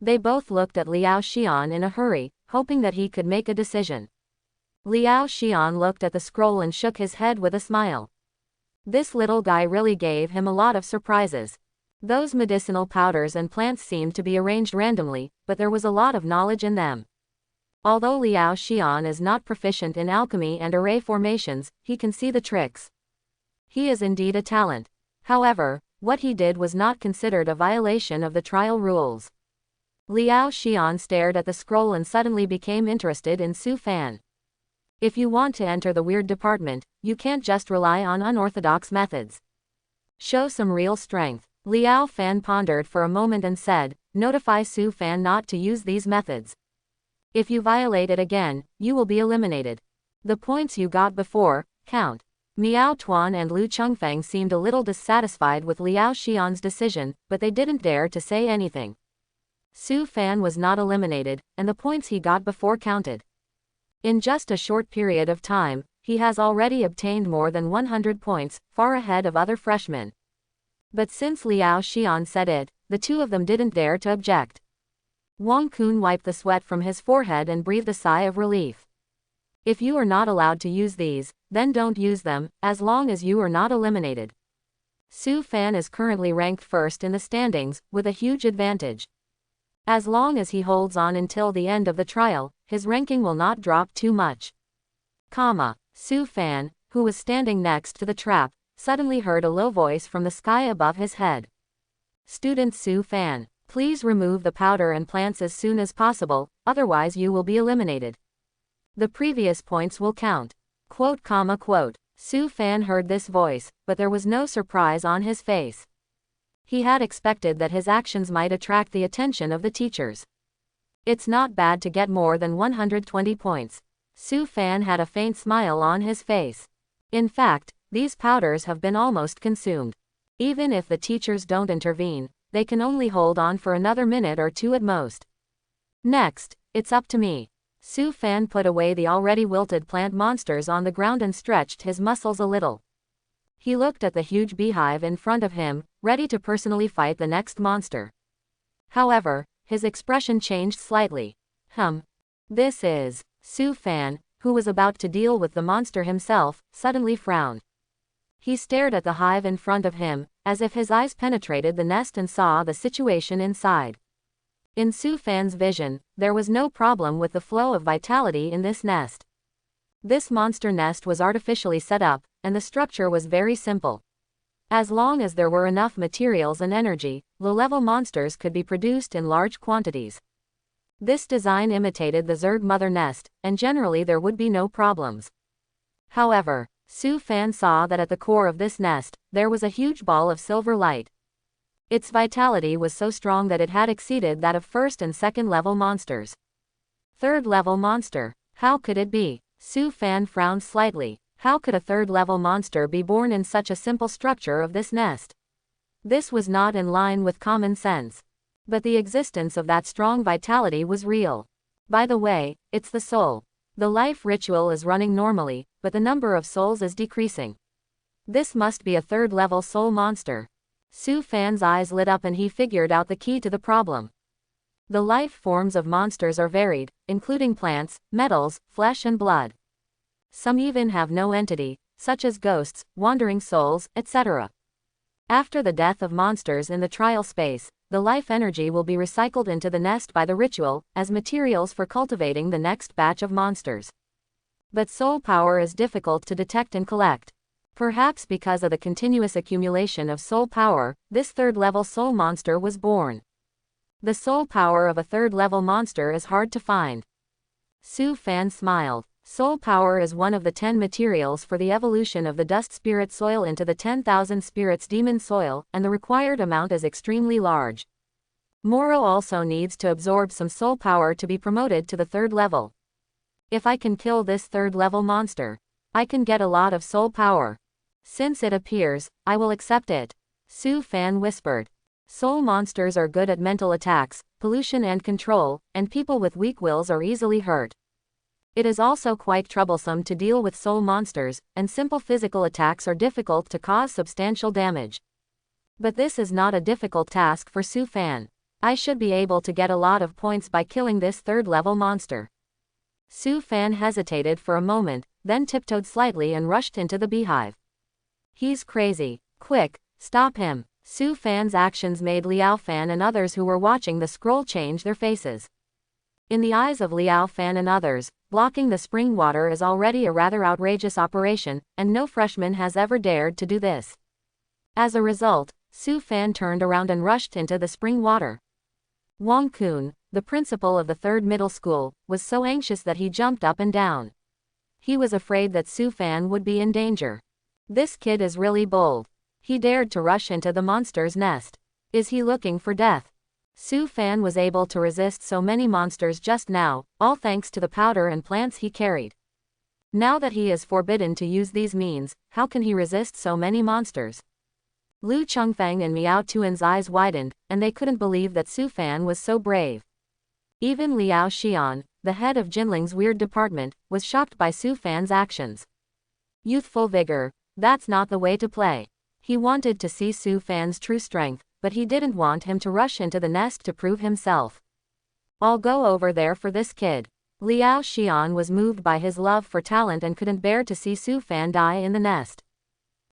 They both looked at Liao Xian in a hurry, hoping that he could make a decision. Liao Xian looked at the scroll and shook his head with a smile. This little guy really gave him a lot of surprises. Those medicinal powders and plants seemed to be arranged randomly, but there was a lot of knowledge in them. Although Liao Xian is not proficient in alchemy and array formations, he can see the tricks. He is indeed a talent. However, what he did was not considered a violation of the trial rules. Liao Xian stared at the scroll and suddenly became interested in Su Fan. If you want to enter the weird department, you can't just rely on unorthodox methods. Show some real strength. Liao Fan pondered for a moment and said, notify Su Fan not to use these methods. If you violate it again, you will be eliminated. The points you got before count. Miao Tuan and Lu Chengfeng seemed a little dissatisfied with Liao Xian's decision, but they didn't dare to say anything. Su Fan was not eliminated, and the points he got before counted. In just a short period of time, he has already obtained more than 100 points, far ahead of other freshmen. But since Liao Xian said it, the two of them didn't dare to object. Wang Kun wiped the sweat from his forehead and breathed a sigh of relief. If you are not allowed to use these, then don't use them, as long as you are not eliminated. Su Fan is currently ranked first in the standings, with a huge advantage. As long as he holds on until the end of the trial, his ranking will not drop too much. Su Fan, who was standing next to the trap, suddenly heard a low voice from the sky above his head. Student Su Fan, please remove the powder and plants as soon as possible, otherwise you will be eliminated. The previous points will count. Quote. Su Fan heard this voice, but there was no surprise on his face. He had expected that his actions might attract the attention of the teachers. It's not bad to get more than 120 points. Su Fan had a faint smile on his face. In fact, these powders have been almost consumed. Even if the teachers don't intervene, they can only hold on for another minute or 2 at most. Next, it's up to me. Su Fan put away the already wilted plant monsters on the ground and stretched his muscles a little. He looked at the huge beehive in front of him, ready to personally fight the next monster. However, his expression changed slightly. This is... Su Fan, who was about to deal with the monster himself, suddenly frowned. He stared at the hive in front of him, as if his eyes penetrated the nest and saw the situation inside. In Su Fan's vision, there was no problem with the flow of vitality in this nest. This monster nest was artificially set up, and the structure was very simple. As long as there were enough materials and energy, low-level monsters could be produced in large quantities. This design imitated the Zerg mother nest, and generally there would be no problems. However, Su Fan saw that at the core of this nest, there was a huge ball of silver light. Its vitality was so strong that it had exceeded that of first and second level monsters. Third level monster. How could it be? Su Fan frowned slightly. How could a third level monster be born in such a simple structure of this nest? This was not in line with common sense. But the existence of that strong vitality was real. By the way, it's the soul. The life ritual is running normally, but the number of souls is decreasing. This must be a third level soul monster. Su Fan's eyes lit up and he figured out the key to the problem. The life forms of monsters are varied, including plants, metals, flesh and blood. Some even have no entity, such as ghosts, wandering souls, etc. After the death of monsters in the trial space, the life energy will be recycled into the nest by the ritual, as materials for cultivating the next batch of monsters. But soul power is difficult to detect and collect. Perhaps because of the continuous accumulation of soul power, this third-level soul monster was born. The soul power of a third-level monster is hard to find. Su Fan smiled. Soul power is one of the 10 materials for the evolution of the dust spirit soil into the 10,000 spirits demon soil, and the required amount is extremely large. Moruo also needs to absorb some soul power to be promoted to the third level. If I can kill this third-level monster, I can get a lot of soul power. Since it appears, I will accept it. Su Fan whispered. Soul monsters are good at mental attacks, pollution and control, and people with weak wills are easily hurt. It is also quite troublesome to deal with soul monsters, and simple physical attacks are difficult to cause substantial damage. But this is not a difficult task for Su Fan. I should be able to get a lot of points by killing this third-level monster. Su Fan hesitated for a moment, then tiptoed slightly and rushed into the beehive. He's crazy. Quick, stop him. Su Fan's actions made Liao Fan and others who were watching the scroll change their faces. In the eyes of Liao Fan and others, blocking the spring water is already a rather outrageous operation, and no freshman has ever dared to do this. As a result, Su Fan turned around and rushed into the spring water. Wang Kun, the principal of the third middle school, was so anxious that he jumped up and down. He was afraid that Su Fan would be in danger. This kid is really bold. He dared to rush into the monster's nest. Is he looking for death? Su Fan was able to resist so many monsters just now, all thanks to the powder and plants he carried. Now that he is forbidden to use these means, how can he resist so many monsters? Lu Chengfeng and Miao Tuan's eyes widened, and they couldn't believe that Su Fan was so brave. Even Liao Xian, the head of Jinling's weird department, was shocked by Su Fan's actions. Youthful vigor, that's not the way to play. He wanted to see Su Fan's true strength, but he didn't want him to rush into the nest to prove himself. I'll go over there for this kid. Liao Xian was moved by his love for talent and couldn't bear to see Su Fan die in the nest.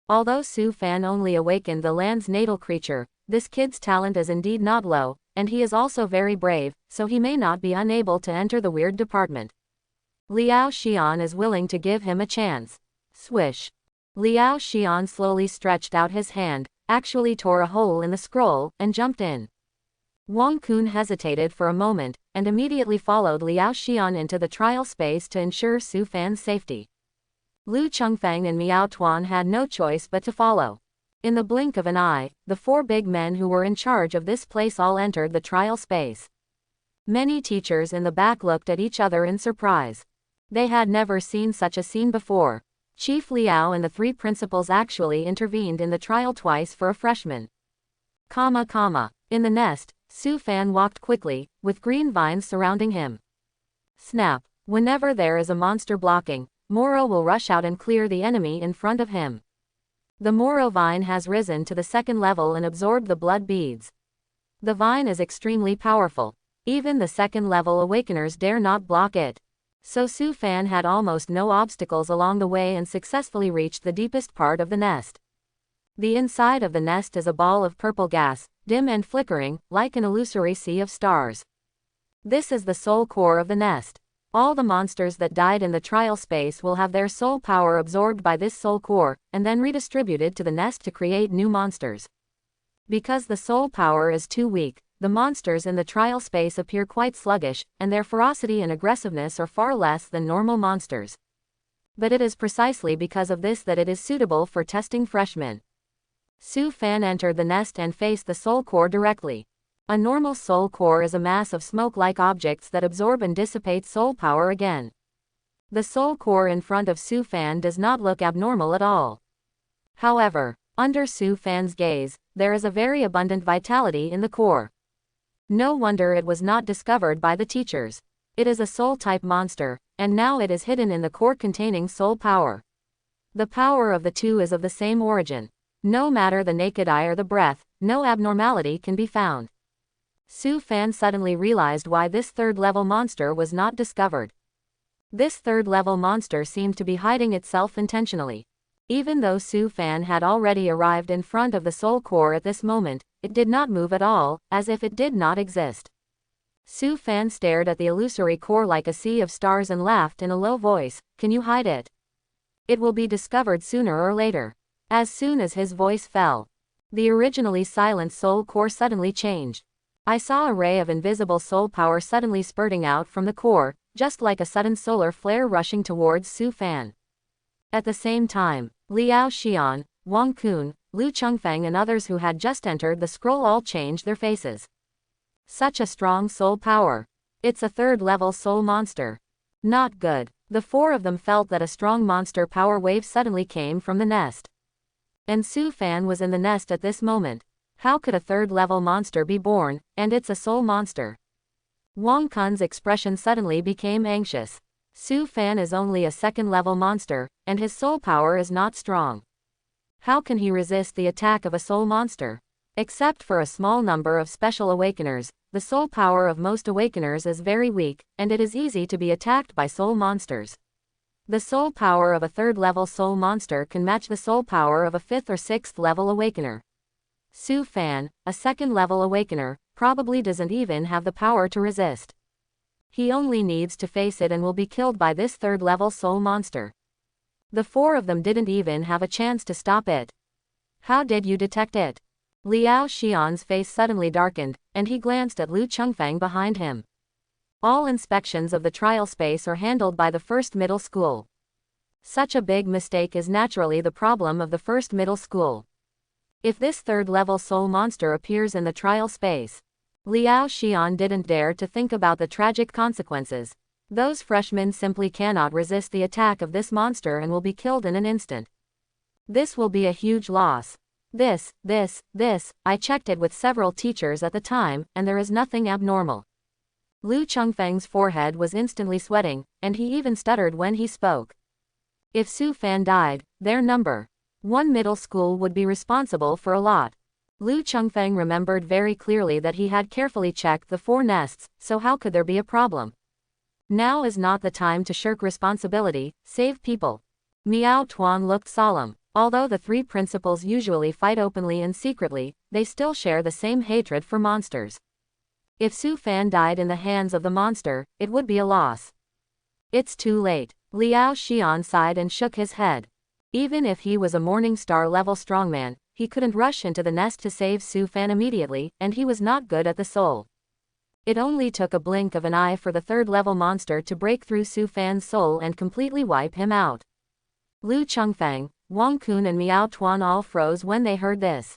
Although Su Fan only awakened the land's natal creature, this kid's talent is indeed not low, and he is also very brave, so he may not be unable to enter the weird department. Liao Xian is willing to give him a chance. Swish. Liao Xian slowly stretched out his hand, actually tore a hole in the scroll, and jumped in. Wang Kun hesitated for a moment, and immediately followed Liao Xian into the trial space to ensure Su Fan's safety. Lu Chengfeng and Miao Tuan had no choice but to follow. In the blink of an eye, the 4 big men who were in charge of this place all entered the trial space. Many teachers in the back looked at each other in surprise. They had never seen such a scene before. Chief Liao and the 3 principals actually intervened in the trial twice for a freshman. In the nest, Su Fan walked quickly, with green vines surrounding him. Snap. Whenever there is a monster blocking, Moruo will rush out and clear the enemy in front of him. The Moruo vine has risen to the 2nd level and absorbed the blood beads. The vine is extremely powerful. Even the 2nd level awakeners dare not block it. So Su Fan had almost no obstacles along the way and successfully reached the deepest part of the nest. The inside of the nest is a ball of purple gas, dim and flickering, like an illusory sea of stars. This is the soul core of the nest. All the monsters that died in the trial space will have their soul power absorbed by this soul core, and then redistributed to the nest to create new monsters. Because the soul power is too weak, the monsters in the trial space appear quite sluggish, and their ferocity and aggressiveness are far less than normal monsters. But it is precisely because of this that it is suitable for testing freshmen. Su Fan entered the nest and faced the soul core directly. A normal soul core is a mass of smoke-like objects that absorb and dissipate soul power again. The soul core in front of Su Fan does not look abnormal at all. However, under Su Fan's gaze, there is a very abundant vitality in the core. No wonder it was not discovered by the teachers. It is a soul-type monster, and now it is hidden in the core containing soul power. The power of the two is of the same origin. No matter the naked eye or the breath, no abnormality can be found. Su Fan suddenly realized why this third-level monster was not discovered. This third-level monster seemed to be hiding itself intentionally. Even though Su Fan had already arrived in front of the soul core at this moment, it did not move at all, as if it did not exist. Su Fan stared at the illusory core like a sea of stars and laughed in a low voice, "Can you hide it? It will be discovered sooner or later." As soon as his voice fell, the originally silent soul core suddenly changed. I saw a ray of invisible soul power suddenly spurting out from the core, just like a sudden solar flare rushing towards Su Fan. At the same time, Liao Xian, Wang Kun, Lu Chengfeng and others who had just entered the scroll all changed their faces. Such a strong soul power. It's a third-level soul monster. Not good. The four of them felt that a strong monster power wave suddenly came from the nest. And Su Fan was in the nest at this moment. How could a third-level monster be born, and it's a soul monster? Wang Kun's expression suddenly became anxious. Su Fan is only a second-level monster, and his soul power is not strong. How can he resist the attack of a soul monster? Except for a small number of special awakeners, the soul power of most awakeners is very weak, and it is easy to be attacked by soul monsters. The soul power of a third-level soul monster can match the soul power of a fifth or sixth-level awakener. Su Fan, a second-level awakener, probably doesn't even have the power to resist. He only needs to face it and will be killed by this third-level soul monster. The four of them didn't even have a chance to stop it. How did you detect it? Liao Xian's face suddenly darkened, and he glanced at Lu Chengfeng behind him. All inspections of the trial space are handled by the first middle school. Such a big mistake is naturally the problem of the first middle school. If this third-level soul monster appears in the trial space, Liao Xian didn't dare to think about the tragic consequences. Those freshmen simply cannot resist the attack of this monster and will be killed in an instant. This will be a huge loss. I checked it with several teachers at the time, and there is nothing abnormal. Lu Chengfeng's forehead was instantly sweating, and he even stuttered when he spoke. If Su Fan died, their number one middle school would be responsible for a lot. Lu Chengfeng remembered very clearly that he had carefully checked the four nests, so how could there be a problem? Now is not the time to shirk responsibility, save people. Miao Tuan looked solemn. Although the three principals usually fight openly and secretly, they still share the same hatred for monsters. If Su Fan died in the hands of the monster, it would be a loss. It's too late. Liao Xian sighed and shook his head. Even if he was a Morning Star level strongman, he couldn't rush into the nest to save Su Fan immediately, and he was not good at the soul. It only took a blink of an eye for the third-level monster to break through Su Fan's soul and completely wipe him out. Lu Chengfeng, Wang Kun and Miao Tuan all froze when they heard this.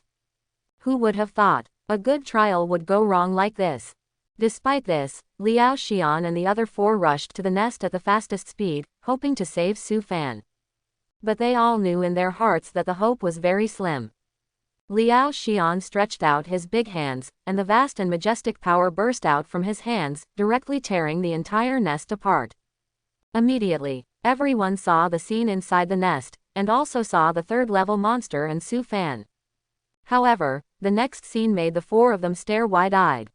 Who would have thought a good trial would go wrong like this? Despite this, Liao Xian and the other four rushed to the nest at the fastest speed, hoping to save Su Fan. But they all knew in their hearts that the hope was very slim. Liao Xian stretched out his big hands, and the vast and majestic power burst out from his hands, directly tearing the entire nest apart. Immediately, everyone saw the scene inside the nest, and also saw the third-level monster and Su Fan. However, the next scene made the four of them stare wide-eyed.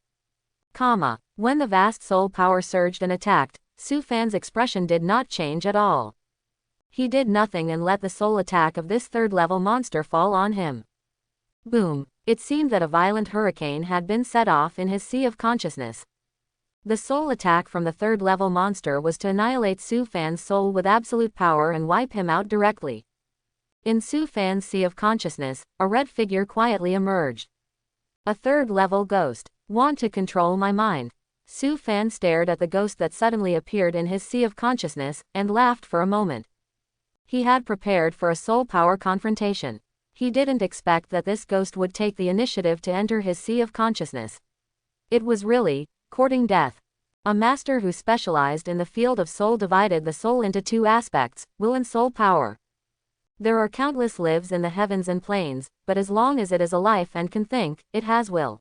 When the vast soul power surged and attacked, Su Fan's expression did not change at all. He did nothing and let the soul attack of this third-level monster fall on him. Boom! It seemed that a violent hurricane had been set off in his sea of consciousness. The soul attack from the third-level monster was to annihilate Su Fan's soul with absolute power and wipe him out directly. In Su Fan's sea of consciousness, a red figure quietly emerged. A third-level ghost. Want to control my mind? Su Fan stared at the ghost that suddenly appeared in his sea of consciousness, and laughed for a moment. He had prepared for a soul power confrontation. He didn't expect that this ghost would take the initiative to enter his sea of consciousness. It was really courting death. A master who specialized in the field of soul divided the soul into two aspects, will and soul power. There are countless lives in the heavens and planes, but as long as it is a life and can think, it has will.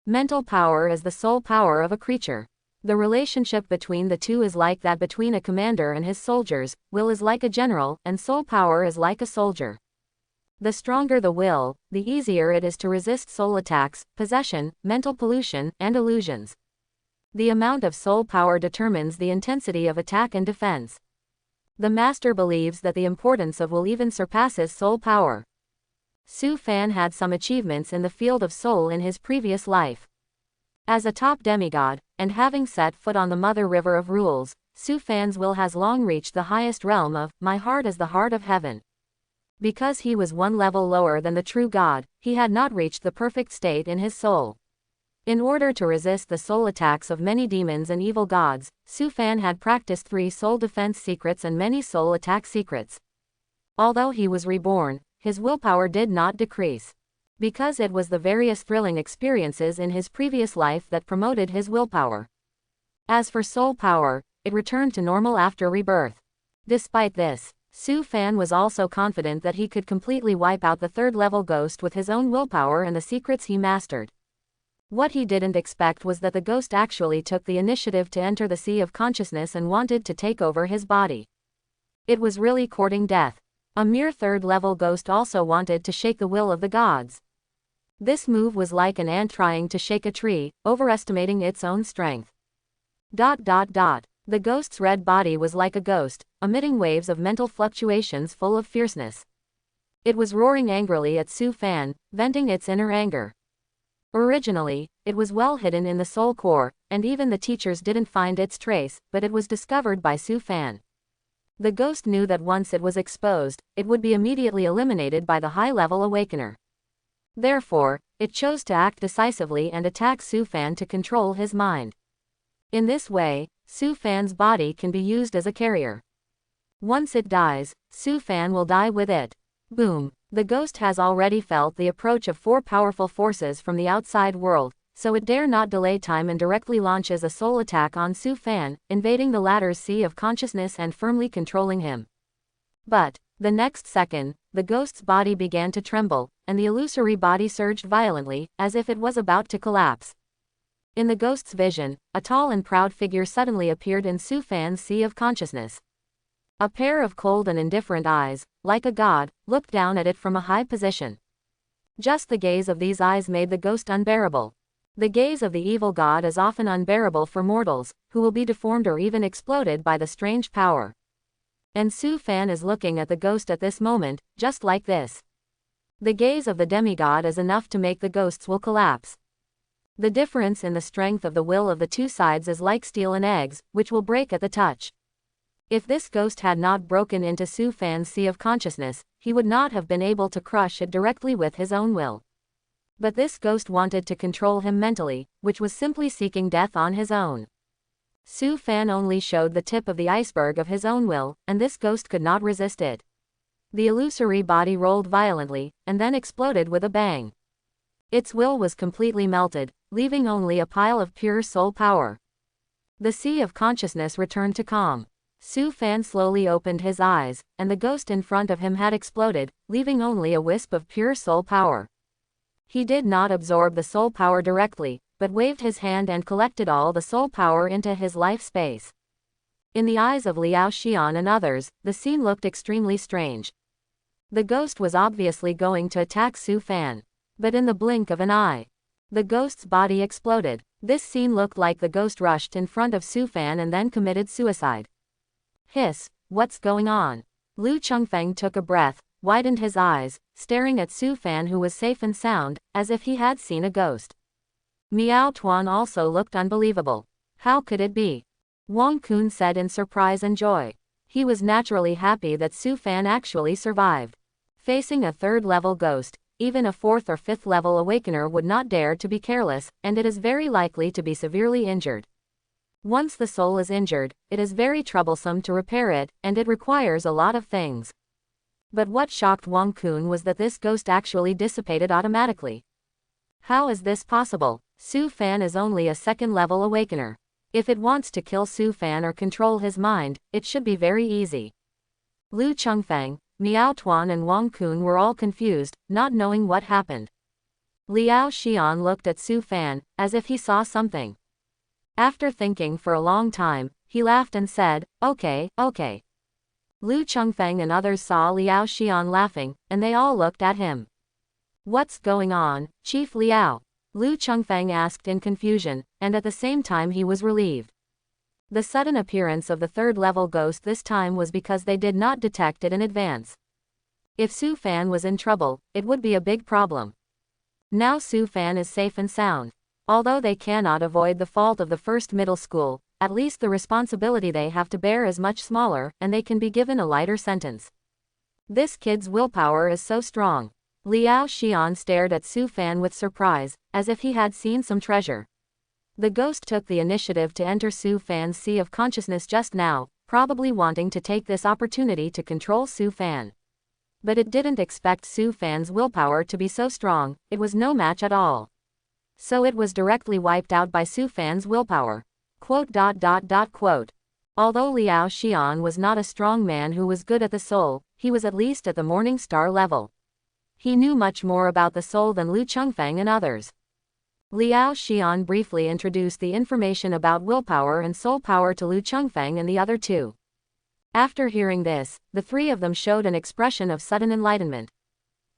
Mental power is the soul power of a creature. The relationship between the two is like that between a commander and his soldiers, will is like a general, and soul power is like a soldier. The stronger the will, the easier it is to resist soul attacks, possession, mental pollution, and illusions. The amount of soul power determines the intensity of attack and defense. The master believes that the importance of will even surpasses soul power. Su Fan had some achievements in the field of soul in his previous life. As a top demigod, and having set foot on the mother river of rules, Su Fan's will has long reached the highest realm of, my heart is the heart of heaven. Because he was one level lower than the true God, he had not reached the perfect state in his soul. In order to resist the soul attacks of many demons and evil gods, Su Fan had practiced 3 soul defense secrets and many soul attack secrets. Although he was reborn, his willpower did not decrease. Because it was the various thrilling experiences in his previous life that promoted his willpower. As for soul power, it returned to normal after rebirth. Despite this, Su Fan was also confident that he could completely wipe out the 3rd level ghost with his own willpower and the secrets he mastered. What he didn't expect was that the ghost actually took the initiative to enter the sea of consciousness and wanted to take over his body. It was really courting death. A mere 3rd level ghost also wanted to shake the will of the gods. This move was like an ant trying to shake a tree, overestimating its own strength. The ghost's red body was like a ghost, emitting waves of mental fluctuations full of fierceness. It was roaring angrily at Su Fan, venting its inner anger. Originally, it was well hidden in the soul core, and even the teachers didn't find its trace, but it was discovered by Su Fan. The ghost knew that once it was exposed, it would be immediately eliminated by the high-level awakener. Therefore, it chose to act decisively and attack Su Fan to control his mind. In this way, Su Fan's body can be used as a carrier. Once it dies, Su Fan will die with it. Boom. The ghost has already felt the approach of 4 powerful forces from the outside world, so it dare not delay time and directly launches a soul attack on Su Fan, invading the latter's sea of consciousness and firmly controlling him. But, the next second, the ghost's body began to tremble, and the illusory body surged violently, as if it was about to collapse. In the ghost's vision, a tall and proud figure suddenly appeared in Su Fan's sea of consciousness. A pair of cold and indifferent eyes, like a god, looked down at it from a high position. Just the gaze of these eyes made the ghost unbearable. The gaze of the evil god is often unbearable for mortals, who will be deformed or even exploded by the strange power. And Su Fan is looking at the ghost at this moment, just like this. The gaze of the demigod is enough to make the ghost's will collapse. The difference in the strength of the will of the 2 sides is like steel and eggs, which will break at the touch. If this ghost had not broken into Su Fan's sea of consciousness, he would not have been able to crush it directly with his own will. But this ghost wanted to control him mentally, which was simply seeking death on his own. Su Fan only showed the tip of the iceberg of his own will, and this ghost could not resist it. The illusory body rolled violently, and then exploded with a bang. Its will was completely melted, leaving only a pile of pure soul power. The sea of consciousness returned to calm. Su Fan slowly opened his eyes, and the ghost in front of him had exploded, leaving only a wisp of pure soul power. He did not absorb the soul power directly, but waved his hand and collected all the soul power into his life space. In the eyes of Liao Xian and others, the scene looked extremely strange. The ghost was obviously going to attack Su Fan. But in the blink of an eye, the ghost's body exploded. This scene looked like the ghost rushed in front of Su Fan and then committed suicide. Hiss, what's going on? Lu Chengfeng took a breath, widened his eyes, staring at Su Fan, who was safe and sound, as if he had seen a ghost. Miao Tuan also looked unbelievable. How could it be? Wang Kun said in surprise and joy. He was naturally happy that Su Fan actually survived. Facing a 3rd level ghost, even a 4th or 5th level awakener would not dare to be careless, and it is very likely to be severely injured. Once the soul is injured, it is very troublesome to repair it, and it requires a lot of things. But what shocked Wang Kun was that this ghost actually dissipated automatically. How is this possible? Su Fan is only a 2nd level awakener. If it wants to kill Su Fan or control his mind, it should be very easy. Lu Chengfeng, Miao Tuan and Wang Kun were all confused, not knowing what happened. Liao Xian looked at Su Fan, as if he saw something. After thinking for a long time, he laughed and said, okay. Lu Chengfeng and others saw Liao Xian laughing, and they all looked at him. What's going on, Chief Liao? Lu Chengfeng asked in confusion, and at the same time he was relieved. The sudden appearance of the third-level ghost this time was because they did not detect it in advance. If Su Fan was in trouble, it would be a big problem. Now Su Fan is safe and sound. Although they cannot avoid the fault of the first middle school, at least the responsibility they have to bear is much smaller, and they can be given a lighter sentence. This kid's willpower is so strong. Liao Xian stared at Su Fan with surprise, as if he had seen some treasure. The ghost took the initiative to enter Su Fan's sea of consciousness just now, probably wanting to take this opportunity to control Su Fan. But it didn't expect Su Fan's willpower to be so strong, it was no match at all. So it was directly wiped out by Su Fan's willpower. Quote. Although Liao Xian was not a strong man who was good at the soul, he was at least at the morning star level. He knew much more about the soul than Lu Chengfeng and others. Liao Xian briefly introduced the information about willpower and soul power to Lu Chengfeng and the other two. After hearing this, the three of them showed an expression of sudden enlightenment.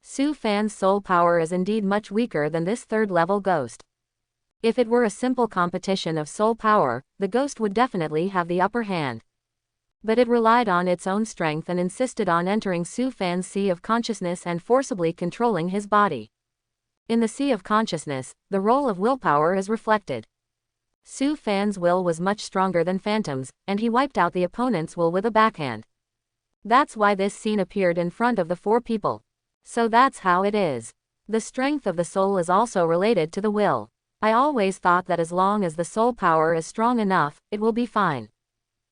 Su Fan's soul power is indeed much weaker than this third-level ghost. If it were a simple competition of soul power, the ghost would definitely have the upper hand. But it relied on its own strength and insisted on entering Su Fan's sea of consciousness and forcibly controlling his body. In the sea of consciousness, the role of willpower is reflected. Su Fan's will was much stronger than Phantom's, and he wiped out the opponent's will with a backhand. That's why this scene appeared in front of the four people. So that's how it is. The strength of the soul is also related to the will. I always thought that as long as the soul power is strong enough, it will be fine.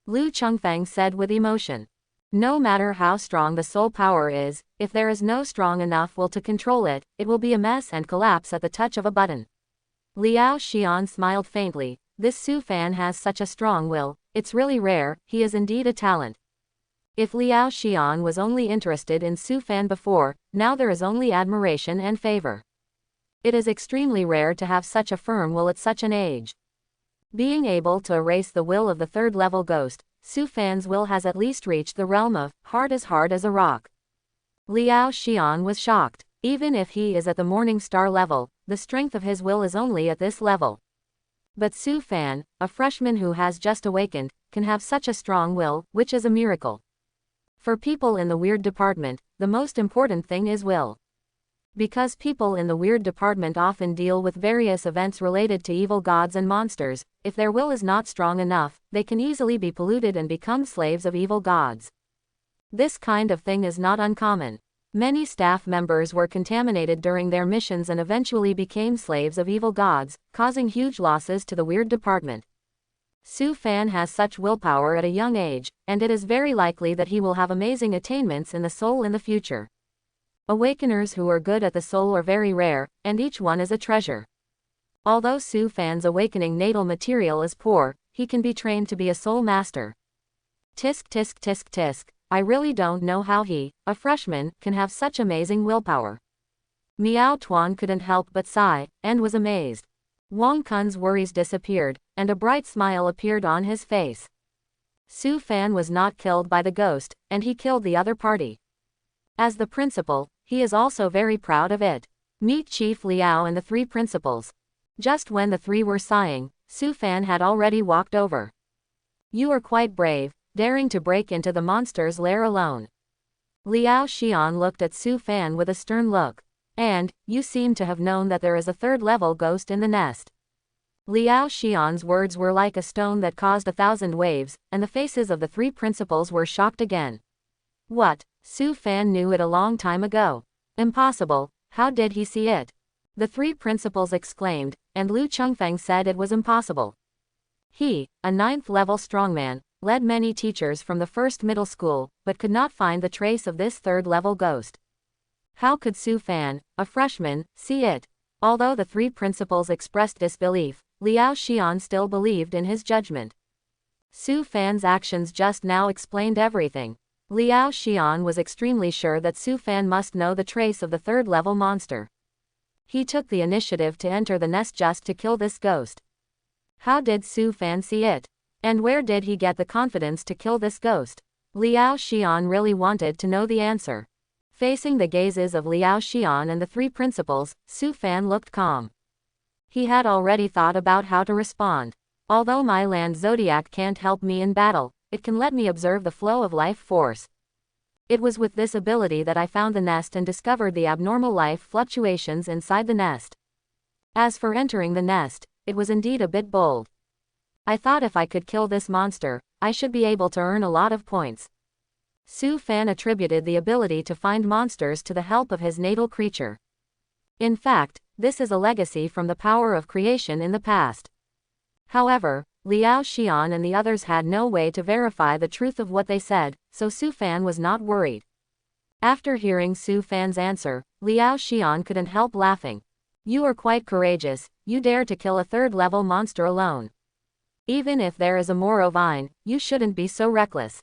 Lu Chengfeng said with emotion. No matter how strong the soul power is, if there is no strong enough will to control it, it will be a mess and collapse at the touch of a button. Liao Xian smiled faintly. This Su Fan has such a strong will, it's really rare, he is indeed a talent. If Liao Xian was only interested in Su Fan before, now there is only admiration and favor. It is extremely rare to have such a firm will at such an age. Being able to erase the will of the third-level ghost, Su Fan's will has at least reached the realm of hard as a rock. Liao Xian was shocked. Even if he is at the morning star level, the strength of his will is only at this level. But Su Fan, a freshman who has just awakened, can have such a strong will, which is a miracle. For people in the weird department, the most important thing is will. Because people in the weird department often deal with various events related to evil gods and monsters, if their will is not strong enough, they can easily be polluted and become slaves of evil gods. This kind of thing is not uncommon. Many staff members were contaminated during their missions and eventually became slaves of evil gods, causing huge losses to the weird department. Su Fan has such willpower at a young age, and it is very likely that he will have amazing attainments in the soul in the future. Awakeners who are good at the soul are very rare, and each one is a treasure. Although Su Fan's awakening natal material is poor, he can be trained to be a soul master. Tisk tisk tisk tisk, I really don't know how he, a freshman, can have such amazing willpower. Miao Tuan couldn't help but sigh, and was amazed. Wang Kun's worries disappeared, and a bright smile appeared on his face. Su Fan was not killed by the ghost, and he killed the other party. As the principal, he is also very proud of it. Meet Chief Liao and the three principals. Just when the three were sighing, Su Fan had already walked over. You are quite brave, daring to break into the monster's lair alone. Liao Xian looked at Su Fan with a stern look. And, you seem to have known that there is a third-level ghost in the nest. Liao Xian's words were like a stone that caused 1,000 waves, and the faces of the three principals were shocked again. What? Su Fan knew it a long time ago. Impossible, how did he see it? The three principals exclaimed, and Lu Chengfeng said it was impossible. He, a 9th-level strongman, led many teachers from the first middle school, but could not find the trace of this third-level ghost. How could Su Fan, a freshman, see it? Although the three principals expressed disbelief, Liao Xian still believed in his judgment. Su Fan's actions just now explained everything. Liao Xian was extremely sure that Su Fan must know the trace of the third-level monster. He took the initiative to enter the nest just to kill this ghost. How did Su Fan see it? And where did he get the confidence to kill this ghost? Liao Xian really wanted to know the answer. Facing the gazes of Liao Xian and the three principals, Su Fan looked calm. He had already thought about how to respond. Although my land zodiac can't help me in battle, it can let me observe the flow of life force. It was with this ability that I found the nest and discovered the abnormal life fluctuations inside the nest. As for entering the nest, it was indeed a bit bold. I thought if I could kill this monster, I should be able to earn a lot of points. Su Fan attributed the ability to find monsters to the help of his natal creature. In fact, this is a legacy from the power of creation in the past. However, Liao Xian and the others had no way to verify the truth of what they said, so Su Fan was not worried. After hearing Su Fan's answer, Liao Xian couldn't help laughing. You are quite courageous, you dare to kill a third-level monster alone. Even if there is a Moruo vine, you shouldn't be so reckless.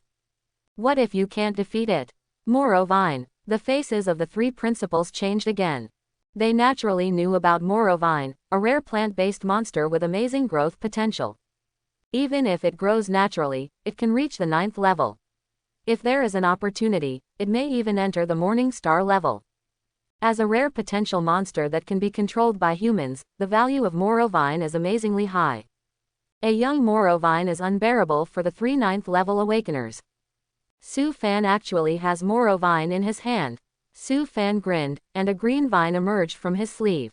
What if you can't defeat it? Moruo vine. The faces of the three principals changed again. They naturally knew about Moruo vine, a rare plant-based monster with amazing growth potential. Even if it grows naturally, it can reach the 9th level. If there is an opportunity, it may even enter the Morning Star level. As a rare potential monster that can be controlled by humans, the value of Moruo vine is amazingly high. A young Moruo vine is unbearable for the 3 9th level awakeners. Su Fan actually has Moruo vine in his hand. Su Fan grinned, and a green vine emerged from his sleeve.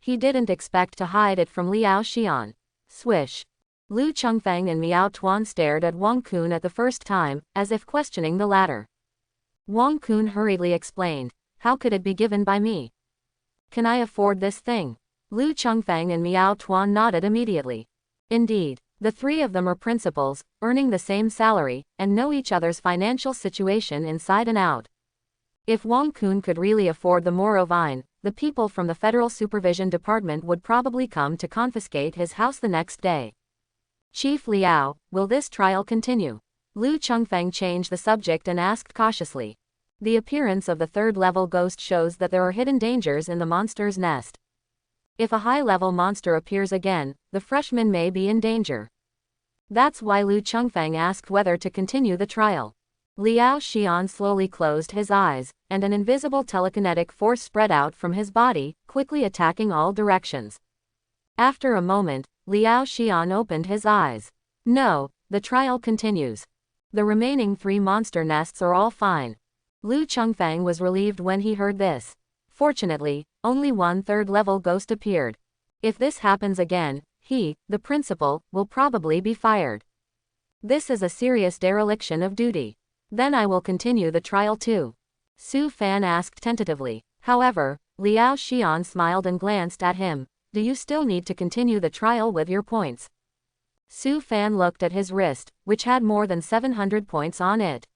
He didn't expect to hide it from Liao Xian. Swish. Lu Chengfeng and Miao Tuan stared at Wang Kun at the first time, as if questioning the latter. Wang Kun hurriedly explained, how could it be given by me? Can I afford this thing? Lu Chengfeng and Miao Tuan nodded immediately. Indeed, the three of them are principals, earning the same salary, and know each other's financial situation inside and out. If Wang Kun could really afford the Moruo vine, the people from the Federal Supervision Department would probably come to confiscate his house the next day. Chief Liao, will this trial continue? Lu Chengfeng changed the subject and asked cautiously. The appearance of the third-level ghost shows that there are hidden dangers in the monster's nest. If a high-level monster appears again, the freshman may be in danger. That's why Lu Chengfeng asked whether to continue the trial. Liao Xian slowly closed his eyes, and an invisible telekinetic force spread out from his body, quickly attacking all directions. After a moment, Liao Xian opened his eyes. No, the trial continues. The remaining 3 monster nests are all fine. Lu Chengfeng was relieved when he heard this. Fortunately, only one third-level ghost appeared. If this happens again, he, the principal, will probably be fired. This is a serious dereliction of duty. Then I will continue the trial too. Su Fan asked tentatively. However, Liao Xian smiled and glanced at him. Do you still need to continue the trial with your points? Su Fan looked at his wrist, which had more than 700 points on it.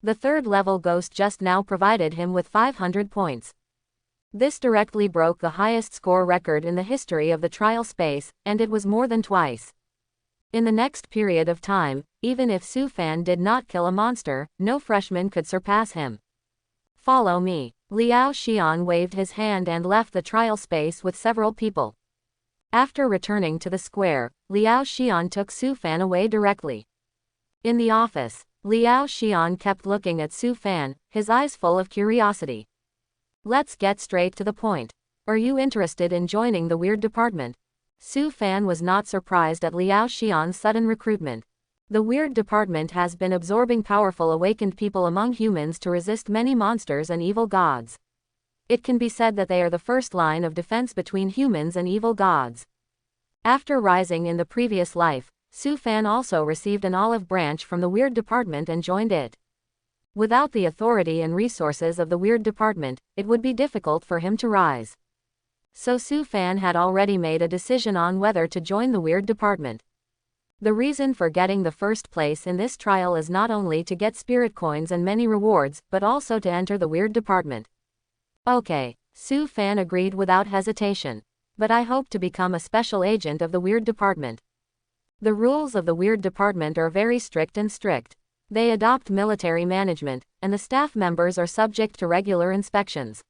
The third-level ghost just now provided him with 500 points. This directly broke the highest score record in the history of the trial space, and it was more than twice. In the next period of time, even if Su Fan did not kill a monster, no freshman could surpass him. Follow me. Liao Xian waved his hand and left the trial space with several people. After returning to the square, Liao Xian took Su Fan away directly. In the office, Liao Xian kept looking at Su Fan, his eyes full of curiosity. Let's get straight to the point. Are you interested in joining the weird department? Su Fan was not surprised at Liao Xian's sudden recruitment. The weird department has been absorbing powerful awakened people among humans to resist many monsters and evil gods. It can be said that they are the first line of defense between humans and evil gods. After rising in the previous life, Su Fan also received an olive branch from the weird department and joined it. Without the authority and resources of the weird department, it would be difficult for him to rise. So Su Fan had already made a decision on whether to join the weird department. The reason for getting the first place in this trial is not only to get spirit coins and many rewards, but also to enter the weird department. Okay, Su Fan agreed without hesitation. But I hope to become a special agent of the weird department. The rules of the weird department are very strict and strict. They adopt military management, and the staff members are subject to regular inspections.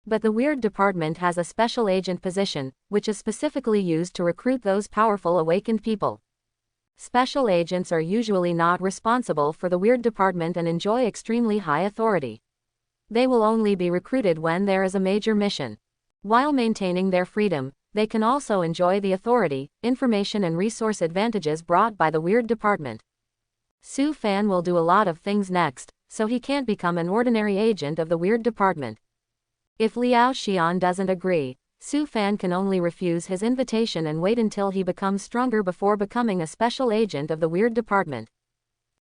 But the weird department has a special agent position, which is specifically used to recruit those powerful awakened people. Special agents are usually not responsible for the weird department and enjoy extremely high authority. They will only be recruited when there is a major mission. While maintaining their freedom, they can also enjoy the authority, information and resource advantages brought by the weird department. Su Fan will do a lot of things next, so he can't become an ordinary agent of the weird department. If Liao Xian doesn't agree, Su Fan can only refuse his invitation and wait until he becomes stronger before becoming a special agent of the weird department.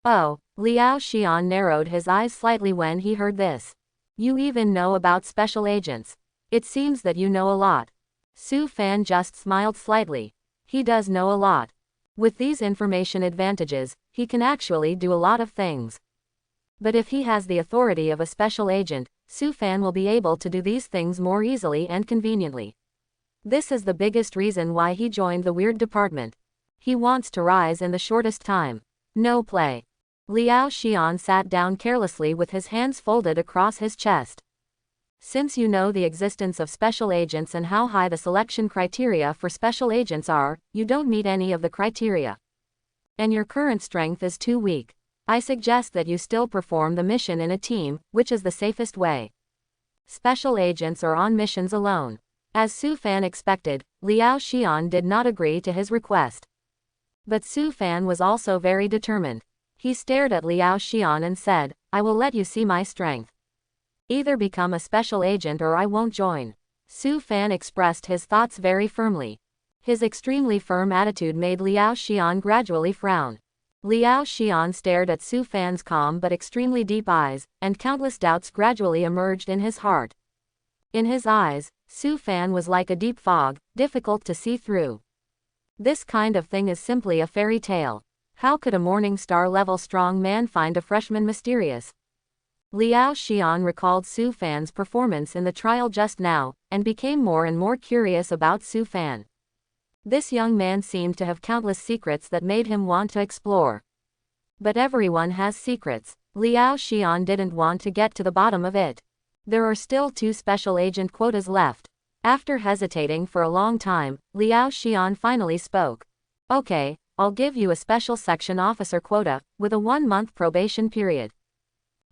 Oh, Liao Xian narrowed his eyes slightly when he heard this. You even know about special agents. It seems that you know a lot. Su Fan just smiled slightly. He does know a lot. With these information advantages, he can actually do a lot of things. But if he has the authority of a special agent, Su Fan will be able to do these things more easily and conveniently. This is the biggest reason why he joined the weird department. He wants to rise in the shortest time. No play. Liao Xian sat down carelessly with his hands folded across his chest. Since you know the existence of special agents and how high the selection criteria for special agents are, you don't meet any of the criteria. And your current strength is too weak. I suggest that you still perform the mission in a team, which is the safest way. Special agents are on missions alone. As Su Fan expected, Liao Xian did not agree to his request. But Su Fan was also very determined. He stared at Liao Xian and said, I will let you see my strength. Either become a special agent or I won't join. Su Fan expressed his thoughts very firmly. His extremely firm attitude made Liao Xian gradually frown. Liao Xian stared at Su Fan's calm but extremely deep eyes, and countless doubts gradually emerged in his heart. In his eyes, Su Fan was like a deep fog, difficult to see through. This kind of thing is simply a fairy tale. How could a Morning Star level strong man find a freshman mysterious? Liao Xian recalled Su Fan's performance in the trial just now, and became more and more curious about Su Fan. This young man seemed to have countless secrets that made him want to explore. But everyone has secrets. Liao Xian didn't want to get to the bottom of it. There are still 2 special agent quotas left. After hesitating for a long time, Liao Xian finally spoke. Okay, I'll give you a special section officer quota, with a 1-month probation period.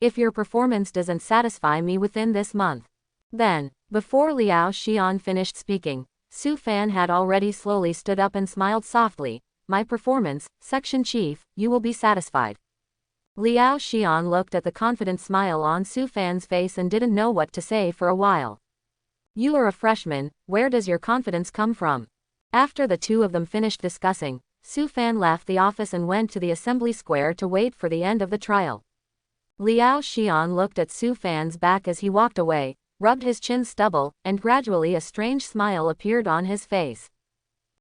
If your performance doesn't satisfy me within this month. Then, before Liao Xian finished speaking, Su Fan had already slowly stood up and smiled softly. My performance, Section Chief, you will be satisfied. Liao Xian looked at the confident smile on Su Fan's face and didn't know what to say for a while. You are a freshman, where does your confidence come from? After the 2 of them finished discussing, Su Fan left the office and went to the assembly square to wait for the end of the trial. Liao Xian looked at Su Fan's back as he walked away, rubbed his chin stubble, and gradually a strange smile appeared on his face.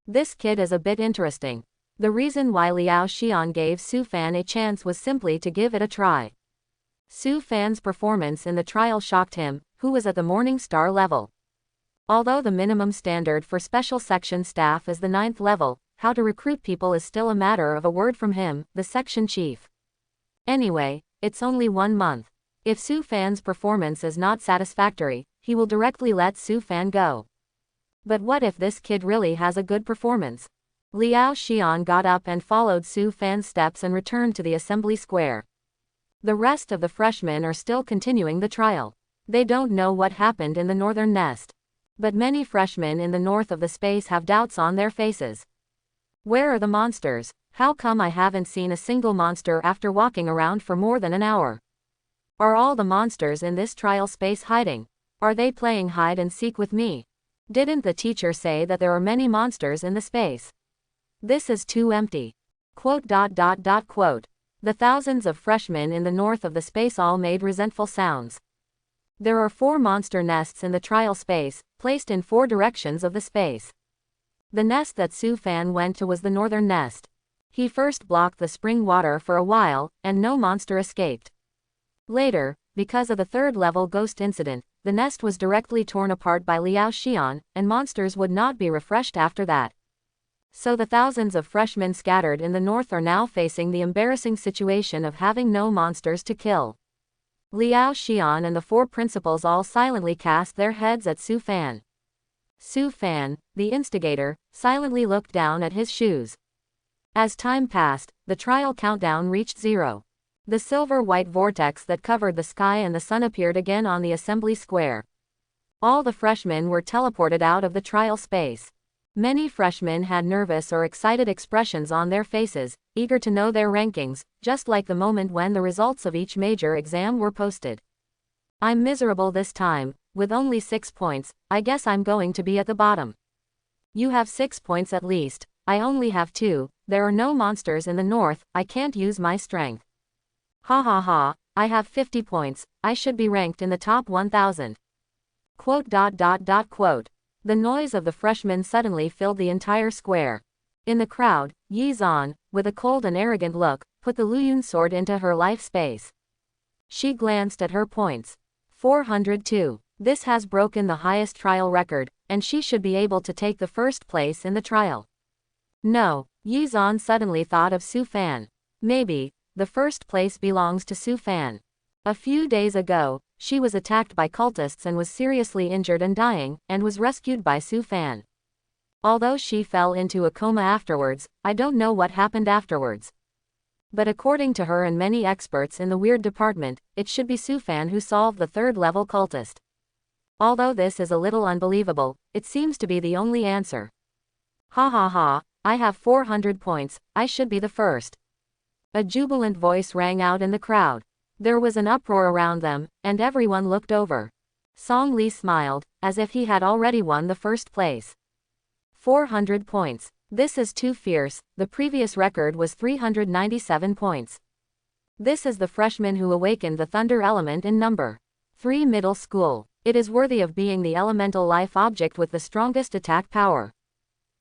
This kid is a bit interesting. The reason why Liao Xian gave Su Fan a chance was simply to give it a try. Su Fan's performance in the trial shocked him, who was at the Morning Star level. Although the minimum standard for special section staff is the 9th level, how to recruit people is still a matter of a word from him, the section chief. Anyway, it's only 1 month. If Su Fan's performance is not satisfactory, he will directly let Su Fan go. But what if this kid really has a good performance? Liao Xian got up and followed Su Fan's steps and returned to the assembly square. The rest of the freshmen are still continuing the trial. They don't know what happened in the northern nest. But many freshmen in the north of the space have doubts on their faces. Where are the monsters? How come I haven't seen a single monster after walking around for more than an hour? Are all the monsters in this trial space hiding? Are they playing hide and seek with me? Didn't the teacher say that there are many monsters in the space? This is too empty. Quote. The thousands of freshmen in the north of the space all made resentful sounds. There are 4 monster nests in the trial space, placed in 4 directions of the space. The nest that Su Fan went to was the northern nest. He first blocked the spring water for a while, and no monster escaped. Later, because of the 3rd level ghost incident, the nest was directly torn apart by Liao Xian, and monsters would not be refreshed after that. So the thousands of freshmen scattered in the north are now facing the embarrassing situation of having no monsters to kill. Liao Xian and the 4 principals all silently cast their heads at Su Fan. Su Fan, the instigator, silently looked down at his shoes. As time passed, the trial countdown reached 0. The silver-white vortex that covered the sky and the sun appeared again on the assembly square. All the freshmen were teleported out of the trial space. Many freshmen had nervous or excited expressions on their faces, eager to know their rankings, just like the moment when the results of each major exam were posted. I'm miserable this time, with only 6 points, I guess I'm going to be at the bottom. You have 6 points at least, I only have 2, there are no monsters in the north, I can't use my strength. Ha ha ha, I have 50 points, I should be ranked in the top 1000. Quote. The noise of the freshmen suddenly filled the entire square. In the crowd, Yi Zan, with a cold and arrogant look, put the Luyun sword into her life space. She glanced at her points. 402. This has broken the highest trial record, and she should be able to take the first place in the trial. No, Yi Zan suddenly thought of Su Fan. Maybe, the first place belongs to Su Fan. A few days ago, she was attacked by cultists and was seriously injured and dying, and was rescued by Su Fan. Although she fell into a coma afterwards, I don't know what happened afterwards. But according to her and many experts in the weird department, it should be Su Fan who solved the third-level cultist. Although this is a little unbelievable, it seems to be the only answer. Ha ha ha, I have 400 points, I should be the first. A jubilant voice rang out in the crowd. There was an uproar around them, and everyone looked over. Song Li smiled, as if he had already won the first place. 400 points. This is too fierce, the previous record was 397 points. This is the freshman who awakened the thunder element in number 3 middle school. It is worthy of being the elemental life object with the strongest attack power.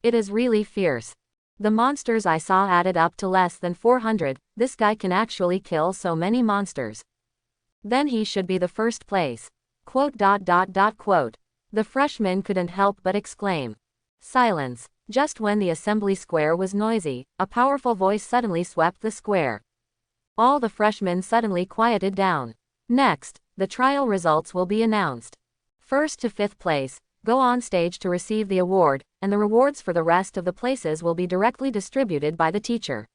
It is really fierce. The monsters I saw added up to less than 400, this guy can actually kill so many monsters. Then he should be the first place. Quote. The freshman couldn't help but exclaim. Silence. Just when the assembly square was noisy, a powerful voice suddenly swept the square. All the freshmen suddenly quieted down. Next, the trial results will be announced. First to 5th place, go on stage to receive the award, and the rewards for the rest of the places will be directly distributed by the teacher.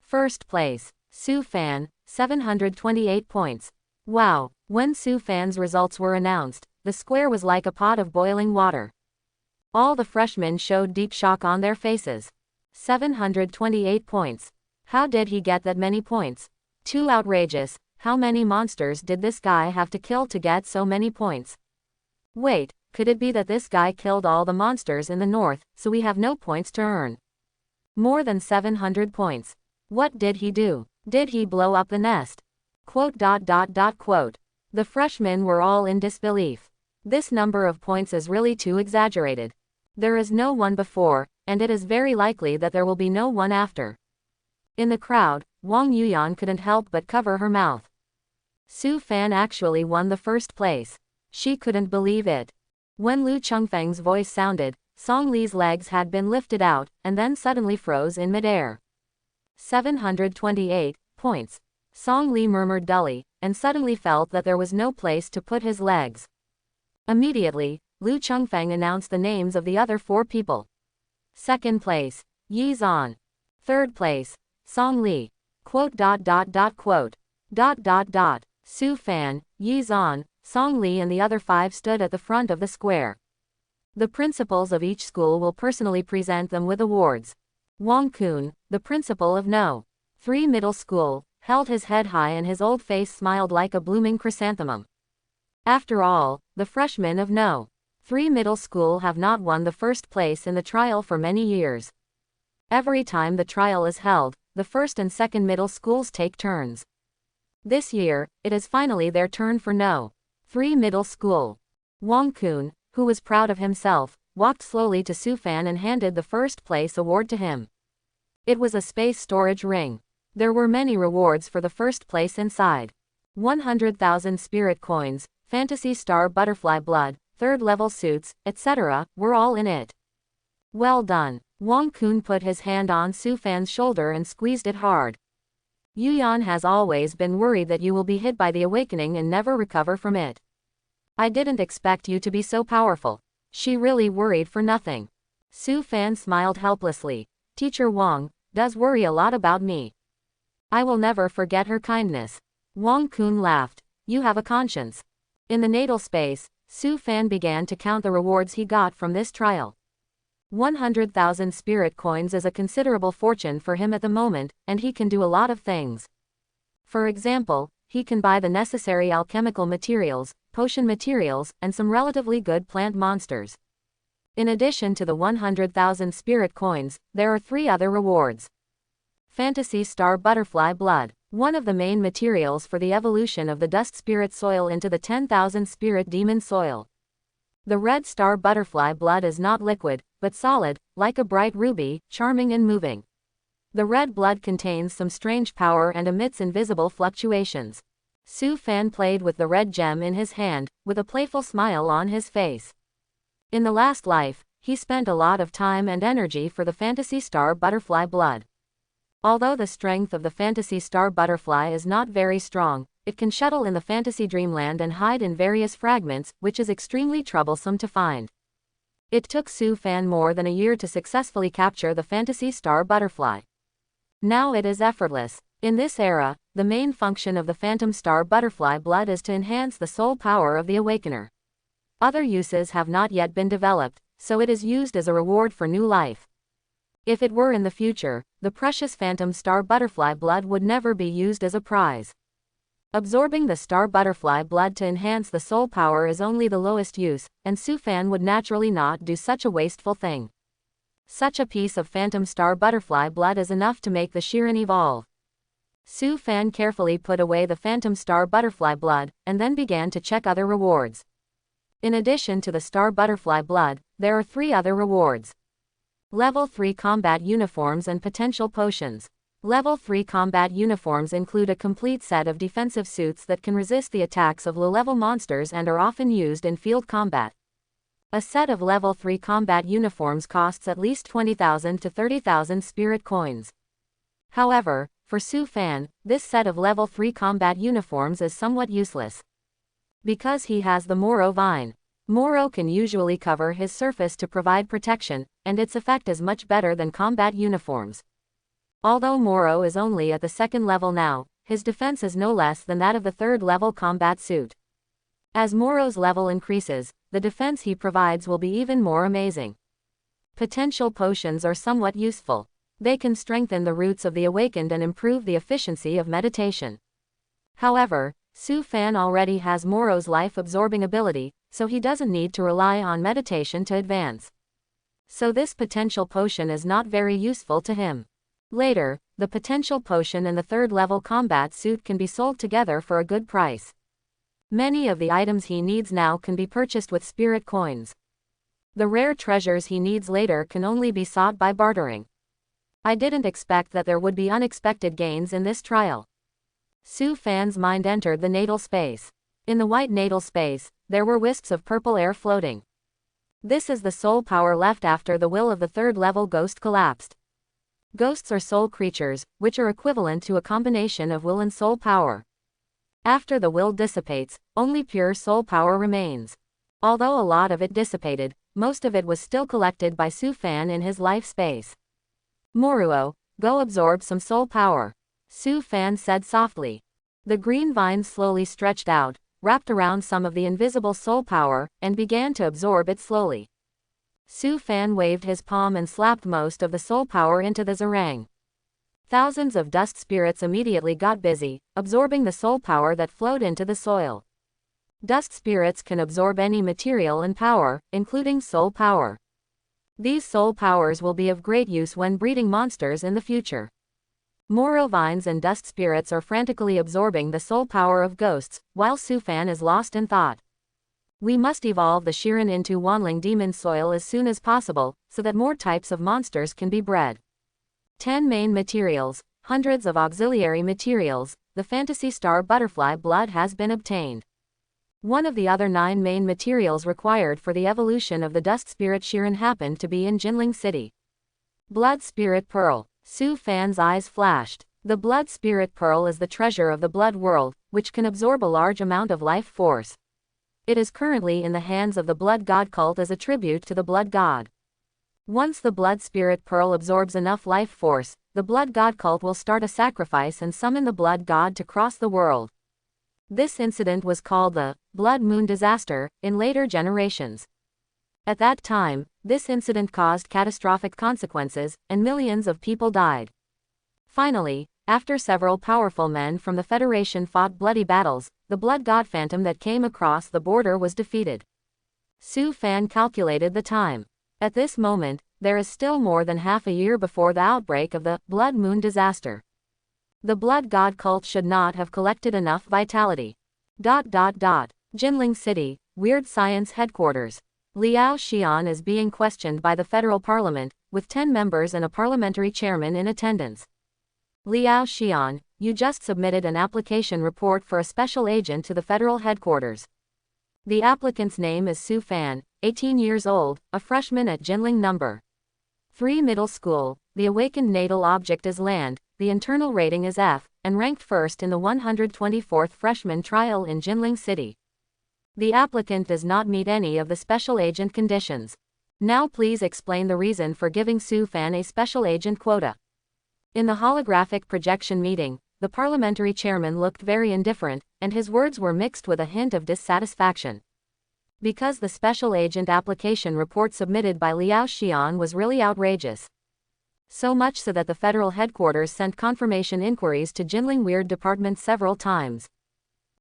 First place, Su Fan, 728 points. Wow, when Su Fan's results were announced, the square was like a pot of boiling water. All the freshmen showed deep shock on their faces. 728 points. How did he get that many points? Too outrageous, how many monsters did this guy have to kill to get so many points? Wait, could it be that this guy killed all the monsters in the north, so we have no points to earn? More than 700 points. What did he do? Did he blow up the nest? Quote. The freshmen were all in disbelief. This number of points is really too exaggerated. There is no one before, and it is very likely that there will be no one after. In the crowd, Wang Yuyan couldn't help but cover her mouth. Su Fan actually won the first place. She couldn't believe it. When Lu Chengfeng's voice sounded, Song Li's legs had been lifted out, and then suddenly froze in midair. 728 points. Song Li murmured dully, and suddenly felt that there was no place to put his legs. Immediately, Lu Chengfeng announced the names of the other 4 people. Second place, Yi Zan. Third place, Song Li. Quote. Su Fan, Yi Zan, Song Li and the other 5 stood at the front of the square. The principals of each school will personally present them with awards. Wang Kun, the principal of No. 3 Middle School, held his head high and his old face smiled like a blooming chrysanthemum. After all, the freshmen of No. 3 Middle School have not won the first place in the trial for many years. Every time the trial is held, the first and second middle schools take turns. This year, it is finally their turn for No. 3 Middle School. Wang Kun, who was proud of himself, walked slowly to Su Fan and handed the first place award to him. It was a space storage ring. There were many rewards for the first place inside. 100,000 spirit coins, fantasy star butterfly blood, third-level suits, etc., were all in it. Well done. Wang Kun put his hand on Su Fan's shoulder and squeezed it hard. Yuyan has always been worried that you will be hit by the awakening and never recover from it. I didn't expect you to be so powerful. She really worried for nothing. Su Fan smiled helplessly. Teacher Wang, does worry a lot about me. I will never forget her kindness. Wang Kun laughed. You have a conscience. In the natal space, Su Fan began to count the rewards he got from this trial. 100,000 spirit coins is a considerable fortune for him at the moment, and he can do a lot of things. For example, he can buy the necessary alchemical materials, potion materials, and some relatively good plant monsters. In addition to the 100,000 spirit coins, there are 3 other rewards. Fantasy Star Butterfly Blood. One of the main materials for the evolution of the dust spirit soil into the 10,000 spirit demon soil. The red star butterfly blood is not liquid, but solid, like a bright ruby, charming and moving. The red blood contains some strange power and emits invisible fluctuations. Su Fan played with the red gem in his hand, with a playful smile on his face. In the last life, he spent a lot of time and energy for the Fantasy Star Butterfly blood. Although the strength of the Fantasy Star Butterfly is not very strong, it can shuttle in the fantasy dreamland and hide in various fragments, which is extremely troublesome to find. It took Su Fan more than a year to successfully capture the Fantasy Star Butterfly. Now it is effortless. In this era, the main function of the Phantom Star Butterfly blood is to enhance the soul power of the Awakener. Other uses have not yet been developed, so it is used as a reward for new life. If it were in the future, the precious Phantom Star Butterfly blood would never be used as a prize. Absorbing the Star Butterfly blood to enhance the soul power is only the lowest use, and Su Fan would naturally not do such a wasteful thing. Such a piece of Phantom Star Butterfly blood is enough to make the Shirin evolve. Su Fan carefully put away the Phantom Star Butterfly blood, and then began to check other rewards. In addition to the Star Butterfly blood, there are 3 other rewards. Level 3 Combat Uniforms and Potential Potions. Level 3 combat uniforms include a complete set of defensive suits that can resist the attacks of low-level monsters and are often used in field combat. A set of Level 3 combat uniforms costs at least 20,000 to 30,000 spirit coins. However, for Su Fan, this set of Level 3 combat uniforms is somewhat useless. Because he has the Moruo vine. Moruo can usually cover his surface to provide protection, and its effect is much better than combat uniforms. Although Moruo is only at the 2nd level now, his defense is no less than that of the 3rd level combat suit. As Moruo's level increases, the defense he provides will be even more amazing. Potential potions are somewhat useful. They can strengthen the roots of the awakened and improve the efficiency of meditation. However, Su Fan already has Moruo's life-absorbing ability, so he doesn't need to rely on meditation to advance. So this potential potion is not very useful to him. Later, the potential potion and the 3rd level combat suit can be sold together for a good price. Many of the items he needs now can be purchased with spirit coins. The rare treasures he needs later can only be sought by bartering. I didn't expect that there would be unexpected gains in this trial. Su Fan's mind entered the natal space. In the white natal space, there were wisps of purple air floating. This is the soul power left after the will of the 3rd level ghost collapsed. Ghosts are soul creatures, which are equivalent to a combination of will and soul power. After the will dissipates, only pure soul power remains. Although a lot of it dissipated, most of it was still collected by Su Fan in his life space. Moruo, go absorb some soul power. Su Fan said softly. The green vines slowly stretched out, wrapped around some of the invisible soul power, and began to absorb it slowly. Su Fan waved his palm and slapped most of the soul power into the zarang. Thousands of dust spirits immediately got busy, absorbing the soul power that flowed into the soil. Dust spirits can absorb any material and power, including soul power. These soul powers will be of great use when breeding monsters in the future. Moruo vines and dust spirits are frantically absorbing the soul power of ghosts, while Su Fan is lost in thought. We must evolve the Shirin into Wanling demon soil as soon as possible, so that more types of monsters can be bred. 10 main materials, hundreds of auxiliary materials, the Fantasy Star Butterfly blood has been obtained. One of the other 9 main materials required for the evolution of the Dust Spirit Shirin happened to be in Jinling City. Blood Spirit Pearl. Su Fan's eyes flashed. The Blood Spirit Pearl is the treasure of the blood world, which can absorb a large amount of life force. It is currently in the hands of the Blood God cult as a tribute to the Blood God. Once the Blood Spirit Pearl absorbs enough life force, the blood god cult will start a sacrifice and summon the blood god to cross the world. This incident was called the blood moon disaster in later generations. At that time, this incident caused catastrophic consequences, and millions of people died. Finally, after several powerful men from the Federation fought bloody battles, the blood god phantom that came across the border was defeated. Su Fan calculated the time. At this moment, there is still more than half a year before the outbreak of the blood moon disaster. The blood god cult should not have collected enough vitality. Jinling City, Weird Science Headquarters. Liao Xian is being questioned by the federal parliament, with 10 members and a parliamentary chairman in attendance. Liao Xian, you just submitted an application report for a special agent to the federal headquarters. The applicant's name is Su Fan, 18 years old, a freshman at Jinling No. 3 Middle School. The awakened natal object is land, the internal rating is F, and ranked first in the 124th freshman trial in Jinling City. The applicant does not meet any of the special agent conditions. Now please explain the reason for giving Su Fan a special agent quota. In the holographic projection meeting, the parliamentary chairman looked very indifferent, and his words were mixed with a hint of dissatisfaction. Because the special agent application report submitted by Liao Xian was really outrageous. So much so that the federal headquarters sent confirmation inquiries to Jinling Weird Department several times.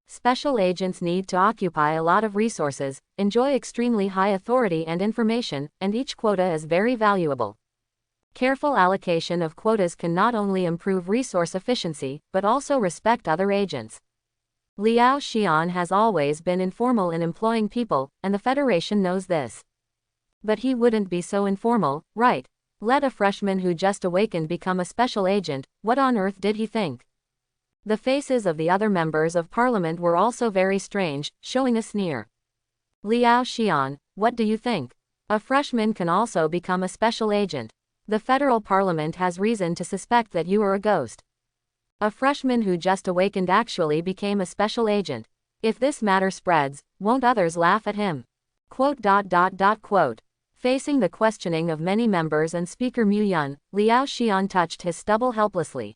Special agents need to occupy a lot of resources, enjoy extremely high authority and information, and each quota is very valuable. Careful allocation of quotas can not only improve resource efficiency, but also respect other agents. Liao Xian has always been informal in employing people, and the Federation knows this. But he wouldn't be so informal, right? Let a freshman who just awakened become a special agent, what on earth did he think? The faces of the other members of parliament were also very strange, showing a sneer. Liao Xian, what do you think? A freshman can also become a special agent. The federal parliament has reason to suspect that you are a ghost. A freshman who just awakened actually became a special agent. If this matter spreads, won't others laugh at him? Quote. Facing the questioning of many members and Speaker Mu Yun, Liao Xian touched his stubble helplessly.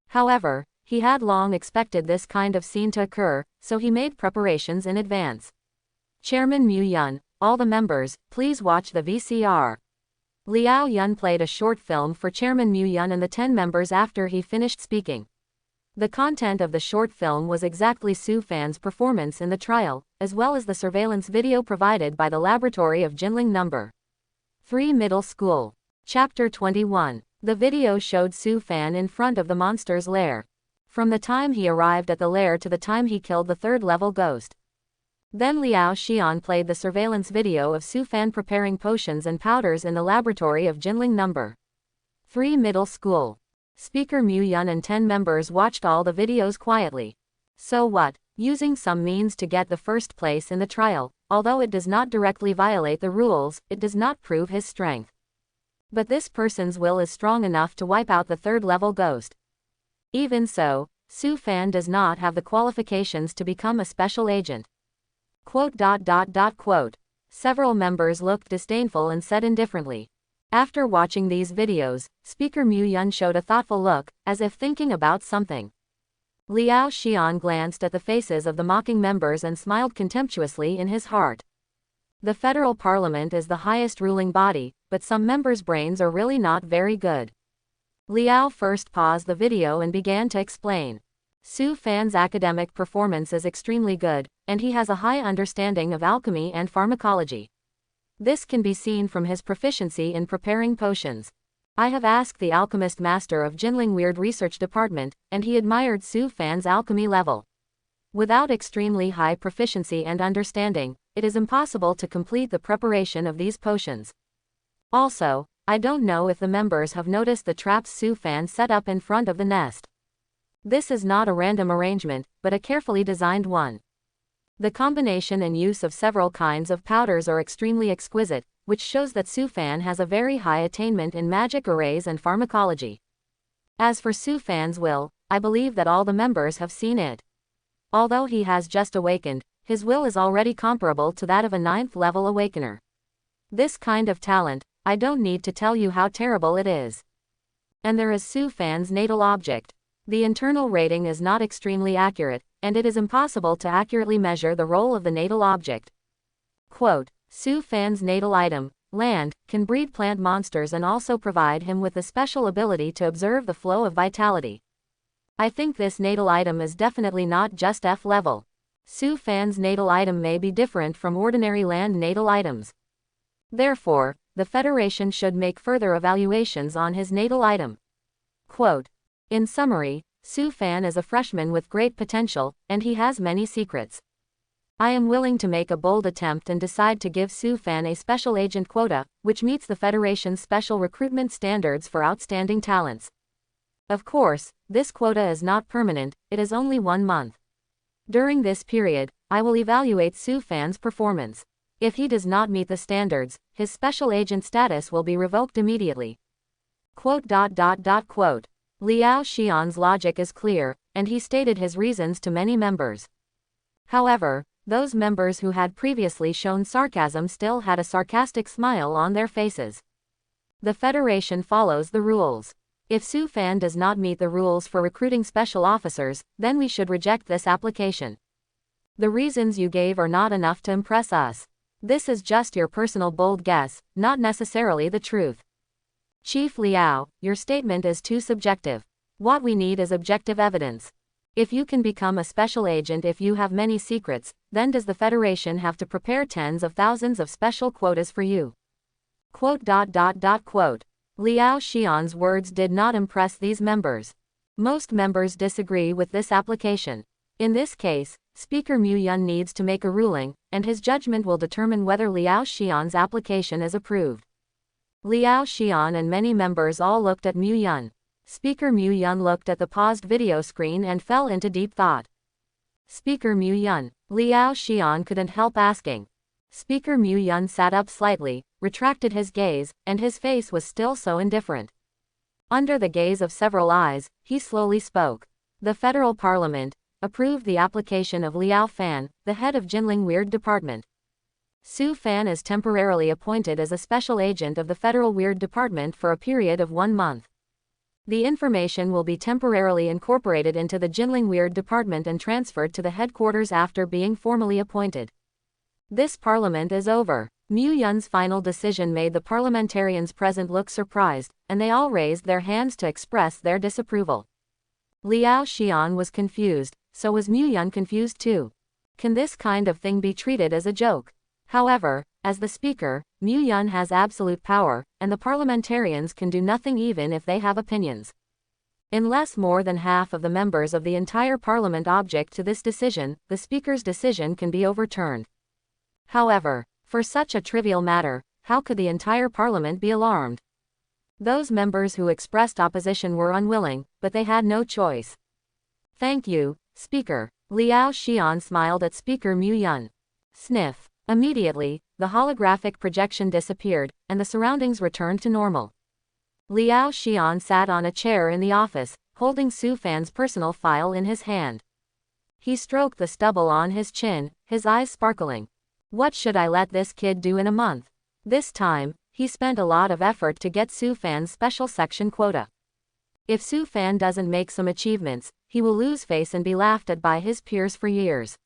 However, he had long expected this kind of scene to occur, so he made preparations in advance. Chairman Mu Yun, all the members, please watch the VCR. Liao Yun played a short film for Chairman Mu Yun and the 10 members after he finished speaking. The content of the short film was exactly Su Fan's performance in the trial, as well as the surveillance video provided by the laboratory of Jinling No. 3 Middle School. Chapter 21. The video showed Su Fan in front of the monster's lair. From the time he arrived at the lair to the time he killed the third-level ghost. Then Liao Xian played the surveillance video of Su Fan preparing potions and powders in the laboratory of Jinling No. 3 Middle School. Speaker Mu Yun and 10 members watched all the videos quietly. So what? Using some means to get the first place in the trial, although it does not directly violate the rules, it does not prove his strength. But this person's will is strong enough to wipe out the third-level ghost. Even so, Su Fan does not have the qualifications to become a special agent. Several members looked disdainful and said indifferently. After watching these videos, Speaker Mu Yun showed a thoughtful look, as if thinking about something. Liao Xian glanced at the faces of the mocking members and smiled contemptuously in his heart. The federal parliament is the highest ruling body, but some members' brains are really not very good. Liao first paused the video and began to explain. Su Fan's academic performance is extremely good, and he has a high understanding of alchemy and pharmacology. This can be seen from his proficiency in preparing potions. I have asked the alchemist master of Jinling Weird Research Department, and he admired Su Fan's alchemy level. Without extremely high proficiency and understanding, it is impossible to complete the preparation of these potions. Also, I don't know if the members have noticed the traps Su Fan set up in front of the nest. This is not a random arrangement, but a carefully designed one. The combination and use of several kinds of powders are extremely exquisite, which shows that Su Fan has a very high attainment in magic arrays and pharmacology. As for Su Fan's will, I believe that all the members have seen it. Although he has just awakened, his will is already comparable to that of a 9th-level awakener. This kind of talent, I don't need to tell you how terrible it is. And there is Su Fan's natal object. The internal rating is not extremely accurate, and it is impossible to accurately measure the role of the natal object. Quote, Su Fan's natal item, land, can breed plant monsters and also provide him with the special ability to observe the flow of vitality. I think this natal item is definitely not just F level. Su Fan's natal item may be different from ordinary land natal items. Therefore, the Federation should make further evaluations on his natal item. Quote, in summary, Su Fan is a freshman with great potential, and he has many secrets. I am willing to make a bold attempt and decide to give Su Fan a special agent quota, which meets the Federation's special recruitment standards for outstanding talents. Of course, this quota is not permanent, it is only 1 month. During this period, I will evaluate Su Fan's performance. If he does not meet the standards, his special agent status will be revoked immediately. Quote. Liao Xian's logic is clear, and he stated his reasons to many members. However, those members who had previously shown sarcasm still had a sarcastic smile on their faces. The Federation follows the rules. If Su Fan does not meet the rules for recruiting special officers, then we should reject this application. The reasons you gave are not enough to impress us. This is just your personal bold guess, not necessarily the truth. Chief Liao, your statement is too subjective. What we need is objective evidence. If you can become a special agent if you have many secrets, then does the Federation have to prepare tens of thousands of special quotas for you? Quote. Liao Xian's words did not impress these members. Most members disagree with this application. In this case, Speaker Mu Yun needs to make a ruling, and his judgment will determine whether Liao Xian's application is approved. Liao Xian and many members all looked at Mu Yun. Speaker Mu Yun looked at the paused video screen and fell into deep thought. Speaker Mu Yun. Liao Xian couldn't help asking. Speaker Mu Yun sat up slightly, retracted his gaze, and his face was still so indifferent. Under the gaze of several eyes, he slowly spoke. The Federal Parliament approved the application of Liao Fan, the head of Jinling Weird Department. Su Fan is temporarily appointed as a special agent of the Federal Weird Department for a period of 1 month. The information will be temporarily incorporated into the Jinling Weird Department and transferred to the headquarters after being formally appointed. This parliament is over. Mu Yun's final decision made the parliamentarians present look surprised, and they all raised their hands to express their disapproval. Liao Xian was confused, so was Mu Yun confused too. Can this kind of thing be treated as a joke? However, as the speaker, Mu Yun has absolute power, and the parliamentarians can do nothing even if they have opinions. Unless more than half of the members of the entire parliament object to this decision, the speaker's decision can be overturned. However, for such a trivial matter, how could the entire parliament be alarmed? Those members who expressed opposition were unwilling, but they had no choice. Thank you, Speaker. Liao Xian smiled at Speaker Mu Yun. Sniff. Immediately, the holographic projection disappeared, and the surroundings returned to normal. Liao Xian sat on a chair in the office, holding Su Fan's personal file in his hand. He stroked the stubble on his chin, his eyes sparkling. What should I let this kid do in a month? This time, he spent a lot of effort to get Su Fan's special section quota. If Su Fan doesn't make some achievements, he will lose face and be laughed at by his peers for years.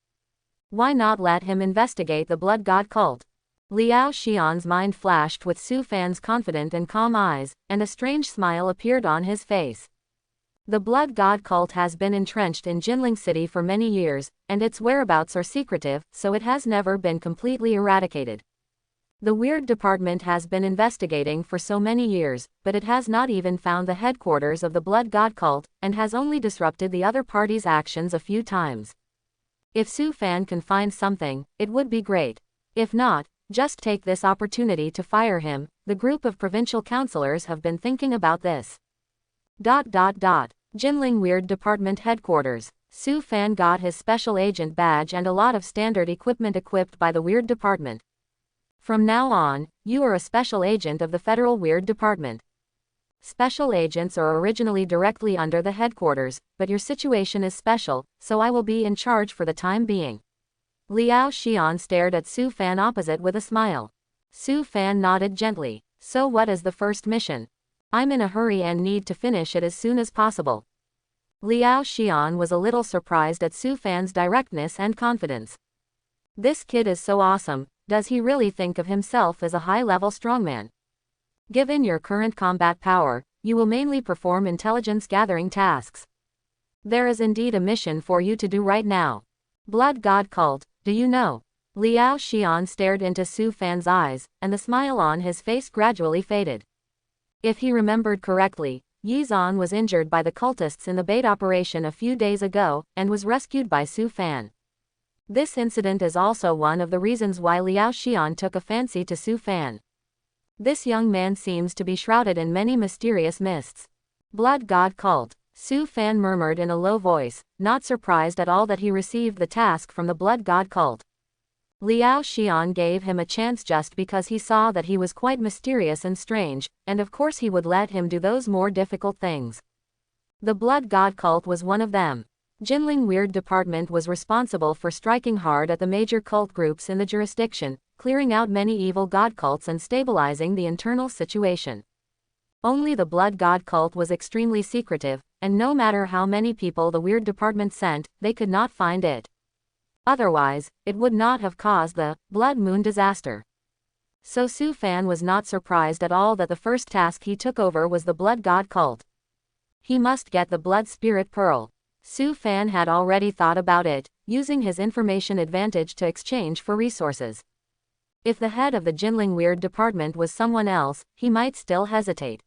Why not let him investigate the Blood God cult? Liao Xian's mind flashed with Su Fan's confident and calm eyes, and a strange smile appeared on his face. The Blood God cult has been entrenched in Jinling City for many years, and its whereabouts are secretive, so it has never been completely eradicated. The Weird Department has been investigating for so many years, but it has not even found the headquarters of the Blood God cult, and has only disrupted the other party's actions a few times. If Su Fan can find something, it would be great. If not, just take this opportunity to fire him. The group of provincial councillors have been thinking about this. Jinling Weird Department Headquarters. Su Fan got his special agent badge and a lot of standard equipment equipped by the Weird Department. From now on, you are a special agent of the Federal Weird Department. Special agents are originally directly under the headquarters, but your situation is special, so I will be in charge for the time being. Liao Xian stared at Su Fan opposite with a smile. Su Fan nodded gently. So what is the first mission? I'm in a hurry and need to finish it as soon as possible. Liao Xian was a little surprised at Su Fan's directness and confidence. This kid is so awesome, does he really think of himself as a high-level strongman? Given your current combat power, you will mainly perform intelligence-gathering tasks. There is indeed a mission for you to do right now. Blood God Cult, do you know? Liao Xian stared into Su Fan's eyes, and the smile on his face gradually faded. If he remembered correctly, Yi Zan was injured by the cultists in the bait operation a few days ago, and was rescued by Su Fan. This incident is also one of the reasons why Liao Xian took a fancy to Su Fan. This young man seems to be shrouded in many mysterious mists. Blood God Cult, Su Fan murmured in a low voice, not surprised at all that he received the task from the Blood God Cult. Liao Xian gave him a chance just because he saw that he was quite mysterious and strange, and of course he would let him do those more difficult things. The Blood God Cult was one of them. Jinling Weird Department was responsible for striking hard at the major cult groups in the jurisdiction, clearing out many evil god cults and stabilizing the internal situation. Only the Blood God Cult was extremely secretive, and no matter how many people the Weird Department sent, they could not find it. Otherwise, it would not have caused the Blood Moon disaster. So Su Fan was not surprised at all that the first task he took over was the Blood God Cult. He must get the Blood Spirit Pearl. Su Fan had already thought about it, using his information advantage to exchange for resources. If the head of the Jinling Weird Department was someone else, he might still hesitate.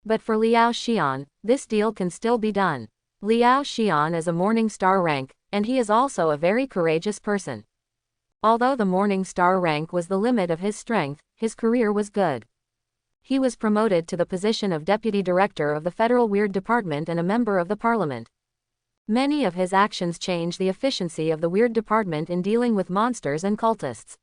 But for Liao Xian, this deal can still be done. Liao Xian is a Morning Star rank, and he is also a very courageous person. Although the Morning Star rank was the limit of his strength, his career was good. He was promoted to the position of Deputy Director of the Federal Weird Department and a member of the Parliament. Many of his actions changed the efficiency of the Weird Department in dealing with monsters and cultists.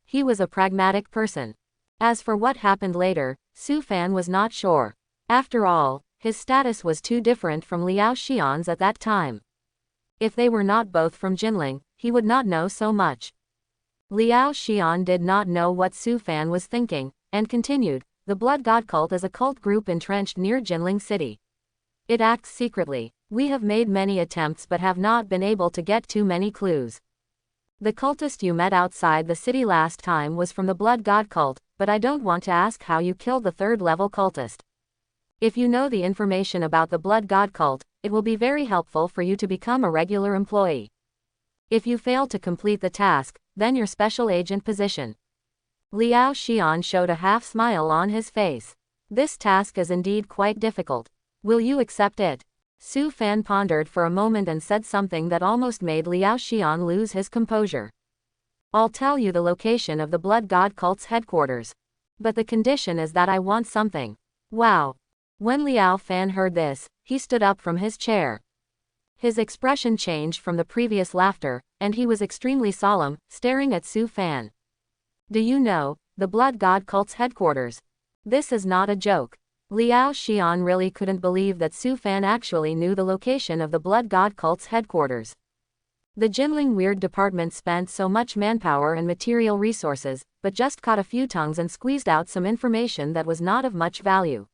He was a pragmatic person. As for what happened later, Su Fan was not sure. After all, his status was too different from Liao Xian's at that time. If they were not both from Jinling, he would not know so much. Liao Xian did not know what Su Fan was thinking, and continued, the Blood God Cult is a cult group entrenched near Jinling City. It acts secretly. We have made many attempts but have not been able to get too many clues. The cultist you met outside the city last time was from the Blood God Cult, but I don't want to ask how you killed the third-level cultist. If you know the information about the Blood God Cult, it will be very helpful for you to become a regular employee. If you fail to complete the task, then your special agent position. Liao Xian showed a half-smile on his face. This task is indeed quite difficult. Will you accept it? Su Fan pondered for a moment and said something that almost made Liao Xian lose his composure. I'll tell you the location of the Blood God Cult's headquarters. But the condition is that I want something. Wow. When Liao Fan heard this, he stood up from his chair. His expression changed from the previous laughter, and he was extremely solemn, staring at Su Fan. Do you know, the Blood God Cult's headquarters? This is not a joke. Liao Xian really couldn't believe that Su Fan actually knew the location of the Blood God Cult's headquarters. The Jinling Weird Department spent so much manpower and material resources, but just caught a few tongues and squeezed out some information that was not of much value.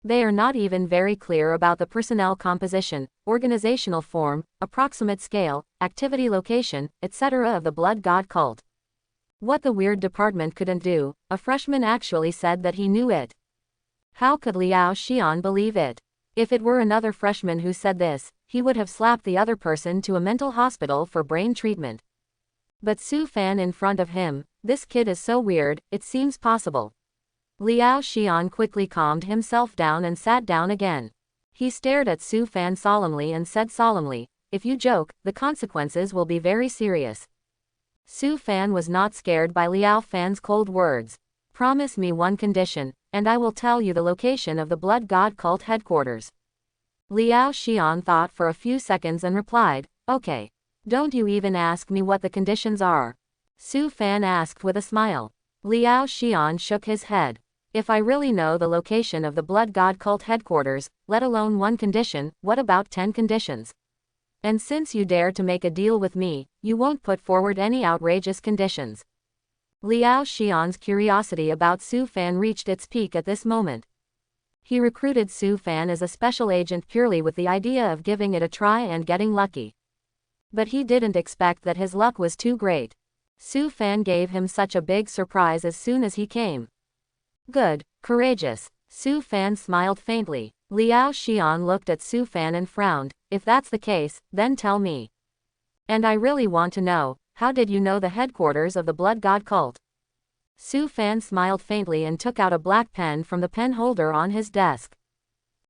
They are not even very clear about the personnel composition, organizational form, approximate scale, activity location, etc. of the Blood God Cult. What the Weird Department couldn't do, a freshman actually said that he knew it. How could Liao Xian believe it? If it were another freshman who said this, he would have slapped the other person to a mental hospital for brain treatment. But Su Fan in front of him, this kid is so weird, it seems possible. Liao Xian quickly calmed himself down and sat down again. He stared at Su Fan solemnly and said solemnly, if you joke, the consequences will be very serious. Su Fan was not scared by Liao Fan's cold words. Promise me one condition, and I will tell you the location of the Blood God Cult headquarters. Liao Xian thought for a few seconds and replied, okay. Don't you even ask me what the conditions are. Su Fan asked with a smile. Liao Xian shook his head. If I really know the location of the Blood God Cult headquarters, let alone one condition, what about 10 conditions? And since you dare to make a deal with me, you won't put forward any outrageous conditions. Liao Xian's curiosity about Su Fan reached its peak at this moment. He recruited Su Fan as a special agent purely with the idea of giving it a try and getting lucky. But he didn't expect that his luck was too great. Su Fan gave him such a big surprise as soon as he came. Good, courageous. Su Fan smiled faintly. Liao Xian looked at Su Fan and frowned. If that's the case, then tell me. And I really want to know, how did you know the headquarters of the Blood God cult? Su Fan smiled faintly and took out a black pen from the pen holder on his desk.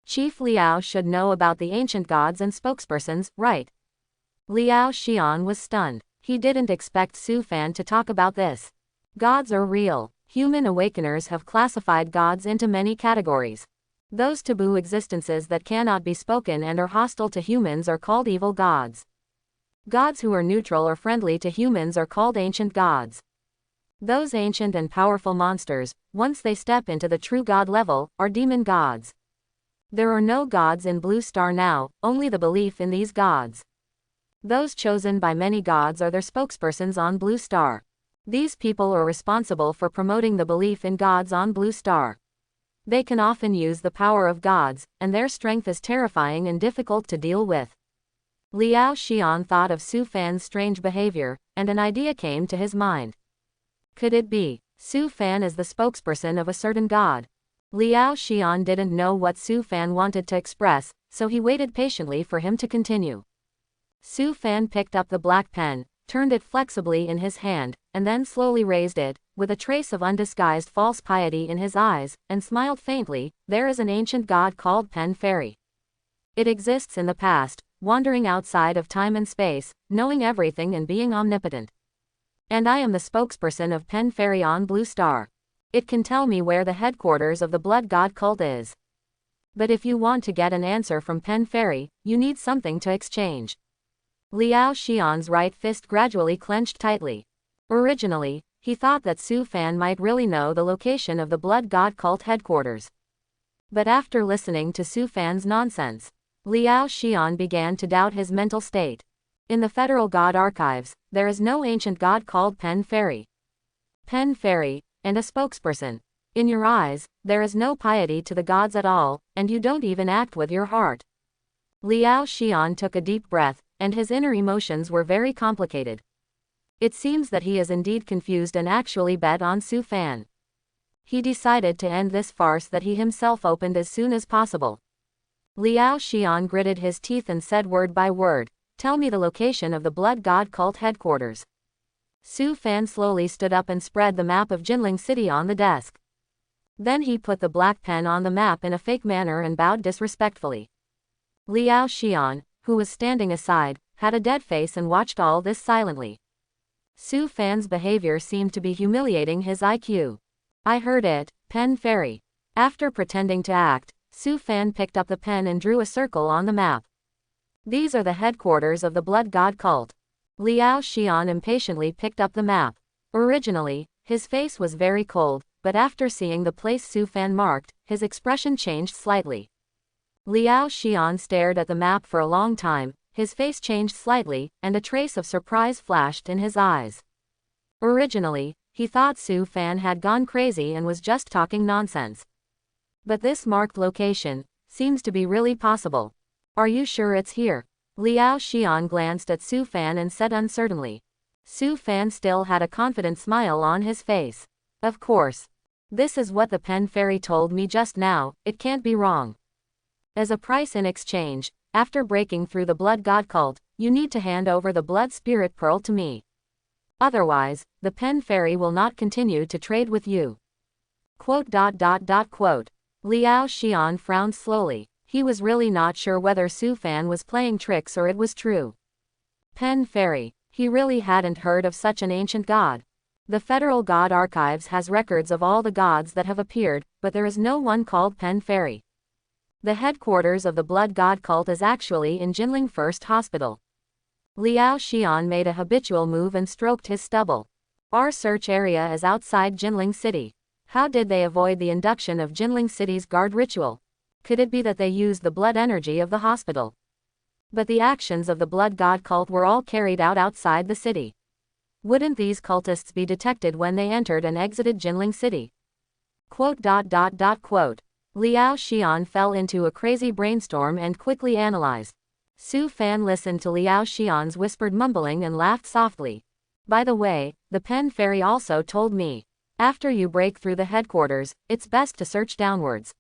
Chief Liao should know about the ancient gods and spokespersons, right? Liao Xian was stunned. He didn't expect Su Fan to talk about this. Gods are real. Human awakeners have classified gods into many categories. Those taboo existences that cannot be spoken and are hostile to humans are called evil gods. Gods who are neutral or friendly to humans are called ancient gods. Those ancient and powerful monsters, once they step into the true god level, are demon gods. There are no gods in Blue Star now, only the belief in these gods. Those chosen by many gods are their spokespersons on Blue Star. These people are responsible for promoting the belief in gods on Blue Star. They can often use the power of gods, and their strength is terrifying and difficult to deal with. Liao Xian thought of Su Fan's strange behavior, and an idea came to his mind. Could it be, Su Fan is the spokesperson of a certain god? Liao Xian didn't know what Su Fan wanted to express, so he waited patiently for him to continue. Su Fan picked up the black pen, turned it flexibly in his hand, and then slowly raised it, with a trace of undisguised false piety in his eyes, and smiled faintly. There is an ancient god called Pen Fairy. It exists in the past, wandering outside of time and space, knowing everything and being omnipotent. And I am the spokesperson of Pen Fairy on Blue Star. It can tell me where the headquarters of the Blood God cult is. But if you want to get an answer from Pen Fairy, you need something to exchange. Liao Xian's right fist gradually clenched tightly. Originally, he thought that Su Fan might really know the location of the Blood God cult headquarters. But after listening to Su Fan's nonsense, Liao Xian began to doubt his mental state. In the Federal God Archives, there is no ancient god called Pen Fairy. Pen Fairy, and a spokesperson. In your eyes, there is no piety to the gods at all, and you don't even act with your heart. Liao Xian took a deep breath, and his inner emotions were very complicated. It seems that he is indeed confused and actually bet on Su Fan. He decided to end this farce that he himself opened as soon as possible. Liao Xian gritted his teeth and said word by word, "Tell me the location of the Blood God cult headquarters." Su Fan slowly stood up and spread the map of Jinling City on the desk. Then he put the black pen on the map in a fake manner and bowed disrespectfully. Liao Xian, who was standing aside, had a dead face and watched all this silently. Su Fan's behavior seemed to be humiliating his IQ. I heard it, Pen Fairy. After pretending to act, Su Fan picked up the pen and drew a circle on the map. These are the headquarters of the Blood God cult. Liao Xian impatiently picked up the map. Originally, his face was very cold, but after seeing the place Su Fan marked, his expression changed slightly. Liao Xian stared at the map for a long time, his face changed slightly, and a trace of surprise flashed in his eyes. Originally, he thought Su Fan had gone crazy and was just talking nonsense. But this marked location seems to be really possible. Are you sure it's here? Liao Xian glanced at Su Fan and said uncertainly. Su Fan still had a confident smile on his face. Of course. This is what the Pen Fairy told me just now, it can't be wrong. As a price in exchange, after breaking through the Blood God cult, you need to hand over the Blood Spirit Pearl to me. Otherwise, the Pen Fairy will not continue to trade with you. Quote. Liao Xian frowned slowly. He was really not sure whether Su Fan was playing tricks or it was true. Pen Fairy. He really hadn't heard of such an ancient god. The Federal God Archives has records of all the gods that have appeared, but there is no one called Pen Fairy. The headquarters of the Blood God cult is actually in Jinling First Hospital. Liao Xian made a habitual move and stroked his stubble. Our search area is outside Jinling City. How did they avoid the induction of Jinling City's guard ritual? Could it be that they used the blood energy of the hospital? But the actions of the Blood God cult were all carried out outside the city. Wouldn't these cultists be detected when they entered and exited Jinling City? Quote. Liao Xian fell into a crazy brainstorm and quickly analyzed. Su Fan listened to Liao Xian's whispered mumbling and laughed softly. By the way, the pen fairy also told me, after you break through the headquarters, it's best to search downwards.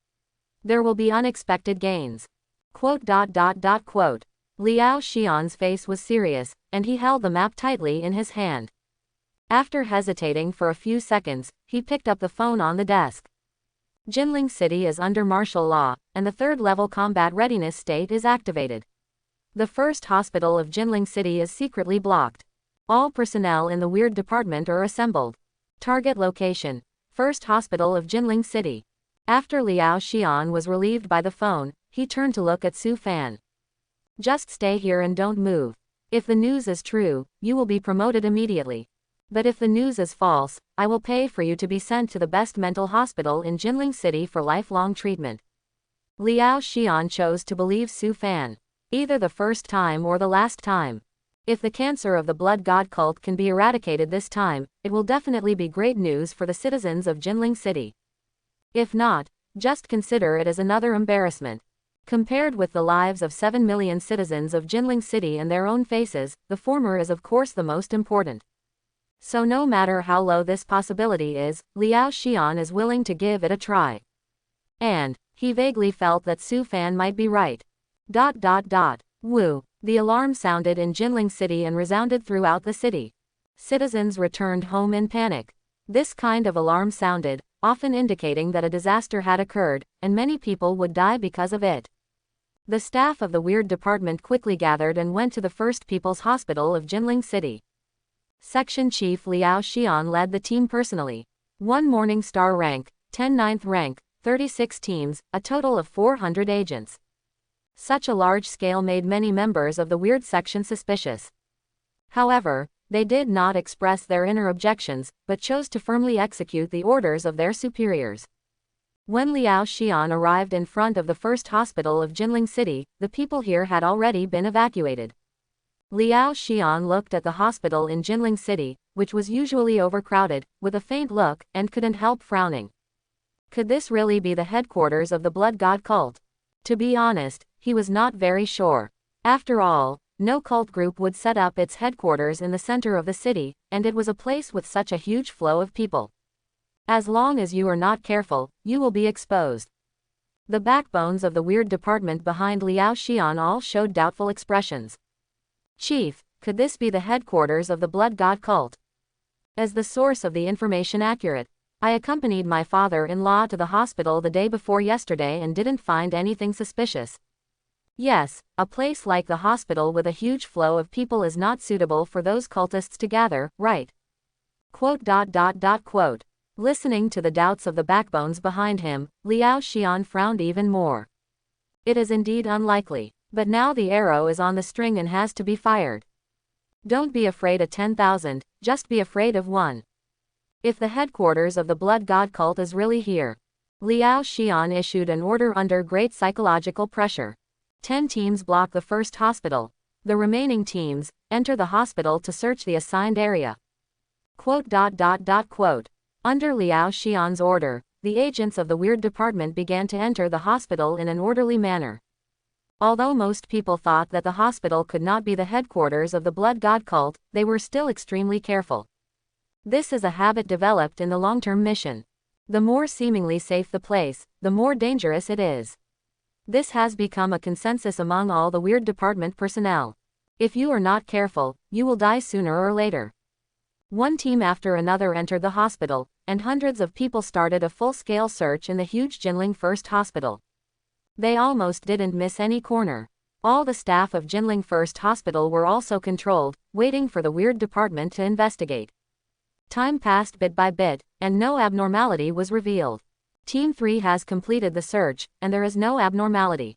There will be unexpected gains. Quote. Liao Xian's face was serious, and he held the map tightly in his hand. After hesitating for a few seconds, he picked up the phone on the desk. Jinling City is under martial law, and the third-level combat readiness state is activated. The first hospital of Jinling City is secretly blocked. All personnel in the Weird Department are assembled. Target location: First Hospital of Jinling City. After Liao Xian was relieved by the phone, he turned to look at Su Fan. Just stay here and don't move. If the news is true, you will be promoted immediately. But if the news is false, I will pay for you to be sent to the best mental hospital in Jinling City for lifelong treatment. Liao Xian chose to believe Su Fan. Either the first time or the last time. If the cancer of the blood god cult can be eradicated this time, it will definitely be great news for the citizens of Jinling City. If not, just consider it as another embarrassment. Compared with the lives of 7 million citizens of Jinling City and their own faces, the former is of course the most important. So no matter how low this possibility is, Liao Xian is willing to give it a try. And he vaguely felt that Su Fan might be right. Woo! The alarm sounded in Jinling City and resounded throughout the city. Citizens returned home in panic. This kind of alarm sounded, often indicating that a disaster had occurred, and many people would die because of it. The staff of the Weird Department quickly gathered and went to the First People's Hospital of Jinling City. Section Chief Liao Xian led the team personally. 1 Morning Star rank, 10 ninth rank, 36 teams, a total of 400 agents. Such a large scale made many members of the Weird Section suspicious. However, they did not express their inner objections, but chose to firmly execute the orders of their superiors. When Liao Xian arrived in front of the first hospital of Jinling City, the people here had already been evacuated. Liao Xian looked at the hospital in Jinling City, which was usually overcrowded, with a faint look, and couldn't help frowning. Could this really be the headquarters of the blood god cult? To be honest, he was not very sure. After all, no cult group would set up its headquarters in the center of the city, and it was a place with such a huge flow of people. As long as you are not careful, you will be exposed. The backbones of the Weird Department behind Liao Xian all showed doubtful expressions. Chief, could this be the headquarters of the blood god cult? Is the source of the information accurate? I accompanied my father-in-law to the hospital the day before yesterday and didn't find anything suspicious. Yes, a place like the hospital with a huge flow of people is not suitable for those cultists to gather, right? Quote. Listening to the doubts of the backbones behind him, Liao Xian frowned even more. It is indeed unlikely, but now the arrow is on the string and has to be fired. Don't be afraid of 10,000, just be afraid of one. If the headquarters of the blood god cult is really here. Liao Xian issued an order under great psychological pressure. 10 teams block the first hospital. The remaining teams enter the hospital to search the assigned area. Quote. Under Liao Xian's order, the agents of the Weird Department began to enter the hospital in an orderly manner. Although most people thought that the hospital could not be the headquarters of the blood god cult, they were still extremely careful. This is a habit developed in the long-term mission. The more seemingly safe the place, the more dangerous it is. This has become a consensus among all the Weird Department personnel. If you are not careful, you will die sooner or later. One team after another entered the hospital, and hundreds of people started a full-scale search in the huge Jinling First Hospital. They almost didn't miss any corner. All the staff of Jinling First Hospital were also controlled, waiting for the Weird Department to investigate. Time passed bit by bit, and no abnormality was revealed. Team 3 has completed the search, and there is no abnormality.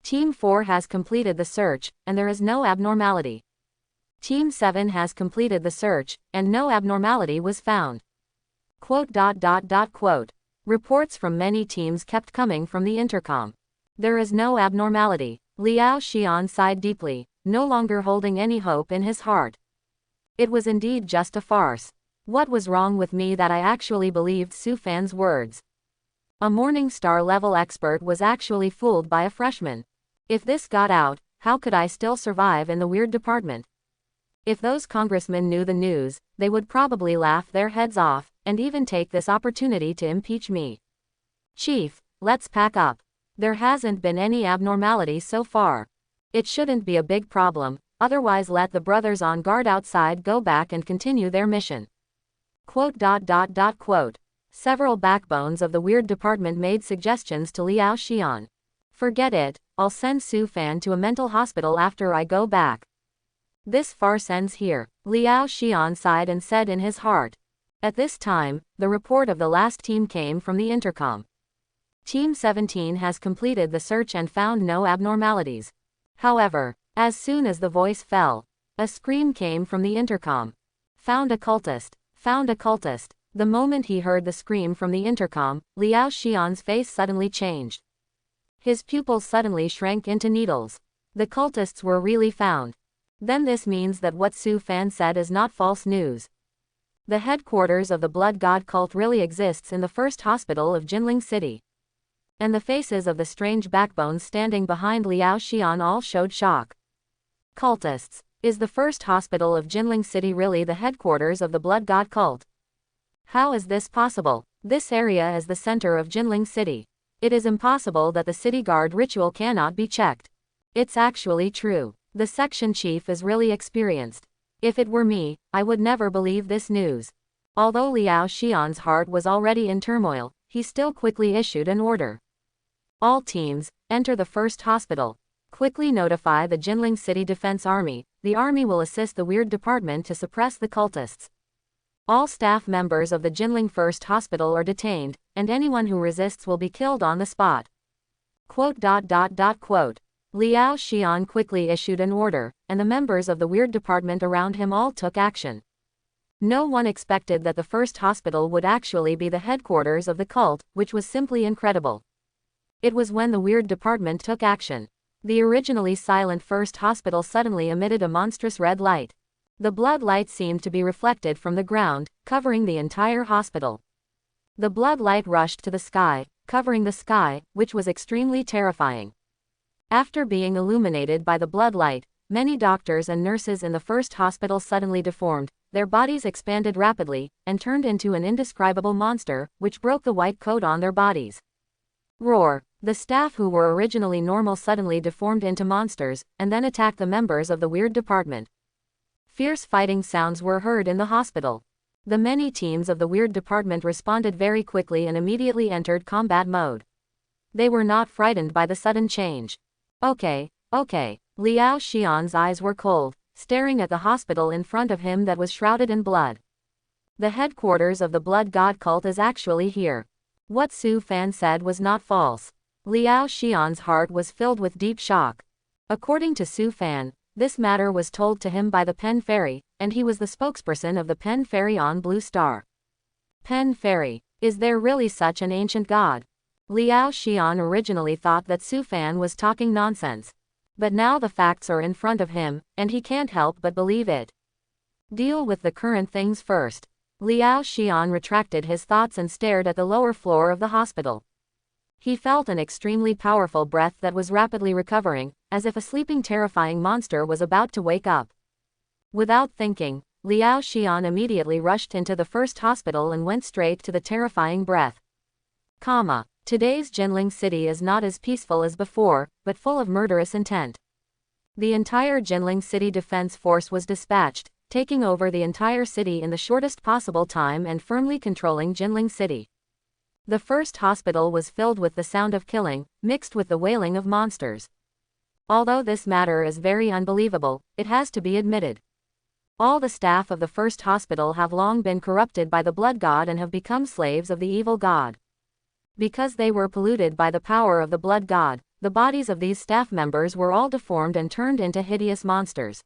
Team 4 has completed the search, and there is no abnormality. Team 7 has completed the search, and no abnormality was found. Quote. Reports from many teams kept coming from the intercom. There is no abnormality. Liao Xian sighed deeply, no longer holding any hope in his heart. It was indeed just a farce. What was wrong with me that I actually believed Su Fan's words? A Morningstar level expert was actually fooled by a freshman. If this got out, how could I still survive in the weird department? If those congressmen knew the news, they would probably laugh their heads off, and even take this opportunity to impeach me. Chief, let's pack up. There hasn't been any abnormality so far. It shouldn't be a big problem, otherwise let the brothers on guard outside go back and continue their mission. Quote. Several backbones of the weird department made suggestions to Liao Xian. Forget it, I'll send Su Fan to a mental hospital after I go back. This farce ends here, Liao Xian sighed and said in his heart. At this time, the report of the last team came from the intercom. Team 17 has completed the search and found no abnormalities. However, as soon as the voice fell, a scream came from the intercom. Found a cultist. Found a cultist. The moment he heard the scream from the intercom, Liao Xian's face suddenly changed. His pupils suddenly shrank into needles. The cultists were really found. Then this means that what Su Fan said is not false news. The headquarters of the Blood God cult really exists in the first hospital of Jinling City. And the faces of the strange backbones standing behind Liao Xian all showed shock. Cultists. Is the first hospital of Jinling City really the headquarters of the Blood God cult? How is this possible? This area is the center of Jinling City. It is impossible that the city guard ritual cannot be checked. It's actually true. The section chief is really experienced. If it were me, I would never believe this news. Although Liao Xian's heart was already in turmoil, he still quickly issued an order. All teams, enter the first hospital. Quickly notify the Jinling City Defense Army. The army will assist the weird department to suppress the cultists. All staff members of the Jinling First Hospital are detained, and anyone who resists will be killed on the spot. Quote. Liao Xian quickly issued an order, and the members of the weird department around him all took action. No one expected that the first hospital would actually be the headquarters of the cult, which was simply incredible. It was when the weird department took action. The originally silent first hospital suddenly emitted a monstrous red light. The blood light seemed to be reflected from the ground, covering the entire hospital. The blood light rushed to the sky, covering the sky, which was extremely terrifying. After being illuminated by the blood light, many doctors and nurses in the first hospital suddenly deformed, their bodies expanded rapidly, and turned into an indescribable monster, which broke the white coat on their bodies. Roar! The staff who were originally normal suddenly deformed into monsters, and then attacked the members of the weird department. Fierce fighting sounds were heard in the hospital. The many teams of the weird department responded very quickly and immediately entered combat mode. They were not frightened by the sudden change. Okay. Liao Xian's eyes were cold, staring at the hospital in front of him that was shrouded in blood. The headquarters of the Blood God cult is actually here. What Su Fan said was not false. Liao Xian's heart was filled with deep shock. According to Su Fan, this matter was told to him by the Pen Fairy, and he was the spokesperson of the Pen Fairy on Blue Star. Pen Fairy. Is there really such an ancient god? Liao Xian originally thought that Su Fan was talking nonsense. But now the facts are in front of him, and he can't help but believe it. Deal with the current things first. Liao Xian retracted his thoughts and stared at the lower floor of the hospital. He felt an extremely powerful breath that was rapidly recovering, as if a sleeping terrifying monster was about to wake up. Without thinking, Liao Xian immediately rushed into the first hospital and went straight to the terrifying breath. Today's Jinling City is not as peaceful as before, but full of murderous intent. The entire Jinling City Defense Force was dispatched, taking over the entire city in the shortest possible time and firmly controlling Jinling City. The first hospital was filled with the sound of killing, mixed with the wailing of monsters. Although this matter is very unbelievable, it has to be admitted. All the staff of the first hospital have long been corrupted by the blood god and have become slaves of the evil god. Because they were polluted by the power of the blood god, the bodies of these staff members were all deformed and turned into hideous monsters.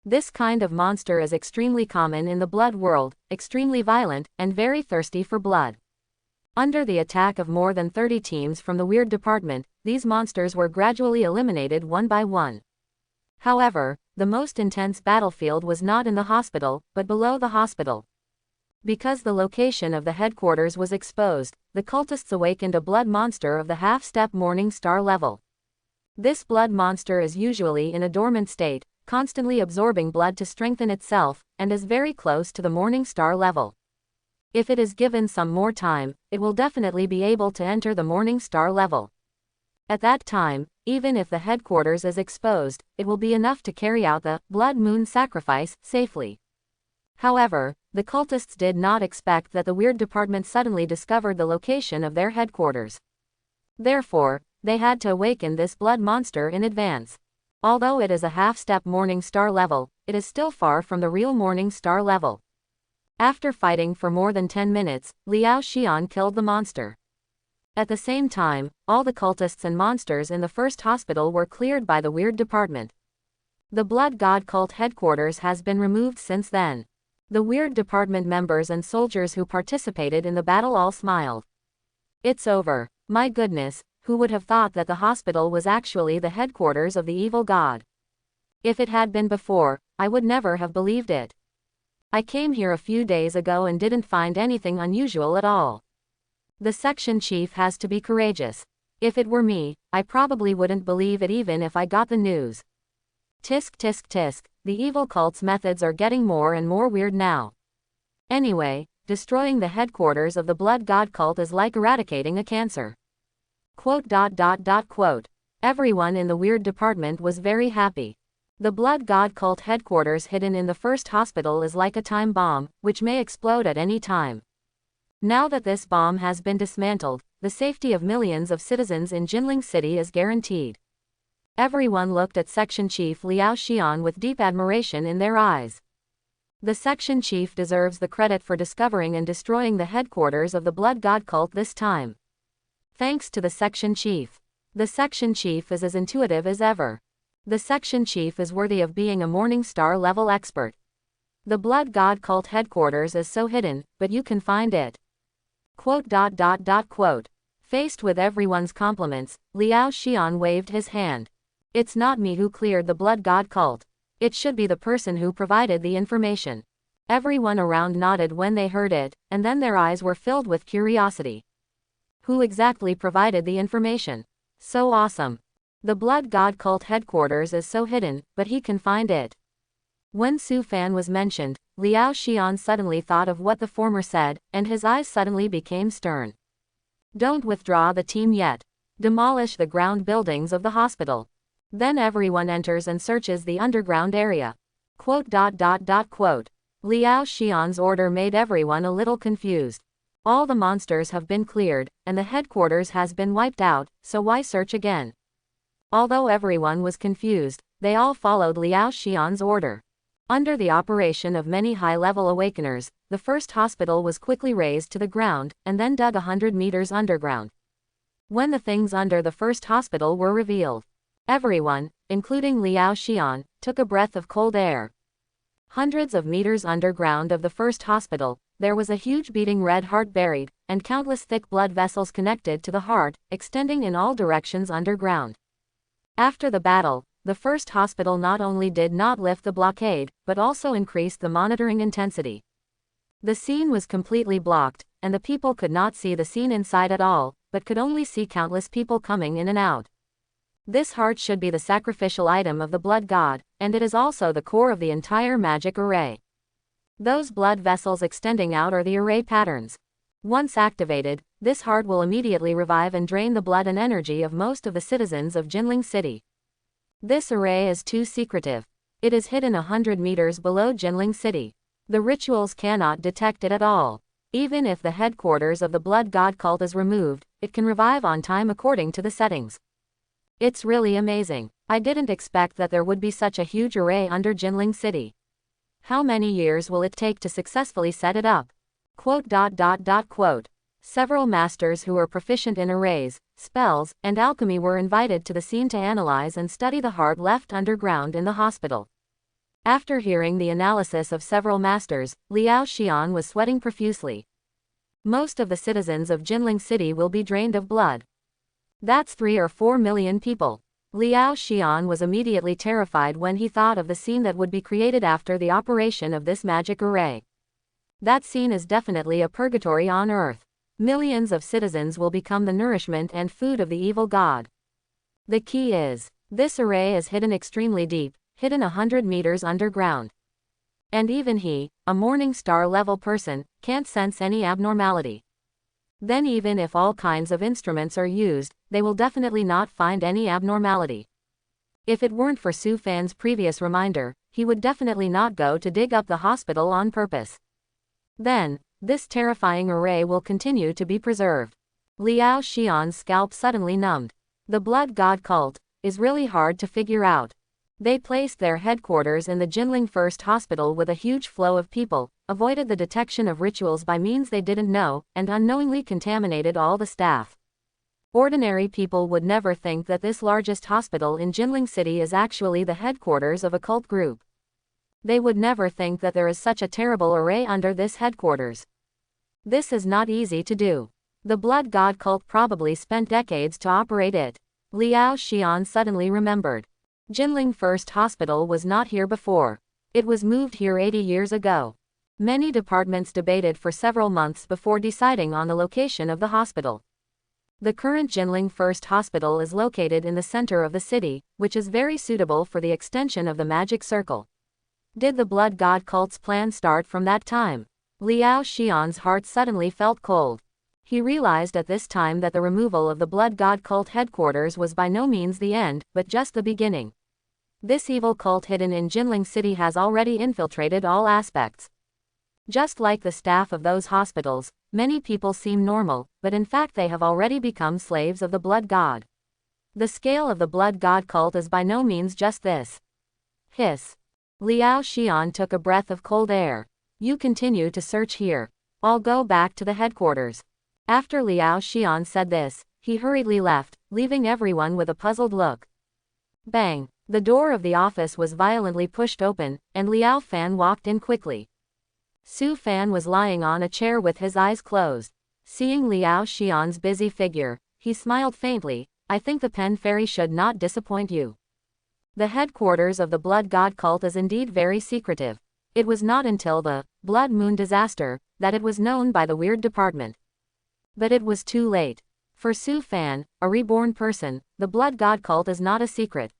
This kind of monster is extremely common in the blood world, extremely violent, and very thirsty for blood. Under the attack of more than 30 teams from the weird department, these monsters were gradually eliminated one by one. However, the most intense battlefield was not in the hospital, but below the hospital. Because the location of the headquarters was exposed, the cultists awakened a blood monster of the half-step morning star level. This blood monster is usually in a dormant state, constantly absorbing blood to strengthen itself, and is very close to the morning star level. If it is given some more time, it will definitely be able to enter the morning star level. At that time, even if the headquarters is exposed, it will be enough to carry out the blood moon sacrifice safely. However, the cultists did not expect that the weird department suddenly discovered the location of their headquarters. Therefore, they had to awaken this blood monster in advance. Although it is a half-step morning star level, it is still far from the real morning star level. After fighting for more than 10 minutes, Liao Xian killed the monster. At the same time, all the cultists and monsters in the first hospital were cleared by the weird department. The Blood God cult headquarters has been removed since then. The weird department members and soldiers who participated in the battle all smiled. It's over. My goodness, who would have thought that the hospital was actually the headquarters of the evil god? If it had been before, I would never have believed it. I came here a few days ago and didn't find anything unusual at all. The section chief has to be courageous. If it were me, I probably wouldn't believe it even if I got the news. Tisk tisk tisk, the evil cult's methods are getting more and more weird now. Anyway, destroying the headquarters of the Blood God cult is like eradicating a cancer. Quote. Everyone in the weird department was very happy. The Blood God cult headquarters hidden in the first hospital is like a time bomb, which may explode at any time. Now that this bomb has been dismantled, the safety of millions of citizens in Jinling City is guaranteed. Everyone looked at Section Chief Liao Xian with deep admiration in their eyes. The Section Chief deserves the credit for discovering and destroying the headquarters of the Blood God cult this time. Thanks to the Section Chief. The Section Chief is as intuitive as ever. The Section Chief is worthy of being a Morning Star level expert. The Blood God cult headquarters is so hidden, but you can find it. Quote. Faced with everyone's compliments, Liao Xian waved his hand. It's not me who cleared the Blood God cult. It should be the person who provided the information. Everyone around nodded when they heard it, and then their eyes were filled with curiosity. Who exactly provided the information? So awesome. The Blood God cult headquarters is so hidden, but he can find it. When Su Fan was mentioned, Liao Xian suddenly thought of what the former said, and his eyes suddenly became stern. Don't withdraw the team yet. Demolish the ground buildings of the hospital. Then everyone enters and searches the underground area. Quote. Liao Xian's order made everyone a little confused. All the monsters have been cleared, and the headquarters has been wiped out, so why search again? Although everyone was confused, they all followed Liao Xian's order. Under the operation of many high-level awakeners, the first hospital was quickly razed to the ground, and then dug 100 meters underground. When the things under the first hospital were revealed, everyone, including Liao Xian, took a breath of cold air. Hundreds of meters underground of the first hospital, there was a huge beating red heart buried, and countless thick blood vessels connected to the heart, extending in all directions underground. After the battle, the first hospital not only did not lift the blockade, but also increased the monitoring intensity. The scene was completely blocked, and the people could not see the scene inside at all, but could only see countless people coming in and out. This heart should be the sacrificial item of the blood god, and it is also the core of the entire magic array. Those blood vessels extending out are the array patterns. Once activated, this heart will immediately revive and drain the blood and energy of most of the citizens of Jinling City. This array is too secretive. It is hidden 100 meters below Jinling City. The rituals cannot detect it at all. Even if the headquarters of the Blood God cult is removed, it can revive on time according to the settings. It's really amazing. I didn't expect that there would be such a huge array under Jinling City. How many years will it take to successfully set it up? Quote. Several masters who were proficient in arrays, spells, and alchemy were invited to the scene to analyze and study the heart left underground in the hospital. After hearing the analysis of several masters, Liao Xian was sweating profusely. Most of the citizens of Jinling City will be drained of blood. That's 3 or 4 million people. Liao Xian was immediately terrified when he thought of the scene that would be created after the operation of this magic array. That scene is definitely a purgatory on Earth. Millions of citizens will become the nourishment and food of the evil god. The key is, this array is hidden extremely deep, hidden 100 meters underground. And even he, a morning star level person, can't sense any abnormality. Then even if all kinds of instruments are used, they will definitely not find any abnormality. If it weren't for Su Fan's previous reminder, he would definitely not go to dig up the hospital on purpose. Then, this terrifying array will continue to be preserved. Liao Xian's scalp suddenly numbed. The blood god cult is really hard to figure out. They placed their headquarters in the Jinling First Hospital with a huge flow of people, avoided the detection of rituals by means they didn't know, and unknowingly contaminated all the staff. Ordinary people would never think that this largest hospital in Jinling City is actually the headquarters of a cult group. They would never think that there is such a terrible array under this headquarters. This is not easy to do. The blood god cult probably spent decades to operate it. Liao Xian suddenly remembered. Jinling First Hospital was not here before. It was moved here 80 years ago. Many departments debated for several months before deciding on the location of the hospital. The current Jinling First Hospital is located in the center of the city, which is very suitable for the extension of the magic circle. Did the blood god cult's plan start from that time? Liao Xian's heart suddenly felt cold. He realized at this time that the removal of the blood god cult headquarters was by no means the end, but just the beginning. This evil cult hidden in Jinling City has already infiltrated all aspects. Just like the staff of those hospitals, many people seem normal, but in fact they have already become slaves of the blood god. The scale of the blood god cult is by no means just this. Hiss. Liao Xian took a breath of cold air. You continue to search here. I'll go back to the headquarters. After Liao Xian said this, he hurriedly left, leaving everyone with a puzzled look. Bang! The door of the office was violently pushed open, and Liao Fan walked in quickly. Su Fan was lying on a chair with his eyes closed. Seeing Liao Xian's busy figure, he smiled faintly. I think the pen fairy should not disappoint you. The headquarters of the blood god cult is indeed very secretive. It was not until the Blood Moon disaster that it was known by the Weird Department. But it was too late. For Su Fan, a reborn person, the blood god cult is not a secret.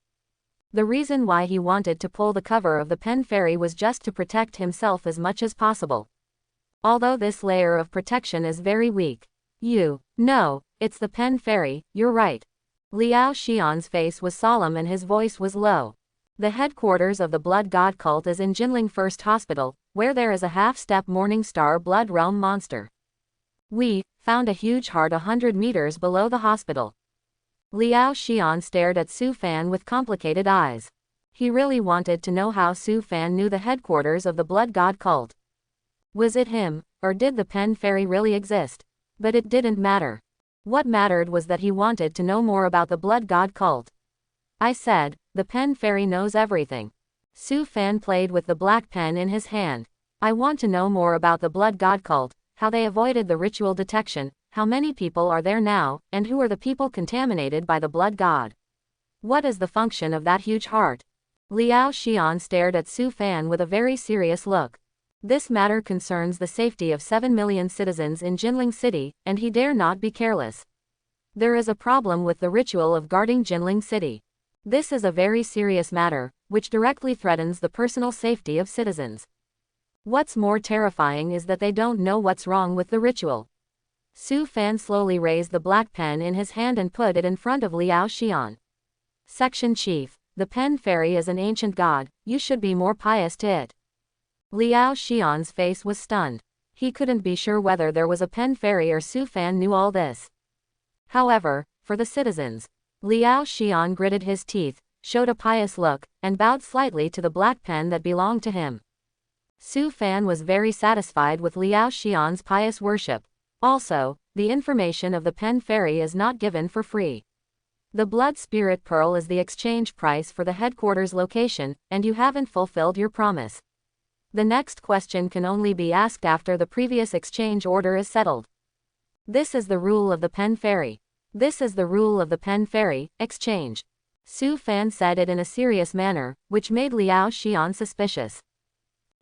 The reason why he wanted to pull the cover of the pen fairy was just to protect himself as much as possible. Although this layer of protection is very weak. No, it's the pen fairy, you're right. Liao Xian's face was solemn and his voice was low. The headquarters of the blood god cult is in Jinling First Hospital, where there is a half-step morning star blood realm monster. We found a huge heart 100 meters below the hospital. Liao Xian stared at Su Fan with complicated eyes. He really wanted to know how Su Fan knew the headquarters of the blood god cult. Was it him, or did the pen fairy really exist? But it didn't matter. What mattered was that he wanted to know more about the blood god cult. I said, the pen fairy knows everything. Su Fan played with the black pen in his hand. I want to know more about the blood god cult, how they avoided the ritual detection, how many people are there now, and who are the people contaminated by the blood god. What is the function of that huge heart? Liao Xian stared at Su Fan with a very serious look. This matter concerns the safety of 7 million citizens in Jinling City, and he dare not be careless. There is a problem with the ritual of guarding Jinling City. This is a very serious matter, which directly threatens the personal safety of citizens. What's more terrifying is that they don't know what's wrong with the ritual. Su Fan slowly raised the black pen in his hand and put it in front of Liao Xian. Section Chief, the pen fairy is an ancient god, you should be more pious to it. Liao Xian's face was stunned. He couldn't be sure whether there was a pen fairy or Su Fan knew all this. However, for the citizens, Liao Xian gritted his teeth, showed a pious look, and bowed slightly to the black pen that belonged to him. Su Fan was very satisfied with Liao Xian's pious worship. Also, the information of the pen fairy is not given for free. The blood spirit pearl is the exchange price for the headquarters location, and you haven't fulfilled your promise. The next question can only be asked after the previous exchange order is settled. This is the rule of the pen fairy. This is the rule of the pen fairy, exchange. Su Fan said it in a serious manner, which made Liao Xian suspicious.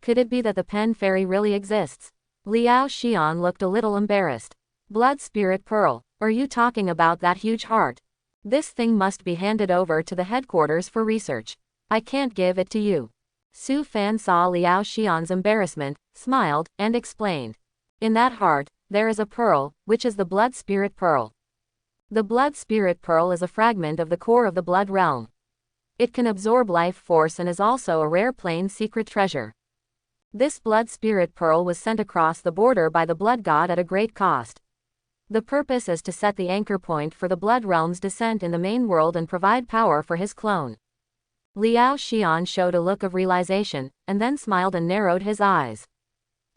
Could it be that the pen fairy really exists? Liao Xian looked a little embarrassed. Blood spirit pearl, are you talking about that huge heart? This thing must be handed over to the headquarters for research. I can't give it to you. Su Fan saw Liao Xian's embarrassment, smiled, and explained. In that heart, there is a pearl, which is the blood spirit pearl. The blood spirit pearl is a fragment of the core of the blood realm. It can absorb life force and is also a rare plain secret treasure. This blood spirit pearl was sent across the border by the blood god at a great cost. The purpose is to set the anchor point for the blood realm's descent in the main world and provide power for his clone. Liao Xian showed a look of realization, and then smiled and narrowed his eyes.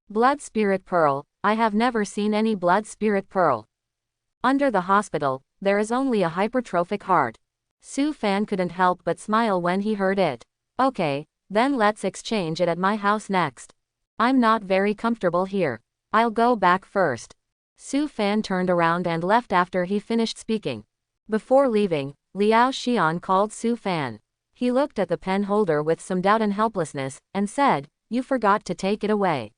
Blood spirit pearl, I have never seen any blood spirit pearl. Under the hospital, there is only a hypertrophic heart. Su Fan couldn't help but smile when he heard it. Okay, then let's exchange it at my house next. I'm not very comfortable here. I'll go back first. Su Fan turned around and left after he finished speaking. Before leaving, Liao Xian called Su Fan. He looked at the pen holder with some doubt and helplessness, and said, "You forgot to take it away."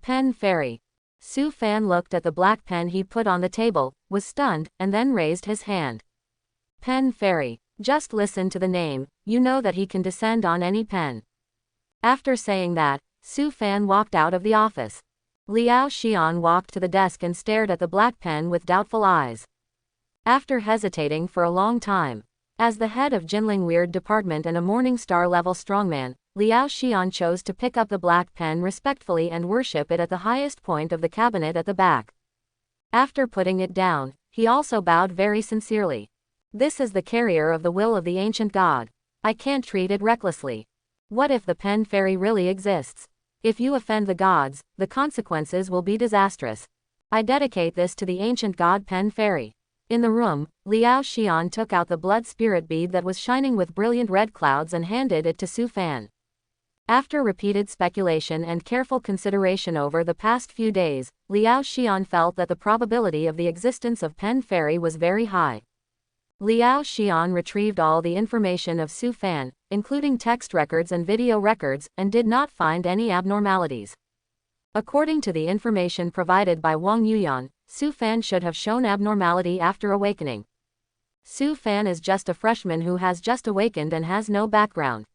Pen fairy. Su Fan looked at the black pen he put on the table, was stunned, and then raised his hand. Pen fairy. Just listen to the name, you know that he can descend on any pen. After saying that, Su Fan walked out of the office. Liao Xian walked to the desk and stared at the black pen with doubtful eyes. After hesitating for a long time, as the head of Jinling Weird Department and a Morningstar level strongman, Liao Xian chose to pick up the black pen respectfully and worship it at the highest point of the cabinet at the back. After putting it down, he also bowed very sincerely. This is the carrier of the will of the ancient god. I can't treat it recklessly. What if the pen fairy really exists? If you offend the gods, the consequences will be disastrous. I dedicate this to the ancient god Pen Fairy. In the room, Liao Xian took out the blood spirit bead that was shining with brilliant red clouds and handed it to Su Fan. After repeated speculation and careful consideration over the past few days, Liao Xian felt that the probability of the existence of Pen Fairy was very high. Liao Xian retrieved all the information of Su Fan, including text records and video records, and did not find any abnormalities. According to the information provided by Wang Yuyan, Su Fan should have shown abnormality after awakening. Su Fan is just a freshman who has just awakened and has no background.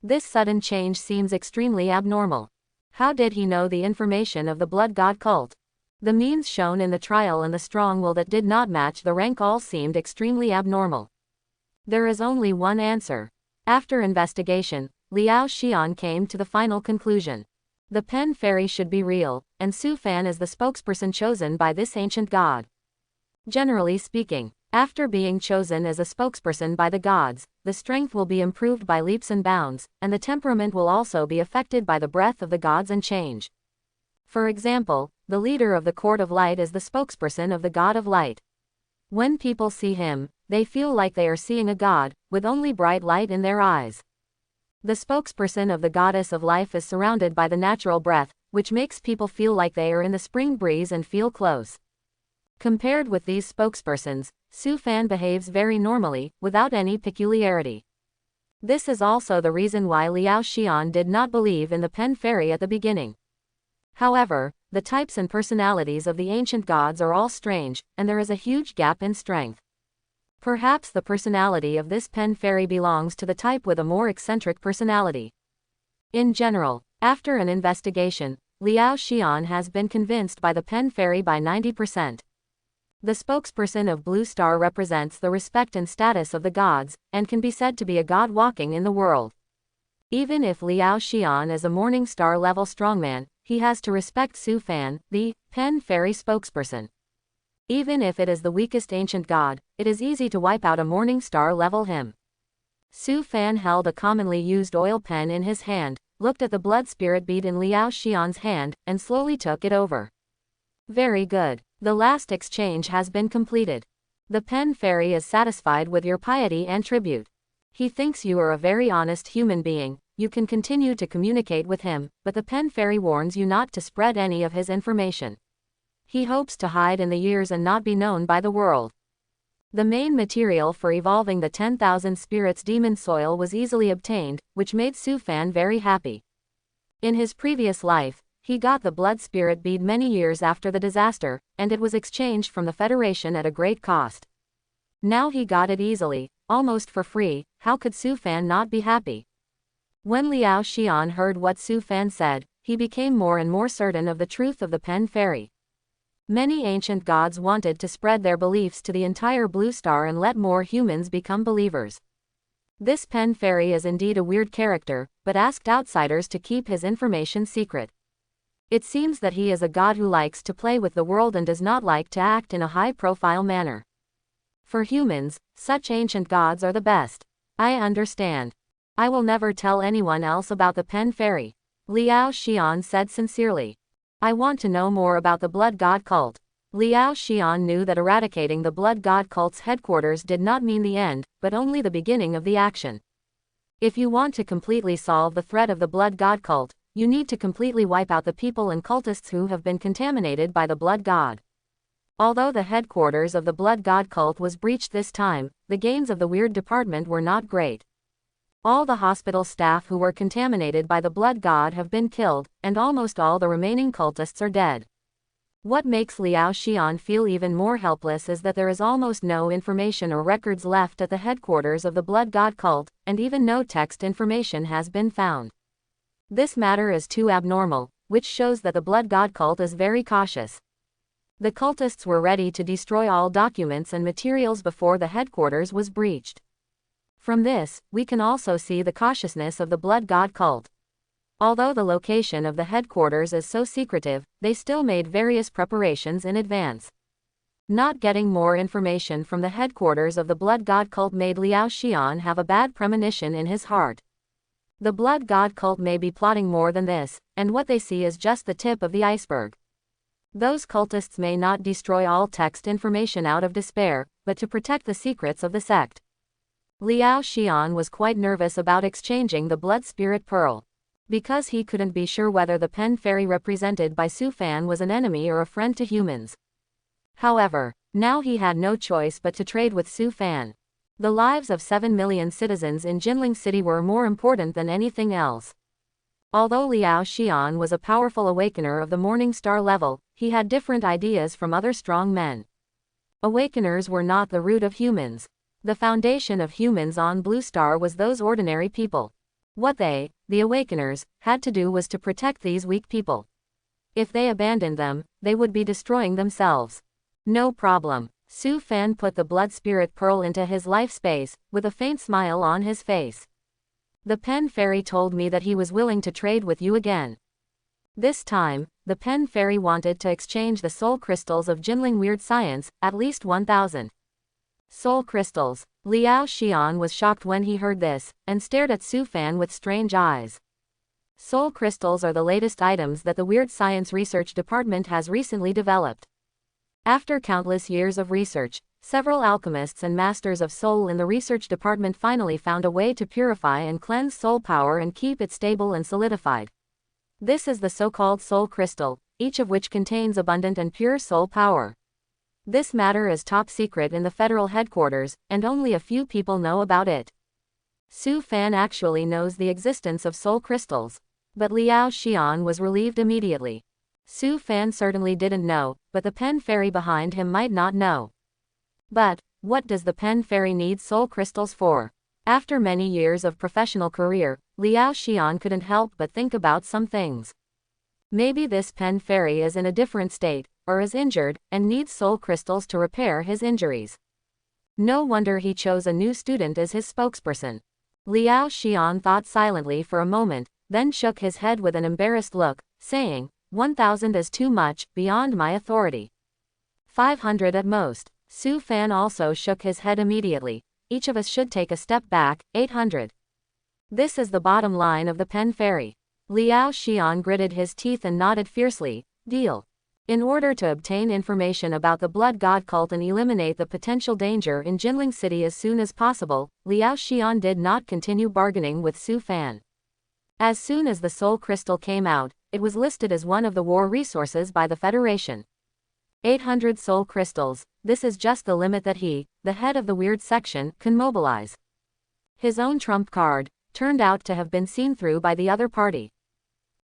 This sudden change seems extremely abnormal. How did he know the information of the blood god cult? The means shown in the trial and the strong will that did not match the rank all seemed extremely abnormal. There is only one answer. After investigation, Liao Xian came to the final conclusion. The Pen Fairy should be real, and Su Fan is the spokesperson chosen by this ancient god. Generally speaking, after being chosen as a spokesperson by the gods, the strength will be improved by leaps and bounds, and the temperament will also be affected by the breath of the gods and change. For example, the leader of the Court of Light is the spokesperson of the God of Light. When people see him, they feel like they are seeing a god, with only bright light in their eyes. The spokesperson of the Goddess of Life is surrounded by the natural breath, which makes people feel like they are in the spring breeze and feel close. Compared with these spokespersons, Su Fan behaves very normally, without any peculiarity. This is also the reason why Liao Xian did not believe in the Pen Fairy at the beginning. However, the types and personalities of the ancient gods are all strange, and there is a huge gap in strength. Perhaps the personality of this Pen Fairy belongs to the type with a more eccentric personality. In general, after an investigation, Liao Xian has been convinced by the Pen Fairy by 90%. The spokesperson of Blue Star represents the respect and status of the gods, and can be said to be a god walking in the world. Even if Liao Xian is a Morningstar level strongman, he has to respect Su Fan, the Pen Fairy spokesperson. Even if it is the weakest ancient god, it is easy to wipe out a Morningstar level him. Su Fan held a commonly used oil pen in his hand, looked at the blood spirit bead in Liao Xian's hand, and slowly took it over. Very good. The last exchange has been completed. The Pen Fairy is satisfied with your piety and tribute. He thinks you are a very honest human being. You can continue to communicate with him, but the Pen Fairy warns you not to spread any of his information. He hopes to hide in the years and not be known by the world. The main material for evolving the 10,000 spirits demon soil was easily obtained, which made Su Fan very happy. In his previous life, He got the blood spirit bead many years after the disaster, and it was exchanged from the Federation at a great cost. Now he got it easily, almost for free. How could Su Fan not be happy? When Liao Xian heard what Su Fan said, he became more and more certain of the truth of the Pen Fairy. Many ancient gods wanted to spread their beliefs to the entire Blue Star and let more humans become believers. This Pen Fairy is indeed a weird character, but asked outsiders to keep his information secret. It seems that he is a god who likes to play with the world and does not like to act in a high-profile manner. For humans, such ancient gods are the best. I understand. I will never tell anyone else about the Pen Fairy, Liao Xian said sincerely. I want to know more about the Blood God cult. Liao Xian knew that eradicating the Blood God cult's headquarters did not mean the end, but only the beginning of the action. If you want to completely solve the threat of the Blood God cult, you need to completely wipe out the people and cultists who have been contaminated by the Blood God. Although the headquarters of the Blood God cult was breached this time, the gains of the Weird Department were not great. All the hospital staff who were contaminated by the Blood God have been killed, and almost all the remaining cultists are dead. What makes Liao Xian feel even more helpless is that there is almost no information or records left at the headquarters of the Blood God cult, and even no text information has been found. This matter is too abnormal, which shows that the Blood God cult is very cautious. The cultists were ready to destroy all documents and materials before the headquarters was breached. From this, we can also see the cautiousness of the Blood God cult. Although the location of the headquarters is so secretive, they still made various preparations in advance. Not getting more information from the headquarters of the Blood God cult made Liao Xian have a bad premonition in his heart. The Blood God cult may be plotting more than this, and what they see is just the tip of the iceberg. Those cultists may not destroy all text information out of despair, but to protect the secrets of the sect. Liao Xian was quite nervous about exchanging the Blood Spirit Pearl. Because he couldn't be sure whether the Pen Fairy represented by Su Fan was an enemy or a friend to humans. However, now he had no choice but to trade with Su Fan. The lives of 7 million citizens in Jinling City were more important than anything else. Although Liao Xian was a powerful awakener of the Morning Star level, he had different ideas from other strong men. Awakeners were not the root of humans. The foundation of humans on Blue Star was those ordinary people. What they, the Awakeners, had to do was to protect these weak people. If they abandoned them, they would be destroying themselves. No problem. Su Fan put the Blood Spirit Pearl into his life space, with a faint smile on his face. The Pen Fairy told me that he was willing to trade with you again. This time, the Pen Fairy wanted to exchange the soul crystals of Jinling Weird Science, at least 1,000. Soul crystals. Liao Xian was shocked when he heard this, and stared at Su Fan with strange eyes. Soul crystals are the latest items that the Weird Science Research Department has recently developed. After countless years of research, several alchemists and masters of soul in the research department finally found a way to purify and cleanse soul power and keep it stable and solidified. This is the so-called soul crystal, each of which contains abundant and pure soul power. This matter is top secret in the federal headquarters, and only a few people know about it. Su Fan actually knows the existence of soul crystals. But Liao Xian was relieved immediately. Su Fan certainly didn't know, but the Pen Fairy behind him might not know. But, what does the Pen Fairy need soul crystals for? After many years of professional career, Liao Xian couldn't help but think about some things. Maybe this Pen Fairy is in a different state, or is injured, and needs soul crystals to repair his injuries. No wonder he chose a new student as his spokesperson. Liao Xian thought silently for a moment, then shook his head with an embarrassed look, saying, 1,000 is too much, beyond my authority. 500 at most. Su Fan also shook his head immediately. Each of us should take a step back, 800. This is the bottom line of the Pen Fairy. Liao Xian gritted his teeth and nodded fiercely. Deal. In order to obtain information about the Blood God cult and eliminate the potential danger in Jinling City as soon as possible, Liao Xian did not continue bargaining with Su Fan. As soon as the soul crystal came out, it was listed as one of the war resources by the Federation. 800 soul crystals, this is just the limit that he, the head of the weird section, can mobilize. His own trump card turned out to have been seen through by the other party.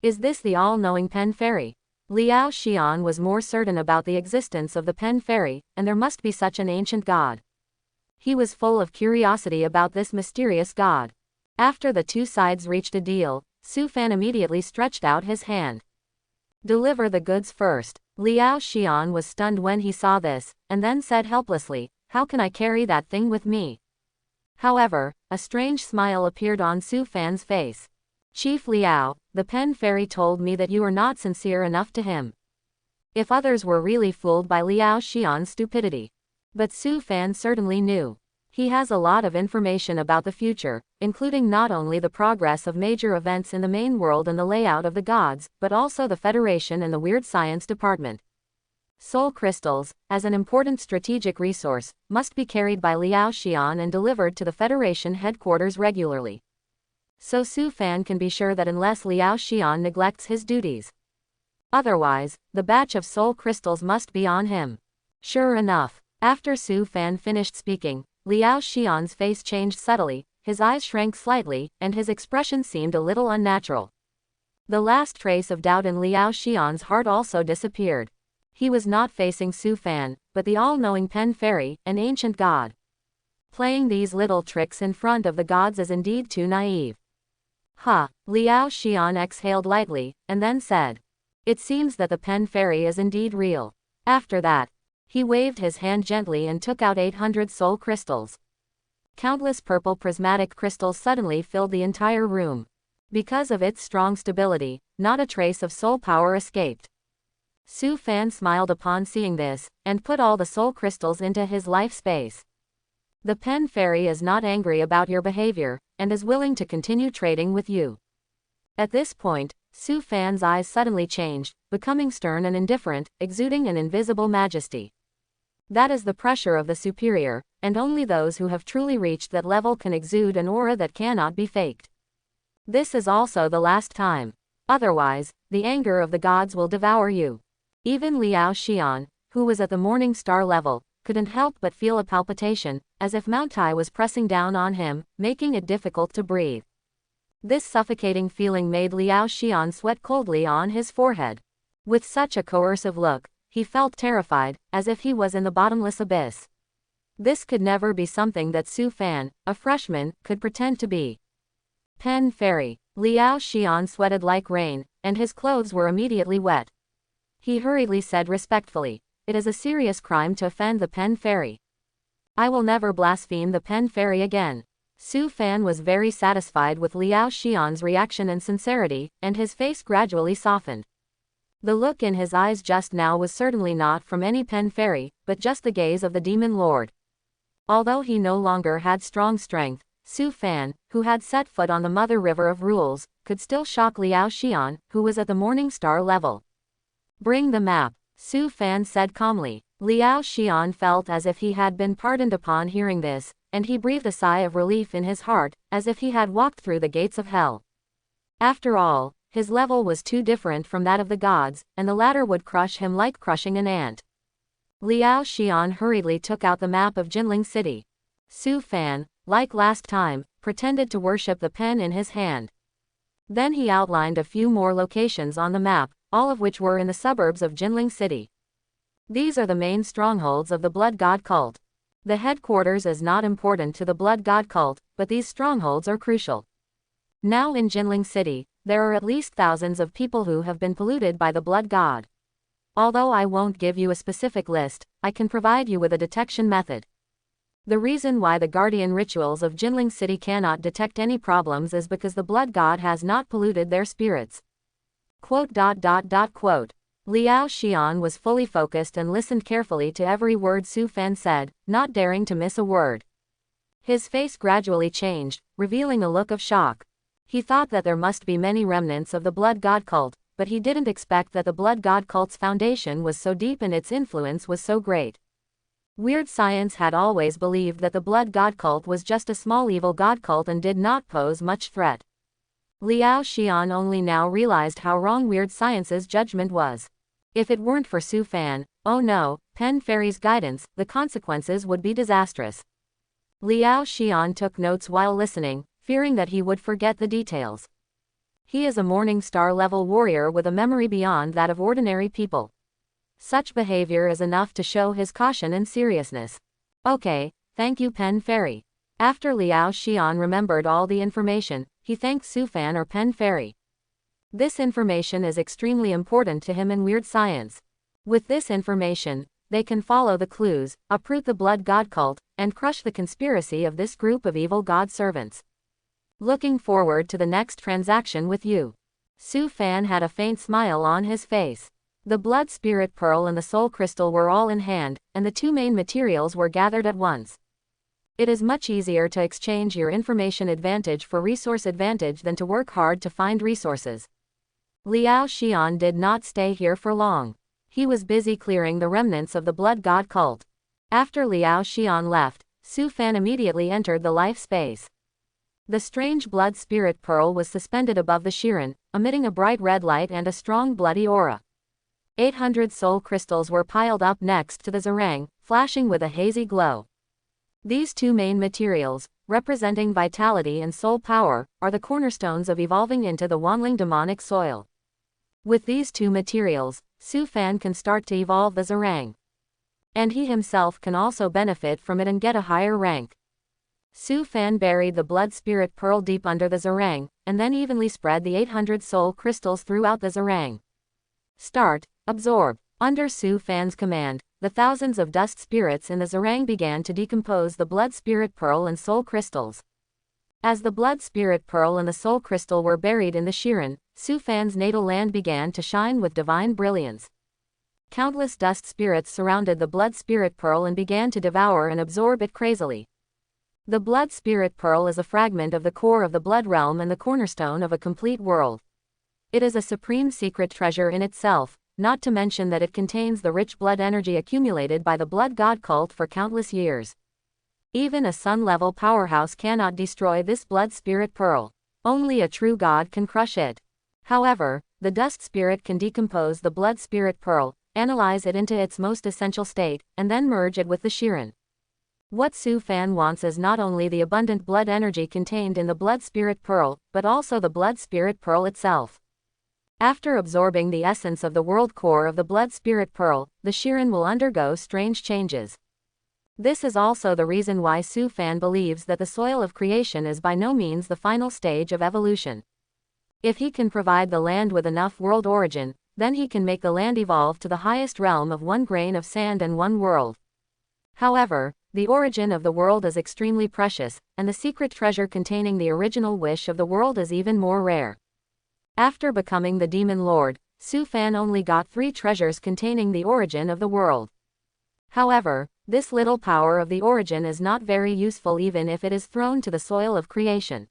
Is this the all-knowing pen fairy? Liao Xian was more certain about the existence of the pen fairy, and there must be such an ancient god. He was full of curiosity about this mysterious god. After the two sides reached a deal, Su Fan immediately stretched out his hand. Deliver the goods first. Liao Xian was stunned when he saw this, and then said helplessly, how can I carry that thing with me? However, a strange smile appeared on Su Fan's face. Chief Liao, the pen fairy told me that you are not sincere enough to him. If others were really fooled by Liao Xian's stupidity. But Su Fan certainly knew. He has a lot of information about the future, including not only the progress of major events in the main world and the layout of the gods, but also the Federation and the Weird Science Department. Soul crystals, as an important strategic resource, must be carried by Liao Xian and delivered to the Federation headquarters regularly. So Su Fan can be sure that unless Liao Xian neglects his duties. Otherwise, the batch of soul crystals must be on him. Sure enough, after Su Fan finished speaking, Liao Xian's face changed subtly, his eyes shrank slightly, and his expression seemed a little unnatural. The last trace of doubt in Liao Xian's heart also disappeared. He was not facing Su Fan, but the all-knowing pen fairy, an ancient god. Playing these little tricks in front of the gods is indeed too naive. Liao Xian exhaled lightly, and then said. It seems that the pen fairy is indeed real. After that, he waved his hand gently and took out 800 soul crystals. Countless purple prismatic crystals suddenly filled the entire room. Because of its strong stability, not a trace of soul power escaped. Su Fan smiled upon seeing this, and put all the soul crystals into his life space. The pen fairy is not angry about your behavior, and is willing to continue trading with you. At this point, Su Fan's eyes suddenly changed, becoming stern and indifferent, exuding an invisible majesty. That is the pressure of the superior, and only those who have truly reached that level can exude an aura that cannot be faked. This is also the last time. Otherwise, the anger of the gods will devour you. Even Liao Xian, who was at the morning star level, couldn't help but feel a palpitation, as if Mount Tai was pressing down on him, making it difficult to breathe. This suffocating feeling made Liao Xian sweat coldly on his forehead. With such a coercive look, he felt terrified, as if he was in the bottomless abyss. This could never be something that Su Fan, a freshman, could pretend to be. Pen fairy. Liao Xian sweated like rain, and his clothes were immediately wet. He hurriedly said respectfully, it is a serious crime to offend the pen fairy. I will never blaspheme the pen fairy again. Su Fan was very satisfied with Liao Xian's reaction and sincerity, and his face gradually softened. The look in his eyes just now was certainly not from any pen fairy, but just the gaze of the demon lord. Although he no longer had strong strength, Su Fan, who had set foot on the mother river of rules, could still shock Liao Xian, who was at the morning star level. Bring the map, Su Fan said calmly. Liao Xian felt as if he had been pardoned upon hearing this, and he breathed a sigh of relief in his heart, as if he had walked through the gates of hell. After all, his level was too different from that of the gods, and the latter would crush him like crushing an ant. Liao Xian hurriedly took out the map of Jinling City. Su Fan, like last time, pretended to worship the pen in his hand. Then he outlined a few more locations on the map, all of which were in the suburbs of Jinling City. These are the main strongholds of the Blood God cult. The headquarters is not important to the Blood God cult, but these strongholds are crucial. Now in Jinling City, there are at least thousands of people who have been polluted by the Blood God. Although I won't give you a specific list, I can provide you with a detection method. The reason why the guardian rituals of Jinling City cannot detect any problems is because the Blood God has not polluted their spirits. Quote. Liao Xian was fully focused and listened carefully to every word Su Fan said, not daring to miss a word. His face gradually changed, revealing a look of shock. He thought that there must be many remnants of the Blood God cult, but he didn't expect that the Blood God cult's foundation was so deep and its influence was so great. Weird Science had always believed that the Blood God cult was just a small evil god cult and did not pose much threat. Liao Xian only now realized how wrong Weird Science's judgment was. If it weren't for Su Fan, oh no, Pen Fairy's guidance, the consequences would be disastrous. Liao Xian took notes while listening, fearing that he would forget the details. He is a Morning Star level warrior with a memory beyond that of ordinary people. Such behavior is enough to show his caution and seriousness. Okay, thank you Pen Fairy. After Liao Xian remembered all the information, he thanked Sufan or Pen Fairy. This information is extremely important to him in weird science. With this information, they can follow the clues, uproot the blood god cult, and crush the conspiracy of this group of evil god servants. Looking forward to the next transaction with you. Su Fan had a faint smile on his face. The blood spirit pearl and the soul crystal were all in hand, and the two main materials were gathered at once. It is much easier to exchange your information advantage for resource advantage than to work hard to find resources. Liao Xian did not stay here for long. He was busy clearing the remnants of the blood god cult. After Liao Xian left, Su Fan immediately entered the life space. The strange blood spirit pearl was suspended above the Shirin, emitting a bright red light and a strong bloody aura. 800 soul crystals were piled up next to the Zerang, flashing with a hazy glow. These two main materials, representing vitality and soul power, are the cornerstones of evolving into the Wanling demonic soil. With these two materials, Su Fan can start to evolve the Zerang. And he himself can also benefit from it and get a higher rank. Su Fan buried the blood spirit pearl deep under the Zerang, and then evenly spread the 800 soul crystals throughout the Zerang. Start, absorb. Under Su Fan's command, the thousands of dust spirits in the Zerang began to decompose the blood spirit pearl and soul crystals. As the blood spirit pearl and the soul crystal were buried in the Shirin, Su Fan's natal land began to shine with divine brilliance. Countless dust spirits surrounded the blood spirit pearl and began to devour and absorb it crazily. The blood spirit pearl is a fragment of the core of the blood realm and the cornerstone of a complete world. It is a supreme secret treasure in itself, not to mention that it contains the rich blood energy accumulated by the blood god cult for countless years. Even a sun-level powerhouse cannot destroy this blood spirit pearl. Only a true god can crush it. However, the dust spirit can decompose the blood spirit pearl, analyze it into its most essential state, and then merge it with the Shirin. What Su Fan wants is not only the abundant blood energy contained in the blood spirit pearl, but also the blood spirit pearl itself. After absorbing the essence of the world core of the blood spirit pearl, the Shirin will undergo strange changes. This is also the reason why Su Fan believes that the soil of creation is by no means the final stage of evolution. If he can provide the land with enough world origin, then he can make the land evolve to the highest realm of one grain of sand and one world. However, the origin of the world is extremely precious, and the secret treasure containing the original wish of the world is even more rare. After becoming the Demon Lord, Su Fan only got 3 treasures containing the origin of the world. However, this little power of the origin is not very useful even if it is thrown to the soil of creation.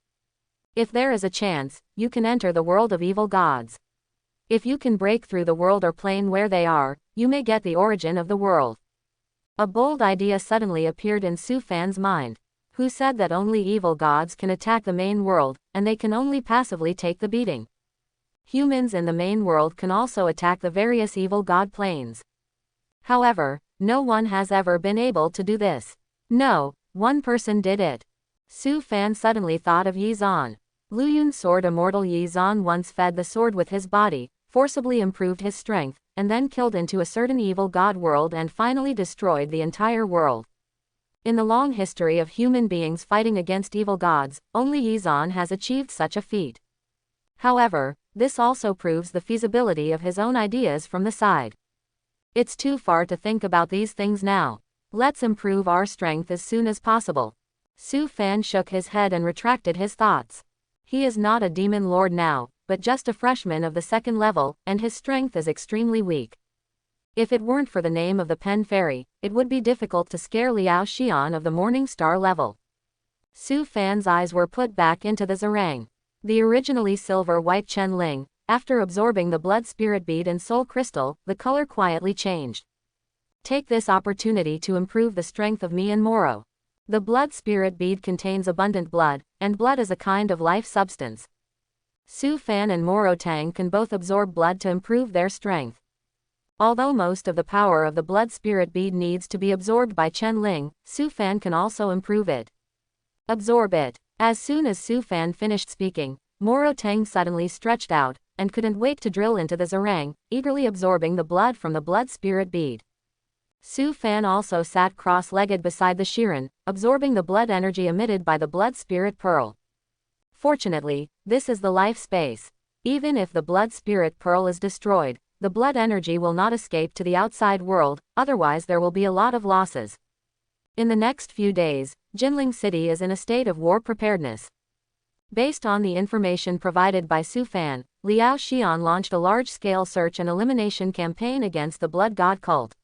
If there is a chance, you can enter the world of evil gods. If you can break through the world or plane where they are, you may get the origin of the world. A bold idea suddenly appeared in Su Fan's mind. Who said that only evil gods can attack the main world, and they can only passively take the beating? Humans in the main world can also attack the various evil god planes. However, no one has ever been able to do this. No, one person did it. Su Fan suddenly thought of Yi Zan. Luyun's sword immortal Yi Zan once fed the sword with his body, forcibly improved his strength, and then killed into a certain evil god world and finally destroyed the entire world. In the long history of human beings fighting against evil gods, only Yi Zan has achieved such a feat. However, this also proves the feasibility of his own ideas from the side. It's too far to think about these things now. Let's improve our strength as soon as possible. Su Fan shook his head and retracted his thoughts. He is not a demon lord now, but just a freshman of the 2nd level, and his strength is extremely weak. If it weren't for the name of the Pen Fairy, it would be difficult to scare Liao Xian of the Morning Star level. Su Fan's eyes were put back into the Zerang. The originally silver-white Chen Ling, after absorbing the blood spirit bead and soul crystal, the color quietly changed. Take this opportunity to improve the strength of me and Moruo. The blood spirit bead contains abundant blood, and blood is a kind of life substance. Su Fan and Moruo Tang can both absorb blood to improve their strength. Although most of the power of the blood spirit bead needs to be absorbed by Chen Ling, Su Fan can also improve it. Absorb it. As soon as Su Fan finished speaking, Moruo Tang suddenly stretched out, and couldn't wait to drill into the zerang, eagerly absorbing the blood from the blood spirit bead. Su Fan also sat cross-legged beside the Shirin, absorbing the blood energy emitted by the blood spirit pearl. Fortunately, this is the life space. Even if the blood spirit pearl is destroyed, the blood energy will not escape to the outside world, otherwise there will be a lot of losses. In the next few days, Jinling City is in a state of war preparedness. Based on the information provided by Su Fan, Liao Xian launched a large-scale search and elimination campaign against the Blood God cult.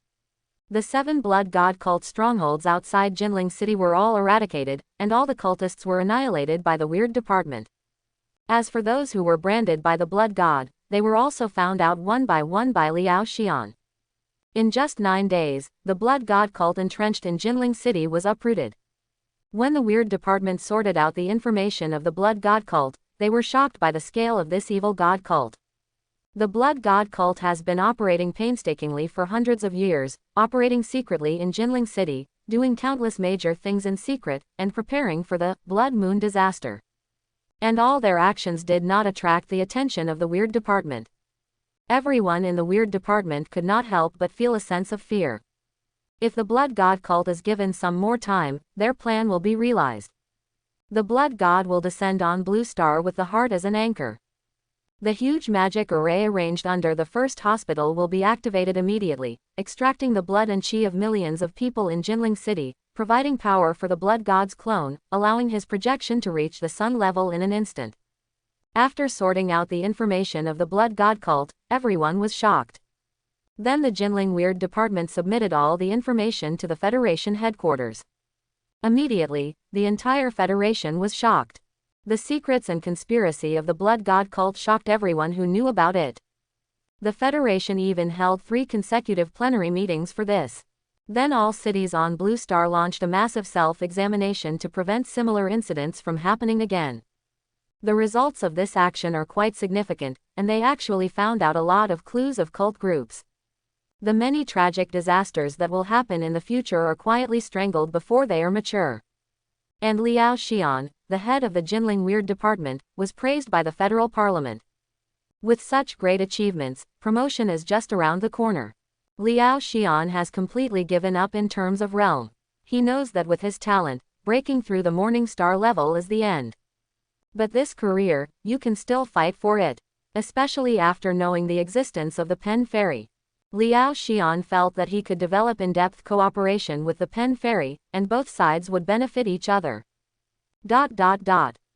The 7 Blood God cult strongholds outside Jinling City were all eradicated, and all the cultists were annihilated by the Weird Department. As for those who were branded by the Blood God, they were also found out one by Liao Xian. In just 9 days, the Blood God cult entrenched in Jinling City was uprooted. When the Weird Department sorted out the information of the Blood God cult, they were shocked by the scale of this evil God cult. The Blood God cult has been operating painstakingly for hundreds of years, operating secretly in Jinling City, doing countless major things in secret, and preparing for the Blood Moon disaster. And all their actions did not attract the attention of the Weird Department. Everyone in the Weird Department could not help but feel a sense of fear. If the Blood God cult is given some more time, their plan will be realized. The Blood God will descend on Blue Star with the heart as an anchor. The huge magic array arranged under the first hospital will be activated immediately, extracting the blood and chi of millions of people in Jinling City, providing power for the Blood God's clone, allowing his projection to reach the sun level in an instant. After sorting out the information of the Blood God cult, everyone was shocked. Then the Jinling Weird Department submitted all the information to the Federation headquarters. Immediately, the entire Federation was shocked. The secrets and conspiracy of the Blood God cult shocked everyone who knew about it. The Federation even held 3 consecutive plenary meetings for this. Then all cities on Blue Star launched a massive self-examination to prevent similar incidents from happening again. The results of this action are quite significant, and they actually found out a lot of clues of cult groups. The many tragic disasters that will happen in the future are quietly strangled before they are mature. And Liao Xian, the head of the Jinling Weird Department, was praised by the federal parliament. With such great achievements, promotion is just around the corner. Liao Xian has completely given up in terms of realm. He knows that with his talent, breaking through the Morning Star level is the end. But this career, you can still fight for it. Especially after knowing the existence of the Pen Fairy. Liao Xian felt that he could develop in-depth cooperation with the Pen Fairy, and both sides would benefit each other.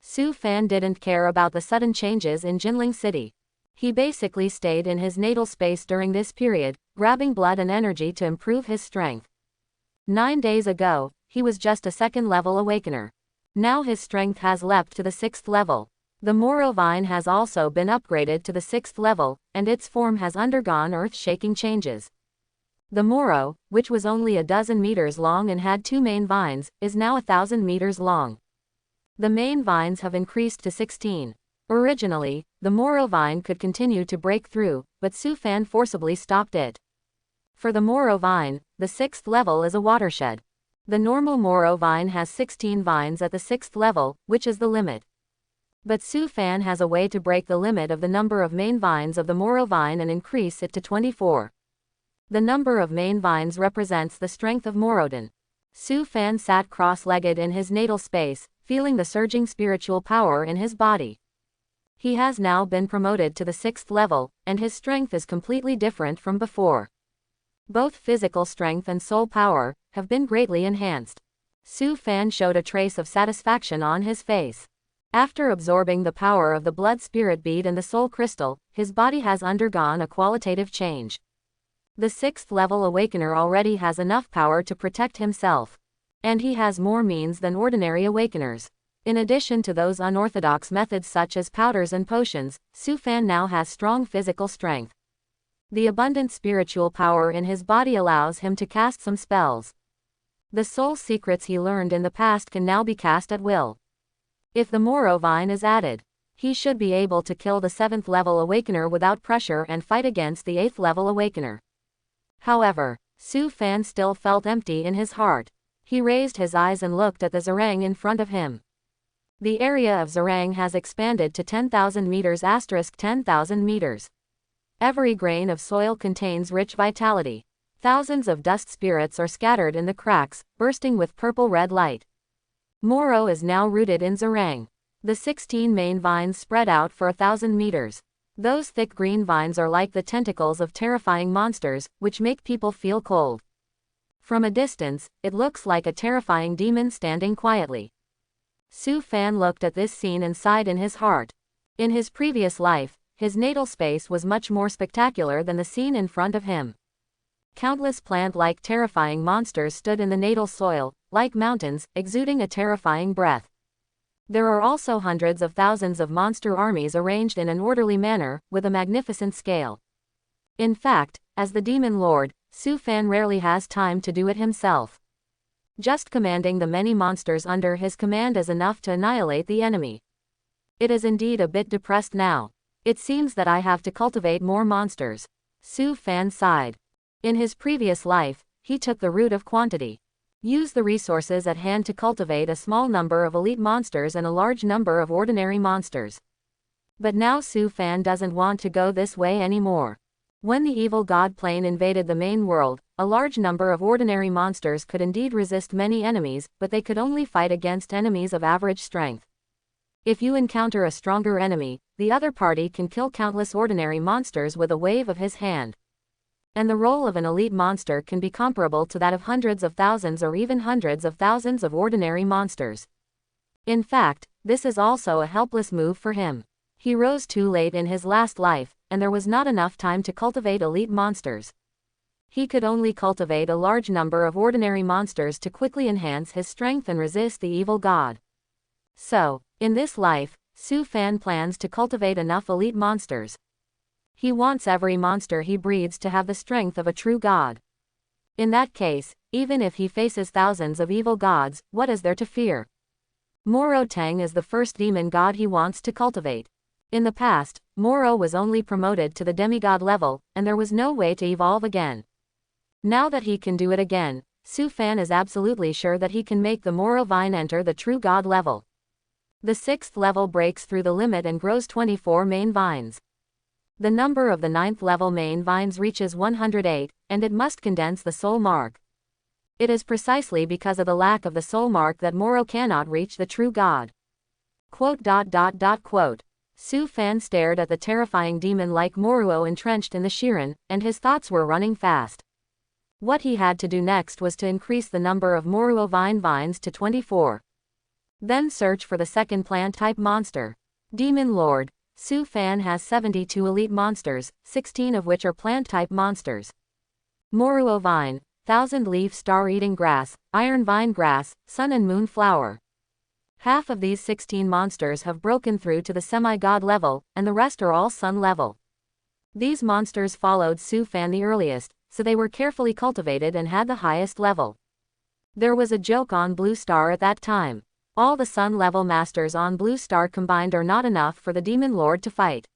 Su Fan didn't care about the sudden changes in Jinling City. He basically stayed in his natal space during this period, grabbing blood and energy to improve his strength. 9 days ago, he was just a 2nd level awakener. Now his strength has leapt to the 6th level. The Moruo vine has also been upgraded to the 6th level, and its form has undergone earth-shaking changes. The Moruo, which was only a dozen meters long and had 2 main vines, is now 1,000 meters long. The main vines have increased to 16. Originally, the Moruo vine could continue to break through, but Su Fan forcibly stopped it. For the Moruo vine, the 6th level is a watershed. The normal Moruo vine has 16 vines at the 6th level, which is the limit. But Su Fan has a way to break the limit of the number of main vines of the Moruo vine and increase it to 24. The number of main vines represents the strength of Morodin. Su Fan sat cross-legged in his natal space, feeling the surging spiritual power in his body. He has now been promoted to the 6th level, and his strength is completely different from before. Both physical strength and soul power have been greatly enhanced. Su Fan showed a trace of satisfaction on his face. After absorbing the power of the blood spirit bead and the soul crystal, his body has undergone a qualitative change. The 6th level awakener already has enough power to protect himself. And he has more means than ordinary awakeners. In addition to those unorthodox methods such as powders and potions, Su Fan now has strong physical strength. The abundant spiritual power in his body allows him to cast some spells. The soul secrets he learned in the past can now be cast at will. If the Moruo vine is added, he should be able to kill the 7th level awakener without pressure and fight against the 8th level awakener. However, Su Fan still felt empty in his heart. He raised his eyes and looked at the zerang in front of him. The area of Zerang has expanded to 10,000 meters * 10,000 meters. Every grain of soil contains rich vitality. Thousands of dust spirits are scattered in the cracks, bursting with purple-red light. Moruo is now rooted in Zerang. The 16 main vines spread out for 1,000 meters. Those thick green vines are like the tentacles of terrifying monsters, which make people feel cold. From a distance, it looks like a terrifying demon standing quietly. Su Fan looked at this scene and sighed in his heart. In his previous life, his natal space was much more spectacular than the scene in front of him. Countless plant-like terrifying monsters stood in the natal soil, like mountains, exuding a terrifying breath. There are also hundreds of thousands of monster armies arranged in an orderly manner, with a magnificent scale. In fact, as the demon lord, Su Fan rarely has time to do it himself. Just commanding the many monsters under his command is enough to annihilate the enemy. It is indeed a bit depressed now. It seems that I have to cultivate more monsters. Su Fan sighed. In his previous life, he took the route of quantity. Use the resources at hand to cultivate a small number of elite monsters and a large number of ordinary monsters. But now Su Fan doesn't want to go this way anymore. When the evil god plane invaded the main world, a large number of ordinary monsters could indeed resist many enemies, but they could only fight against enemies of average strength. If you encounter a stronger enemy, the other party can kill countless ordinary monsters with a wave of his hand. And the role of an elite monster can be comparable to that of hundreds of thousands or even hundreds of thousands of ordinary monsters. In fact, this is also a helpless move for him. He rose too late in his last life, and there was not enough time to cultivate elite monsters. He could only cultivate a large number of ordinary monsters to quickly enhance his strength and resist the evil god. So, in this life, Su Fan plans to cultivate enough elite monsters. He wants every monster he breeds to have the strength of a true god. In that case, even if he faces thousands of evil gods, what is there to fear? Moruo Tang is the first demon god he wants to cultivate. In the past, Moruo was only promoted to the demigod level, and there was no way to evolve again. Now that he can do it again, Su Fan is absolutely sure that he can make the Moruo vine enter the true god level. The 6th level breaks through the limit and grows 24 main vines. The number of the 9th level main vines reaches 108, and it must condense the soul mark. It is precisely because of the lack of the soul mark that Moruo cannot reach the true god. Quote. Su Fan stared at the terrifying demon like Moruo entrenched in the Shirin, and his thoughts were running fast. What he had to do next was to increase the number of Moruo vines to 24. Then search for the second plant-type monster. Demon Lord, Su Fan has 72 elite monsters, 16 of which are plant-type monsters. Moruo vine, 1,000-leaf star-eating grass, iron vine grass, sun and moon flower. Half of these 16 monsters have broken through to the semi-god level, and the rest are all sun level. These monsters followed Su Fan the earliest, so they were carefully cultivated and had the highest level. There was a joke on Blue Star at that time. All the sun level masters on Blue Star combined are not enough for the Demon Lord to fight.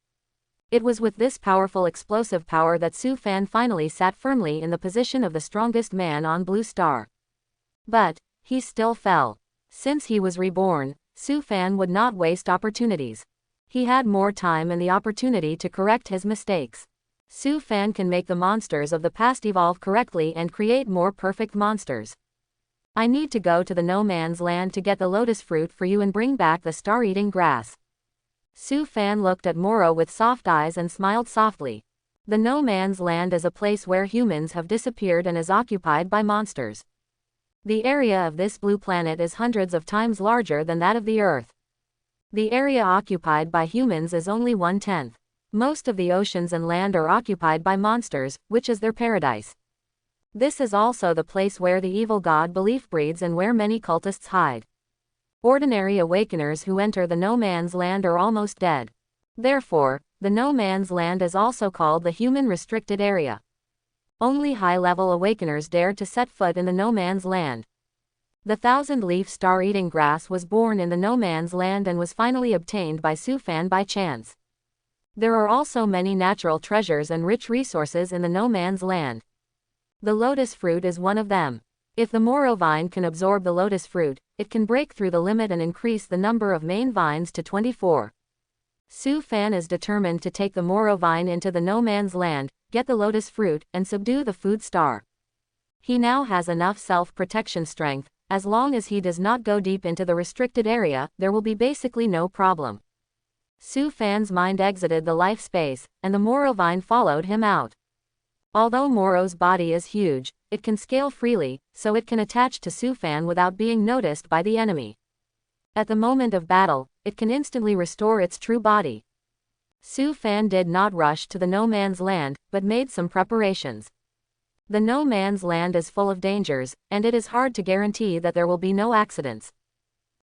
It was with this powerful explosive power that Su Fan finally sat firmly in the position of the strongest man on Blue Star. But he still fell. Since he was reborn, Su Fan would not waste opportunities. He had more time and the opportunity to correct his mistakes. Su Fan can make the monsters of the past evolve correctly and create more perfect monsters. I need to go to the no man's land to get the lotus fruit for you and bring back the star-eating grass. Su Fan looked at Moruo with soft eyes and smiled softly. The no man's land is a place where humans have disappeared and is occupied by monsters. The area of this blue planet is hundreds of times larger than that of the Earth. The area occupied by humans is only 1/10. Most of the oceans and land are occupied by monsters, which is their paradise. This is also the place where the evil god belief breeds and where many cultists hide. Ordinary awakeners who enter the no man's land are almost dead. Therefore, the no man's land is also called the human restricted area. Only high-level awakeners dared to set foot in the no man's land. The 1,000-leaf star-eating grass was born in the no man's land and was finally obtained by Su Fan by chance. There are also many natural treasures and rich resources in the no man's land. The lotus fruit is one of them. If the Moruo vine can absorb the lotus fruit, it can break through the limit and increase the number of main vines to 24. Su Fan is determined to take the Moruo vine into the no man's land, get the lotus fruit, and subdue the food star. He now has enough self-protection strength. As long as he does not go deep into the restricted area, there will be basically no problem. Su Fan's mind exited the life space, and the Moruo vine followed him out. Although Moruo's body is huge, it can scale freely, so it can attach to Su Fan without being noticed by the enemy. At the moment of battle, it can instantly restore its true body. Su Fan did not rush to the no man's land, but made some preparations. The no man's land is full of dangers, and it is hard to guarantee that there will be no accidents.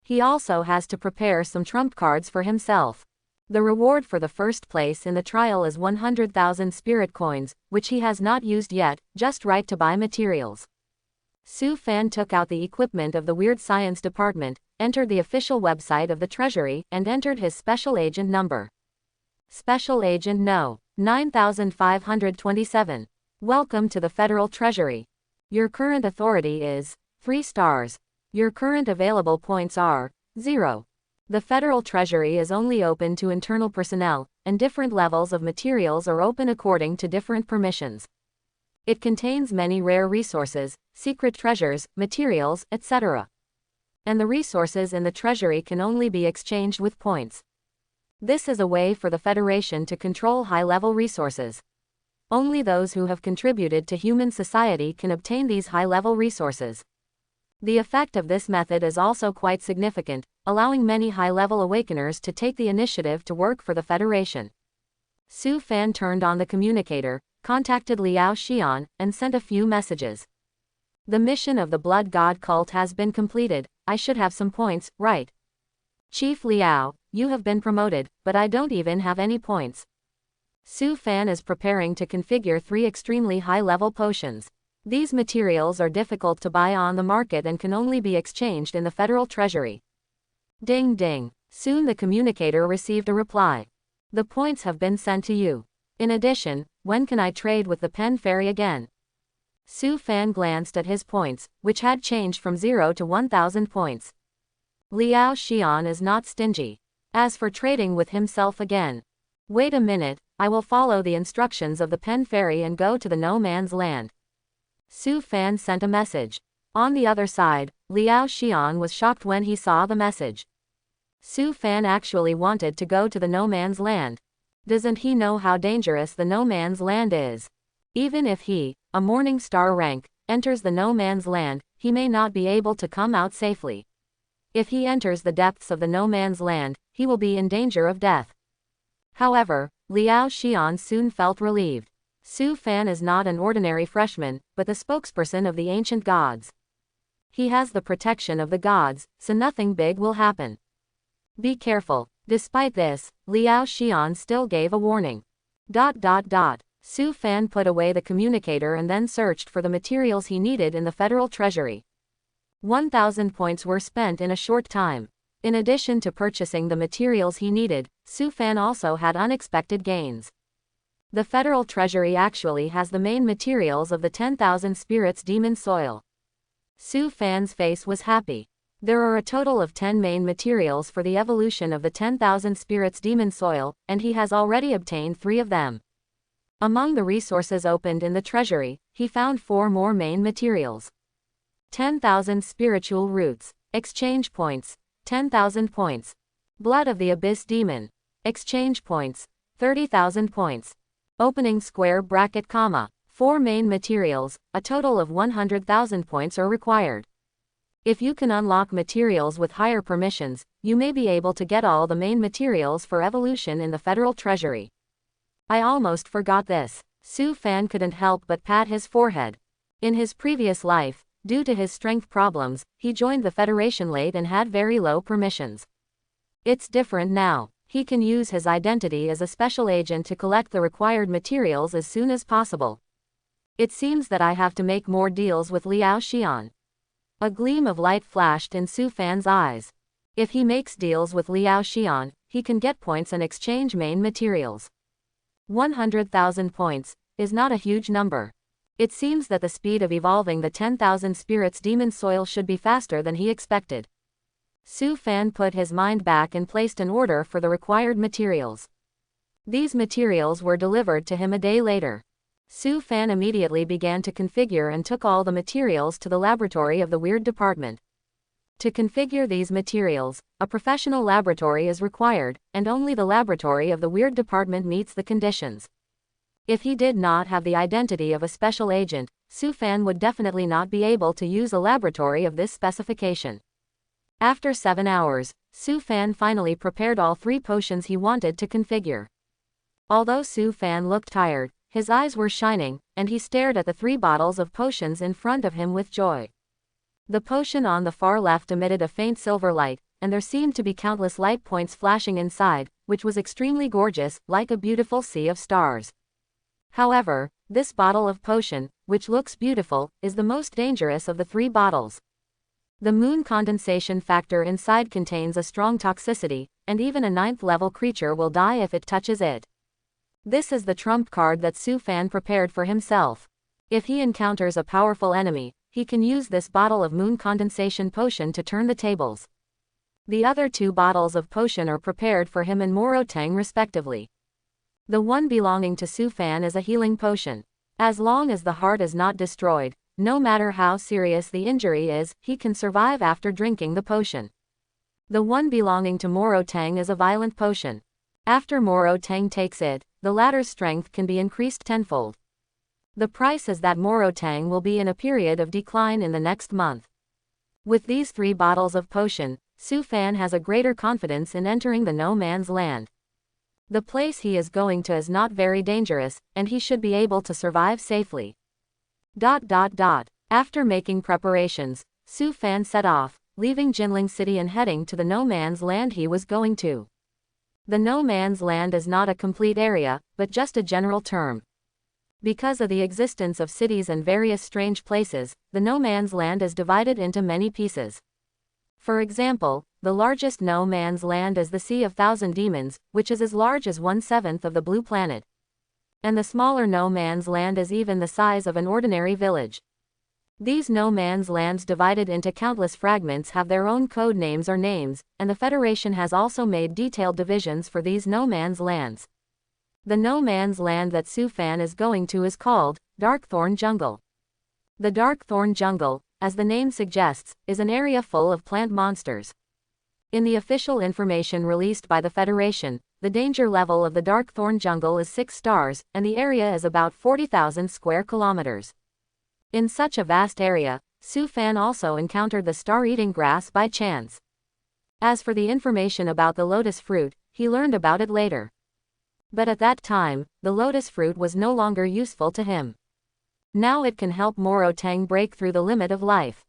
He also has to prepare some trump cards for himself. The reward for the first place in the trial is 100,000 spirit coins, which he has not used yet, just right to buy materials. Su Fan took out the equipment of the Weird Science Department, entered the official website of the Treasury, and entered his special agent number. Special Agent No. 9527. Welcome to the Federal Treasury. Your current authority is 3 stars. Your current available points are 0. The Federal Treasury is only open to internal personnel, and different levels of materials are open according to different permissions. It contains many rare resources, secret treasures, materials, etc. And the resources in the Treasury can only be exchanged with points. This is a way for the Federation to control high-level resources. Only those who have contributed to human society can obtain these high-level resources. The effect of this method is also quite significant, allowing many high-level awakeners to take the initiative to work for the Federation. Su Fan turned on the communicator, contacted Liao Xian, and sent a few messages. The mission of the Blood God cult has been completed. I should have some points, right? Chief Liao, you have been promoted, but I don't even have any points. Su Fan is preparing to configure 3 extremely high-level potions. These materials are difficult to buy on the market and can only be exchanged in the Federal Treasury. Ding ding. Soon the communicator received a reply. The points have been sent to you. In addition, when can I trade with the Pen Fairy again? Su Fan glanced at his points, which had changed from 0 to 1,000 points. Liao Xian is not stingy. As for trading with himself again. Wait a minute, I will follow the instructions of the Pen Fairy and go to the no man's land. Su Fan sent a message. On the other side, Liao Xian was shocked when he saw the message. Su Fan actually wanted to go to the no man's land. Doesn't he know how dangerous the no man's land is? Even if he, a Morning Star rank, enters the no man's land, he may not be able to come out safely. If he enters the depths of the no man's land, he will be in danger of death. However, Liao Xian soon felt relieved. Su Fan is not an ordinary freshman, but the spokesperson of the ancient gods. He has the protection of the gods, so nothing big will happen. Be careful. Despite this, Liao Xian still gave a warning. Su Fan put away the communicator and then searched for the materials he needed in the Federal Treasury. 1,000 points were spent in a short time. In addition to purchasing the materials he needed, Su Fan also had unexpected gains. The Federal Treasury actually has the main materials of the 10,000 spirits demon soil. Su Fan's face was happy. There are a total of 10 main materials for the evolution of the 10,000 spirits demon soil, and he has already obtained 3 of them. Among the resources opened in the Treasury, he found 4 more main materials. 10,000 spiritual roots. Exchange points. 10,000 points. Blood of the Abyss Demon. Exchange points. 30,000 points. Opening square bracket comma. 4 main materials, a total of 100,000 points are required. If you can unlock materials with higher permissions, you may be able to get all the main materials for evolution in the Federal Treasury. I almost forgot this. Su Fan couldn't help but pat his forehead. In his previous life, due to his strength problems, he joined the Federation late and had very low permissions. It's different now. He can use his identity as a special agent to collect the required materials as soon as possible. It seems that I have to make more deals with Liao Xian. A gleam of light flashed in Su Fan's eyes. If he makes deals with Liao Xian, he can get points and exchange main materials. 100,000 points is not a huge number. It seems that the speed of evolving the 10,000 spirits demon soil should be faster than he expected. Su Fan put his mind back and placed an order for the required materials. These materials were delivered to him a day later. Su Fan immediately began to configure and took all the materials to the laboratory of the Weird Department. To configure these materials, a professional laboratory is required, and only the laboratory of the Weird Department meets the conditions. If he did not have the identity of a special agent, Su Fan would definitely not be able to use a laboratory of this specification. After 7 hours, Su Fan finally prepared all 3 potions he wanted to configure. Although Su Fan looked tired, his eyes were shining, and he stared at the 3 bottles of potions in front of him with joy. The potion on the far left emitted a faint silver light, and there seemed to be countless light points flashing inside, which was extremely gorgeous, like a beautiful sea of stars. However, this bottle of potion, which looks beautiful, is the most dangerous of the 3 bottles. The moon condensation factor inside contains a strong toxicity, and even a 9th level creature will die if it touches it. This is the trump card that Su Fan prepared for himself. If he encounters a powerful enemy, he can use this bottle of moon condensation potion to turn the tables. The other 2 bottles of potion are prepared for him and Moruo respectively. The one belonging to Su Fan is a healing potion. As long as the heart is not destroyed, no matter how serious the injury is, he can survive after drinking the potion. The one belonging to Moruo is a violent potion. After Moruo takes it, the latter's strength can be increased tenfold. The price is that Moruo will be in a period of decline in the next month. With these 3 bottles of potion, Su Fan has a greater confidence in entering the no man's land. The place he is going to is not very dangerous, and he should be able to survive safely. After making preparations, Su Fan set off, leaving Jinling City and heading to the no man's land he was going to. The no man's land is not a complete area, but just a general term. Because of the existence of cities and various strange places, the no man's land is divided into many pieces. For example, the largest no man's land is the Sea of Thousand Demons, which is as large as 1/7 of the blue planet. And the smaller no man's land is even the size of an ordinary village. These no man's lands divided into countless fragments have their own code names or names, and the Federation has also made detailed divisions for these no man's lands. The no man's land that Su Fan is going to is called Darkthorn Jungle. The Darkthorn Jungle, as the name suggests, is an area full of plant monsters. In the official information released by the Federation, the danger level of the Darkthorn Jungle is 6 stars, and the area is about 40,000 square kilometers. In such a vast area, Su Fan also encountered the star-eating grass by chance. As for the information about the lotus fruit, he learned about it later. But at that time, the lotus fruit was no longer useful to him. Now it can help Moruo break through the limit of life.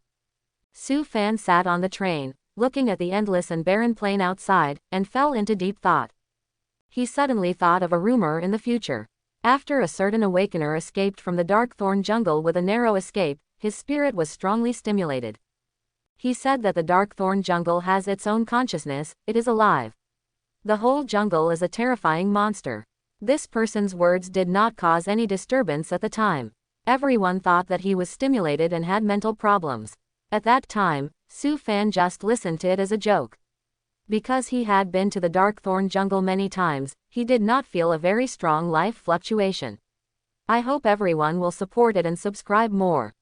Su Fan sat on the train, looking at the endless and barren plain outside, and fell into deep thought. He suddenly thought of a rumor in the future. After a certain awakener escaped from the Darkthorn Jungle with a narrow escape, his spirit was strongly stimulated. He said that the Darkthorn Jungle has its own consciousness, it is alive. The whole jungle is a terrifying monster. This person's words did not cause any disturbance at the time. Everyone thought that he was stimulated and had mental problems. At that time, Su Fan just listened to it as a joke. Because he had been to the Darkthorn Jungle many times, he did not feel a very strong life fluctuation. I hope everyone will support it and subscribe more.